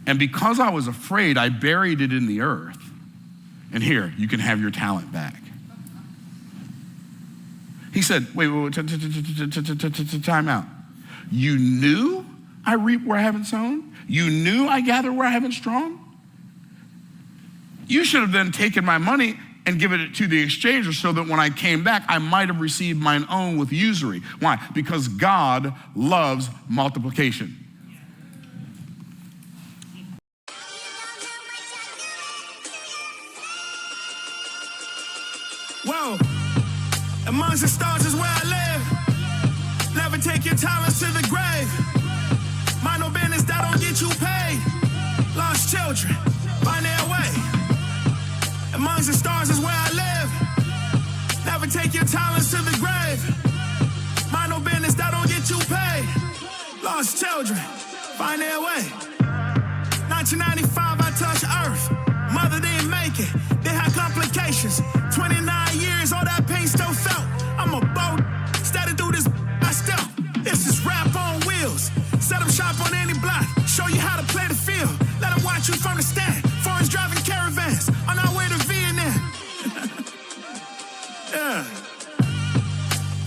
And because I was afraid, I buried it in the earth. And here, you can have your talent back. He said, wait, time out. You knew I reap where I haven't sown? You knew I gather where I haven't strawn? You should have then taken my money and given it to the exchanger so that when I came back, I might have received mine own with usury. Why? Because God loves multiplication. Whoa, amongst the stars is where I live. Never take your talents to the grave. Mind no business that don't get you paid. Lost children, find their way. Amongst the stars is where I live. Never take your talents to the grave. Mind no business that don't get you paid. Lost children, find their way. 1995, I touched Earth. Mother didn't make it, they had complications. 29 years, all that pain still felt. I'm a bold, steady do this, I still. This is rap on wheels. Set up shop on any block, show you how to play the field. Let them watch you from the stand. Foreigners driving caravans on our way to Vietnam. Yeah.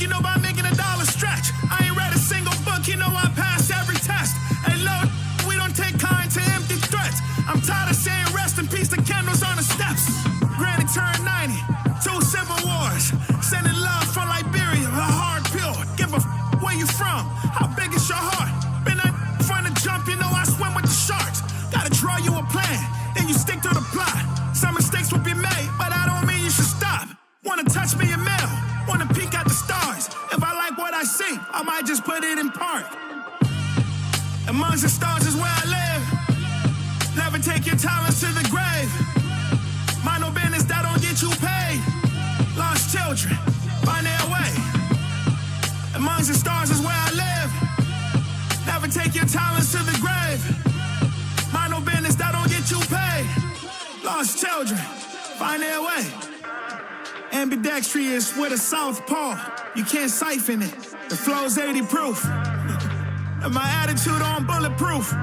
You know, by making $1 stretch, I ain't read a single book. You know, I passed every test. Hey, Lord, we don't take turned 90. 2 civil wars. Sending love from Liberia. Her heart pure. Give a where you from? How big is your heart? Been a from the jump, you know I swim with the sharks. Gotta draw you a plan, then you stick to the plot. Some mistakes will be made, but I don't mean you should stop. Wanna touch me in mail, wanna peek at the stars. If I like what I see, I might just put it in park. Amongst the stars is where I live. Never take your talents to the grave. Mind no business that don't get you paid. Lost children, find their way. Amongst the stars is where I live. Never take your talents to the grave. Mind no business that don't get you paid. Lost children, find their way. Ambidextry is with a southpaw. You can't siphon it. The flow's 80 proof. And my attitude on bulletproof.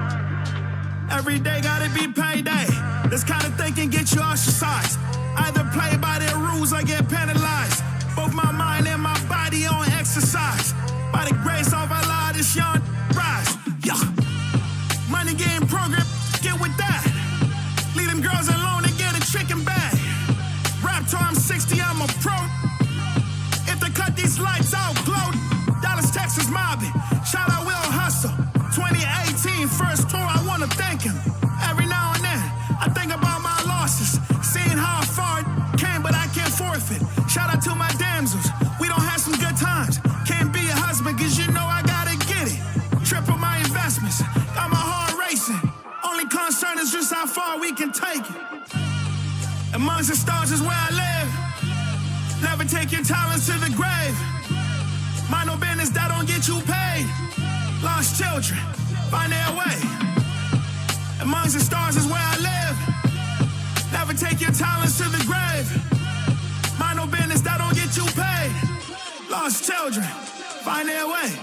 Every day gotta be payday. This kind of thing can get you ostracized. Either play by their rules or get penalized. Both my mind and my body on exercise. By the grace of Allah, this young rise. Yeah. Money game program, get with that. Leave them girls alone and get a chicken bag. Rap till I'm 60, I'm a pro. If they cut these lights out, glow. Dallas, Texas mobbing. Shout out Will Hustle. 2018 first tour, I wanna thank him. Every now and then, I think about my losses. Seeing how far it came, but I can't forfeit. Shout out to my damsels. We don't have some good times. Can't be a husband, cause you know I gotta get it. Triple my investments. Got my heart racing. Only concern is just how far we can take it. Amongst the stars is where I live. Never take your talents to the grave. Mind no business that don't get you paid. Lost children, find their way. Amongst the stars is where I live. Never take your talents to the grave. Mind no business that don't get you paid. Lost children, find their way.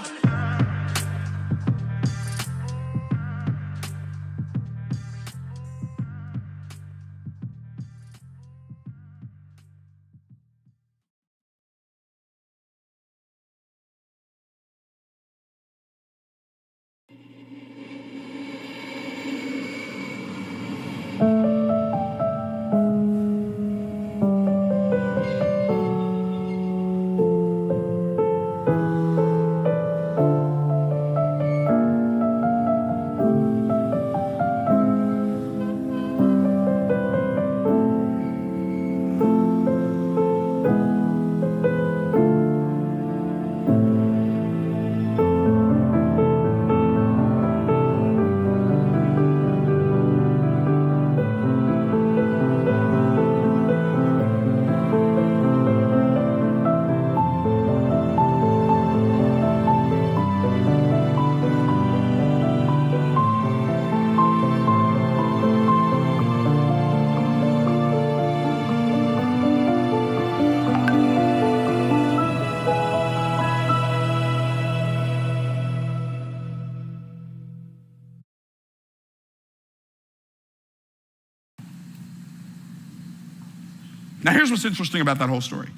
Now here's what's interesting about that whole story.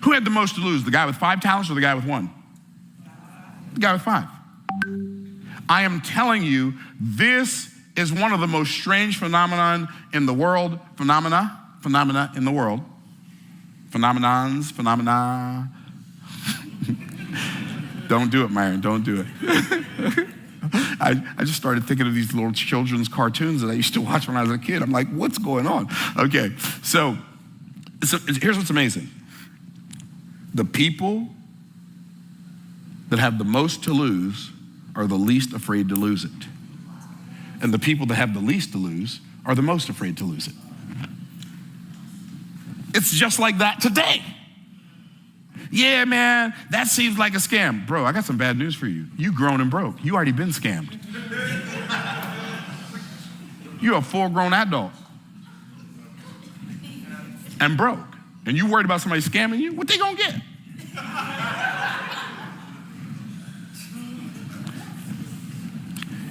Who had the most to lose, the guy with 5 talents or the guy with 1? The guy with 5. I am telling you, this is one of the most strange phenomena in the world. Phenomena in the world. Phenomena. Don't do it, Myron, don't do it. I just started thinking of these little children's cartoons that I used to watch when I was a kid. I'm like, what's going on? Okay, so here's what's amazing. The people that have the most to lose are the least afraid to lose it. And the people that have the least to lose are the most afraid to lose it. It's just like that today. Yeah, man, that seems like a scam. Bro, I got some bad news for you. You grown and broke. You already been scammed. You're a full-grown adult and broke. And you worried about somebody scamming you? What they gonna get?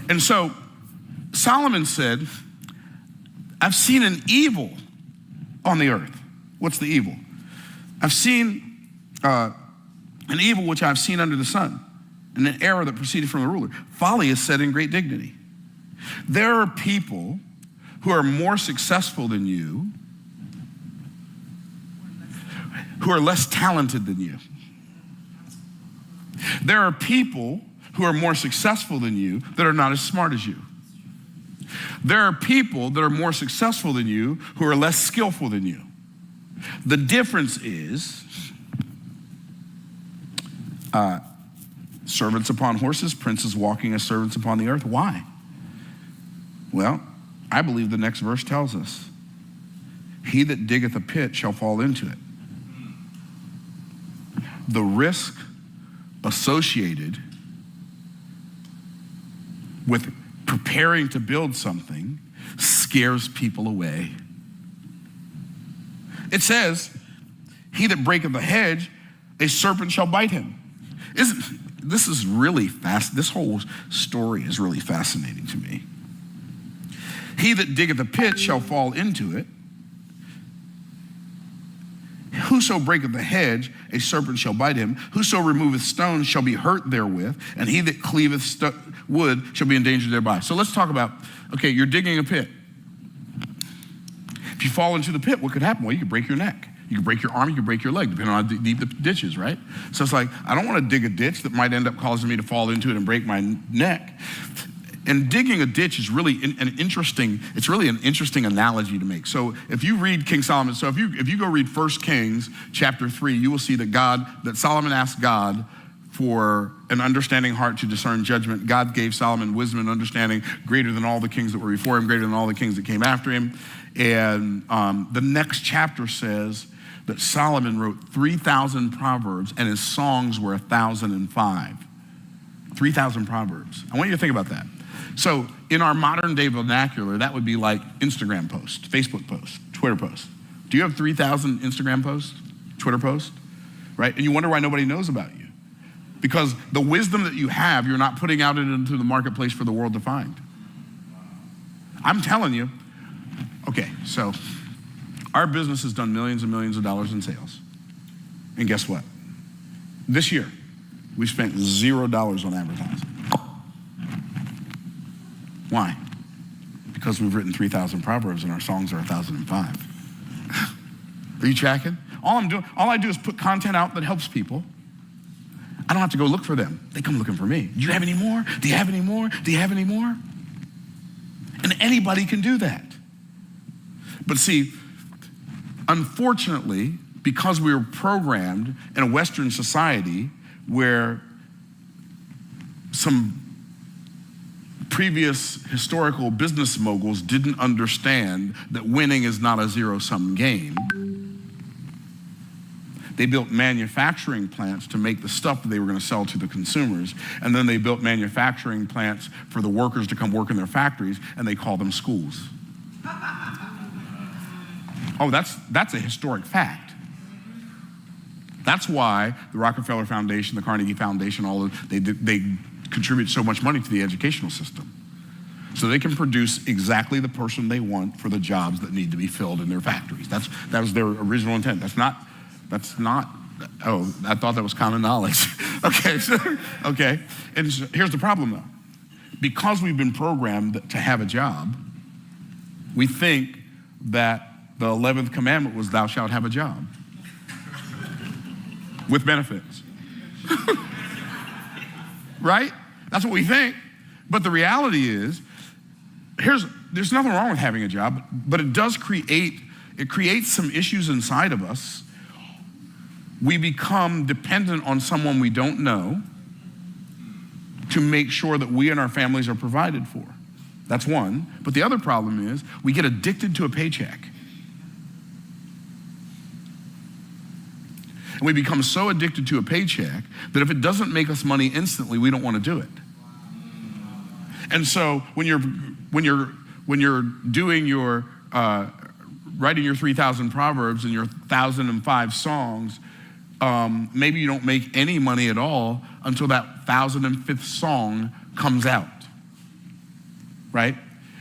And so Solomon said, I've seen an evil on the earth. What's the evil? I've seen an evil which I've seen under the sun, and an error that proceeded from the ruler. Folly is set in great dignity. There are people who are more successful than you who are less talented than you. There are people who are more successful than you that are not as smart as you. There are people that are more successful than you who are less skillful than you. The difference is servants upon horses, princes walking as servants upon the earth. Why? Well, I believe the next verse tells us, he that diggeth a pit shall fall into it. The risk associated with preparing to build something scares people away. It says, he that breaketh the hedge, a serpent shall bite him. This is really fast. This whole story is really fascinating to me. He that diggeth a pit shall fall into it. Whoso breaketh the hedge, a serpent shall bite him. Whoso removeth stones shall be hurt therewith, and he that cleaveth wood shall be endangered thereby. So let's talk about, okay, you're digging a pit. If you fall into the pit, what could happen? Well, you could break your neck. You could break your arm, you could break your leg, depending on how deep the ditch is, right? So it's like, I don't want to dig a ditch that might end up causing me to fall into it and break my neck. And digging a ditch is really an interesting analogy to make. So if you read King Solomon, so if you go read 1 Kings chapter 3, you will see that Solomon asked God for an understanding heart to discern judgment. God gave Solomon wisdom and understanding greater than all the kings that were before him, greater than all the kings that came after him. And the next chapter says that Solomon wrote 3,000 proverbs and his songs were 1,005. 3,000 proverbs. I want you to think about that. So in our modern day vernacular, that would be like Instagram post, Facebook post, Twitter post. Do you have 3,000 Instagram posts, Twitter posts, right? And you wonder why nobody knows about you. Because the wisdom that you have, you're not putting out into the marketplace for the world to find. I'm telling you, okay, so our business has done millions and millions of dollars in sales. And guess what? This year, we spent $0 on advertising. Why? Because we've written 3,000 proverbs and our songs are 1,005. Are you tracking? All I do is put content out that helps people. I don't have to go look for them. They come looking for me. Do you have any more? Do you have any more? Do you have any more? And anybody can do that. But see, unfortunately, because we were programmed in a Western society where some previous historical business moguls didn't understand that winning is not a zero-sum game. They built manufacturing plants to make the stuff that they were going to sell to the consumers, and then they built manufacturing plants for the workers to come work in their factories, and they call them schools. Oh, that's a historic fact. That's why the Rockefeller Foundation, the Carnegie Foundation, they contribute so much money to the educational system. So they can produce exactly the person they want for the jobs that need to be filled in their factories. That was their original intent. That's not, oh, I thought that was common knowledge. Okay. And so here's the problem though. Because we've been programmed to have a job, we think that the 11th commandment was thou shalt have a job with benefits. Right? That's what we think. But the reality is, there's nothing wrong with having a job, but it does creates some issues inside of us. We become dependent on someone we don't know to make sure that we and our families are provided for. That's one. But the other problem is we get addicted to a paycheck. And we become so addicted to a paycheck that if it doesn't make us money instantly, we don't want to do it. And so when you're doing your writing your 3,000 proverbs and your 1,005 songs, maybe you don't make any money at all until that 1,005th song comes out, right?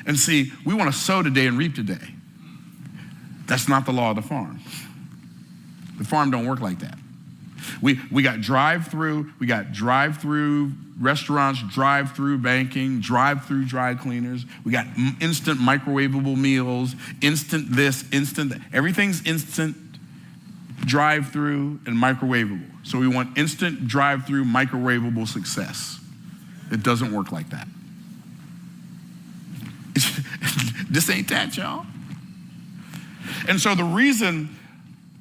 And see, we want to sow today and reap today. That's not the law of the farm. The farm don't work like that. We got drive-through restaurants, drive-through banking, drive-through dry cleaners. We got instant microwavable meals, instant this, instant that. Everything's instant. drive-through, and microwavable. So we want instant, drive-through, microwavable success. It doesn't work like that. This ain't that, y'all. And so the reason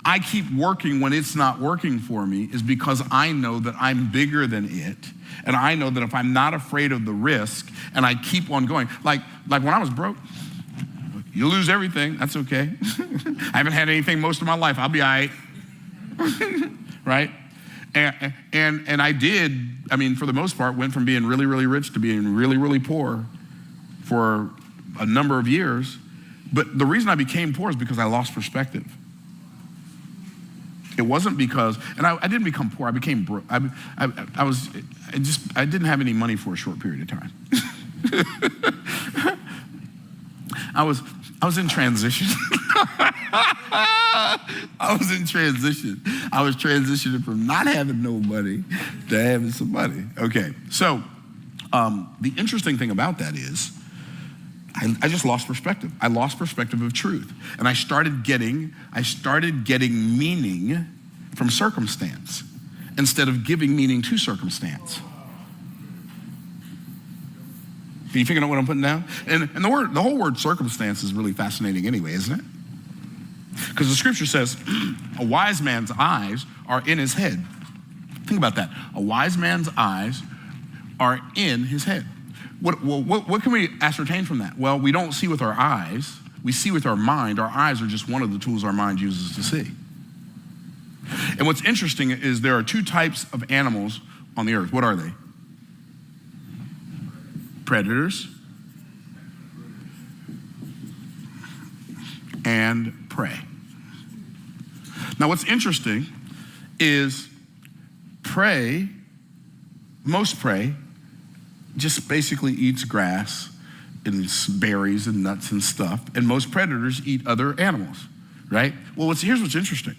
I keep working when it's not working for me is because I know that I'm bigger than it. And I know that if I'm not afraid of the risk and I keep on going, like when I was broke, you lose everything, that's okay. I haven't had anything most of my life, I'll be all right. Right? And I did, I mean, for the most part, went from being really, really rich to being really, really poor for a number of years. But the reason I became poor is because I lost perspective. It wasn't because, and I didn't become poor, I became broke. I didn't have any money for a short period of time. I was in transition. I was in transition. I was transitioning from not having no money to having some money. Okay, so the interesting thing about that is I just lost perspective. I lost perspective of truth. And I started getting meaning from circumstance instead of giving meaning to circumstance. Are you figuring out what I'm putting down? And the whole word circumstance is really fascinating anyway, isn't it? Because the scripture says, a wise man's eyes are in his head. Think about that. A wise man's eyes are in his head. What can we ascertain from that? Well, we don't see with our eyes. We see with our mind. Our eyes are just one of the tools our mind uses to see. And what's interesting is there are two types of animals on the earth. What are they? Predators and prey. Now, what's interesting is most prey just basically eats grass and berries and nuts and stuff, and most predators eat other animals, right? Well, here's what's interesting.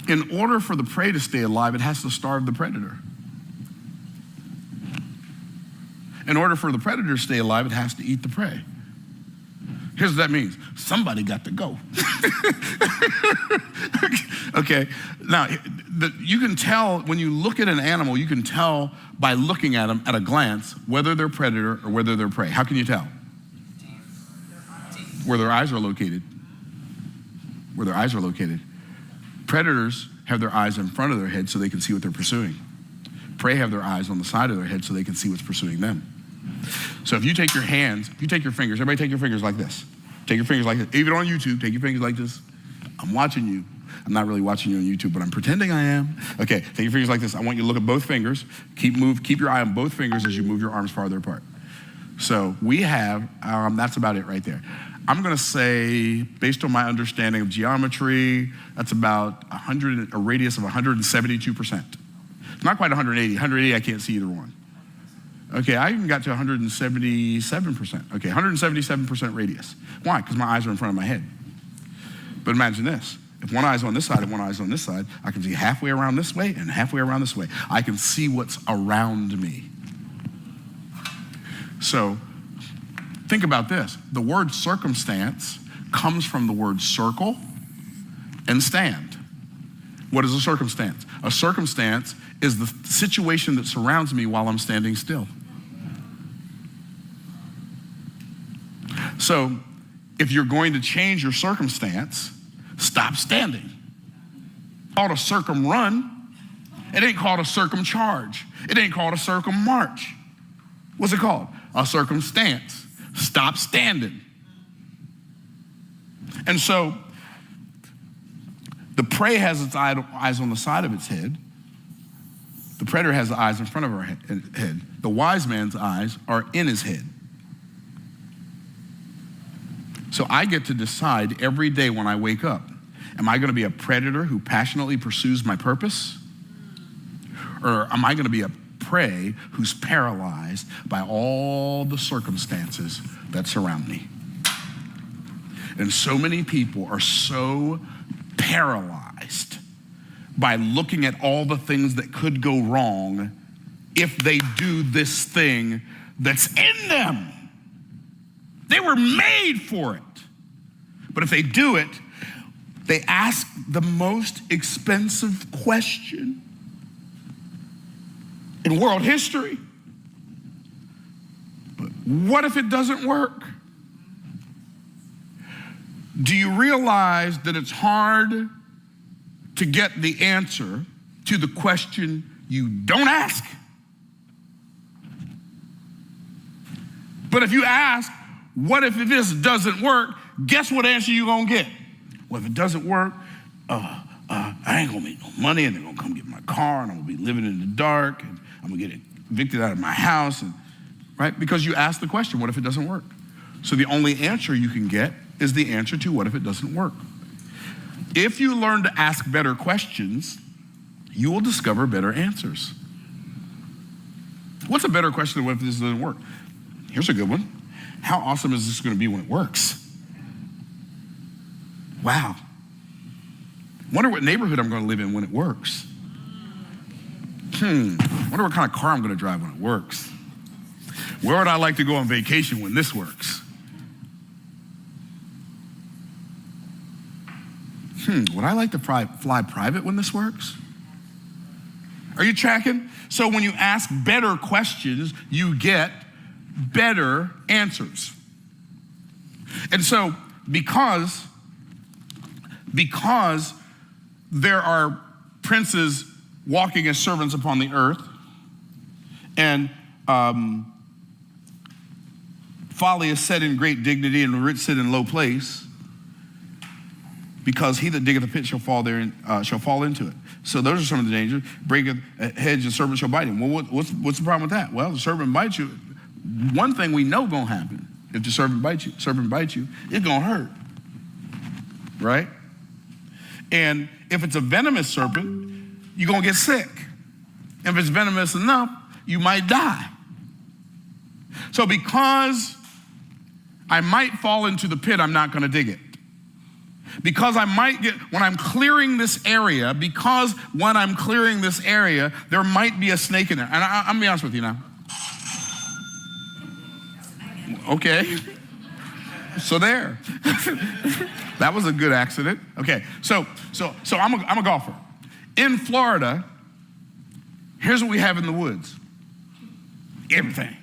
In order for the prey to stay alive, it has to starve the predator. In order for the predator to stay alive, it has to eat the prey. Here's what that means. Somebody got to go. Okay, now you can tell, when you look at an animal, you can tell by looking at them at a glance whether they're predator or whether they're prey. How can you tell? Where their eyes are located. Where their eyes are located. Predators have their eyes in front of their head so they can see what they're pursuing. Prey have their eyes on the side of their head so they can see what's pursuing them. So if you take your hands, if you take your fingers, everybody take your fingers like this. Take your fingers like this. Even on YouTube, take your fingers like this. I'm watching you. I'm not really watching you on YouTube, but I'm pretending I am. Okay, take your fingers like this. I want you to look at both fingers. Keep your eye on both fingers as you move your arms farther apart. So we have, that's about it right there. I'm gonna say, based on my understanding of geometry, that's about a radius of 172%. Not quite 180. 180, I can't see either one. Okay, I even got to 177%. Okay, 177% radius. Why? Because my eyes are in front of my head. But imagine this. If one eye's on this side and one eye's on this side, I can see halfway around this way and halfway around this way. I can see what's around me. So, think about this. The word circumstance comes from the word circle and stand. What is a circumstance? A circumstance is the situation that surrounds me while I'm standing still. So, if you're going to change your circumstance, stop standing. It's called a circumrun. It ain't called a circumcharge. It ain't called a circummarch. What's it called? A circumstance. Stop standing. And so, the prey has its eyes on the side of its head. The predator has the eyes in front of her head. The wise man's eyes are in his head. So I get to decide every day when I wake up, am I going to be a predator who passionately pursues my purpose? Or am I going to be a prey who's paralyzed by all the circumstances that surround me? And so many people are so paralyzed by looking at all the things that could go wrong if they do this thing that's in them. They were made for it. But if they do it, They ask the most expensive question in world history. But what if it doesn't work? Do you realize that it's hard to get the answer to the question you don't ask? But if you ask, what if this doesn't work? Guess what answer you're gonna get? Well, if it doesn't work, I ain't gonna make no money, and they're gonna come get my car, and I'm gonna be living in the dark, and I'm gonna get evicted out of my house, and right? Because you asked the question, what if it doesn't work? So the only answer you can get is the answer to what if it doesn't work. If you learn to ask better questions, you will discover better answers. What's a better question than what if this doesn't work? Here's a good one. How awesome is this gonna be when it works? Wow. Wonder what neighborhood I'm gonna live in when it works. Wonder what kind of car I'm gonna drive when it works. Where would I like to go on vacation when this works? Would I like to fly private when this works? Are you tracking? So when you ask better questions, you get better answers. And so because there are princes walking as servants upon the earth, and folly is set in great dignity, and the rich sit in low place, because he that diggeth a pit shall fall into it. So those are some of the dangers. Breaketh a hedge, the serpent shall bite him. Well, what's the problem with that? Well, the serpent bites you. One thing we know gonna happen: if the serpent bites you, it's gonna hurt, right? And if it's a venomous serpent, you're gonna get sick. And if it's venomous enough, you might die. So because I might fall into the pit, I'm not gonna dig it. Because I might get, when I'm clearing this area, there might be a snake in there. And I'm gonna be honest with you now. Okay. So there. That was a good accident. Okay, so I'm a golfer. In Florida, here's what we have in the woods. Everything.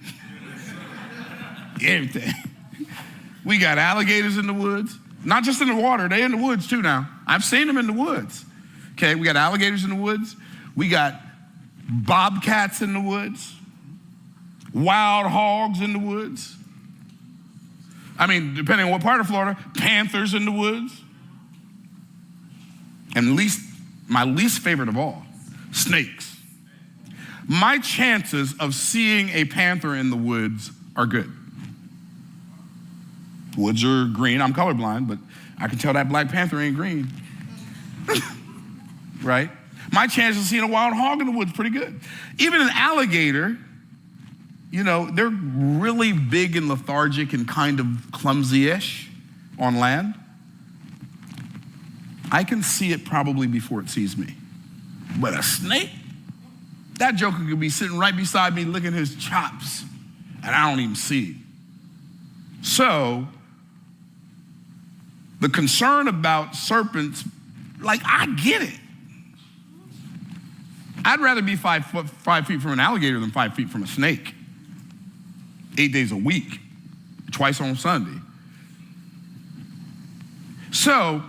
Everything. We got alligators in the woods. Not just in the water, they're in the woods too now. I've seen them in the woods. Okay, we got alligators in the woods. We got bobcats in the woods. Wild hogs in the woods. I mean, depending on what part of Florida, panthers in the woods. And my least favorite of all, snakes. My chances of seeing a panther in the woods are good. Woods are green. I'm colorblind, but I can tell that black panther ain't green. Right? My chances of seeing a wild hog in the woods pretty good. Even an alligator, you know, they're really big and lethargic and kind of clumsy-ish on land. I can see it probably before it sees me. But a snake? That joker could be sitting right beside me licking his chops, and I don't even see it. So, the concern about serpents, like, I get it. I'd rather be 5 feet from an alligator than 5 feet from a snake. 8 days a week, twice on Sunday. So,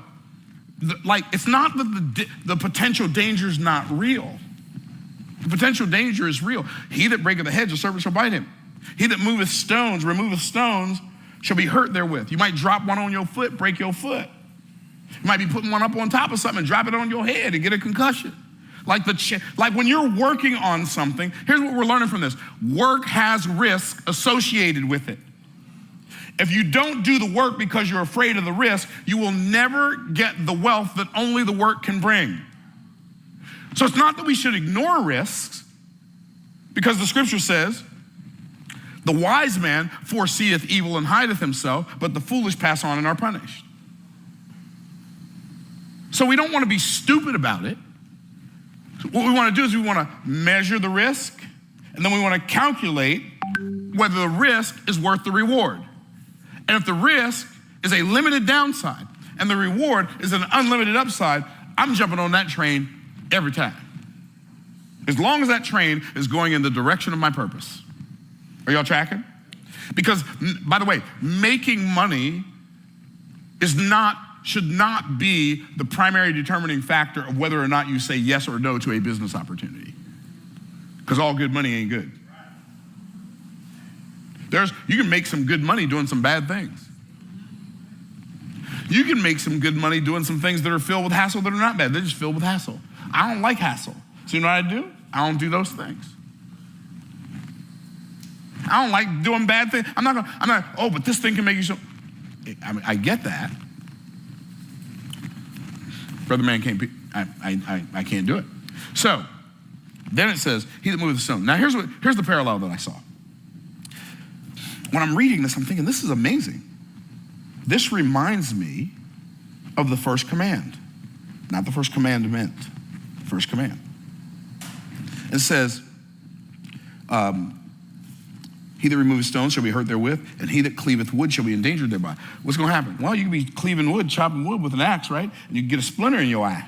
it's not that the potential danger is not real. The potential danger is real. He that breaketh the hedge, the serpent shall bite him. He that removeth stones, shall be hurt therewith. You might drop one on your foot, break your foot. You might be putting one up on top of something and drop it on your head and get a concussion. Like when you're working on something, here's what we're learning from this. Work has risk associated with it. If you don't do the work because you're afraid of the risk, you will never get the wealth that only the work can bring. So it's not that we should ignore risks, because the scripture says, the wise man foreseeth evil and hideth himself, but the foolish pass on and are punished. So we don't want to be stupid about it. What we want to do is we want to measure the risk, and then we want to calculate whether the risk is worth the reward. And if the risk is a limited downside, and the reward is an unlimited upside, I'm jumping on that train every time. As long as that train is going in the direction of my purpose. Are y'all tracking? Because, by the way, making money should not be the primary determining factor of whether or not you say yes or no to a business opportunity. Because all good money ain't good. You can make some good money doing some bad things. You can make some good money doing some things that are filled with hassle that are not bad. They're just filled with hassle. I don't like hassle. So you know what I do? I don't do those things. I don't like doing bad things. I'm not, oh, but this thing can make you so. I mean, I get that. Brother man can't be, I can't do it. So, then it says, he that moveth the stone. Now here's the parallel that I saw. When I'm reading this, I'm thinking, this is amazing. This reminds me of the first command. Not the first commandment, the first command. It says, he that removeth stones shall be hurt therewith, and he that cleaveth wood shall be endangered thereby. What's going to happen? Well, you can be cleaving wood, chopping wood with an axe, right? And you can get a splinter in your eye.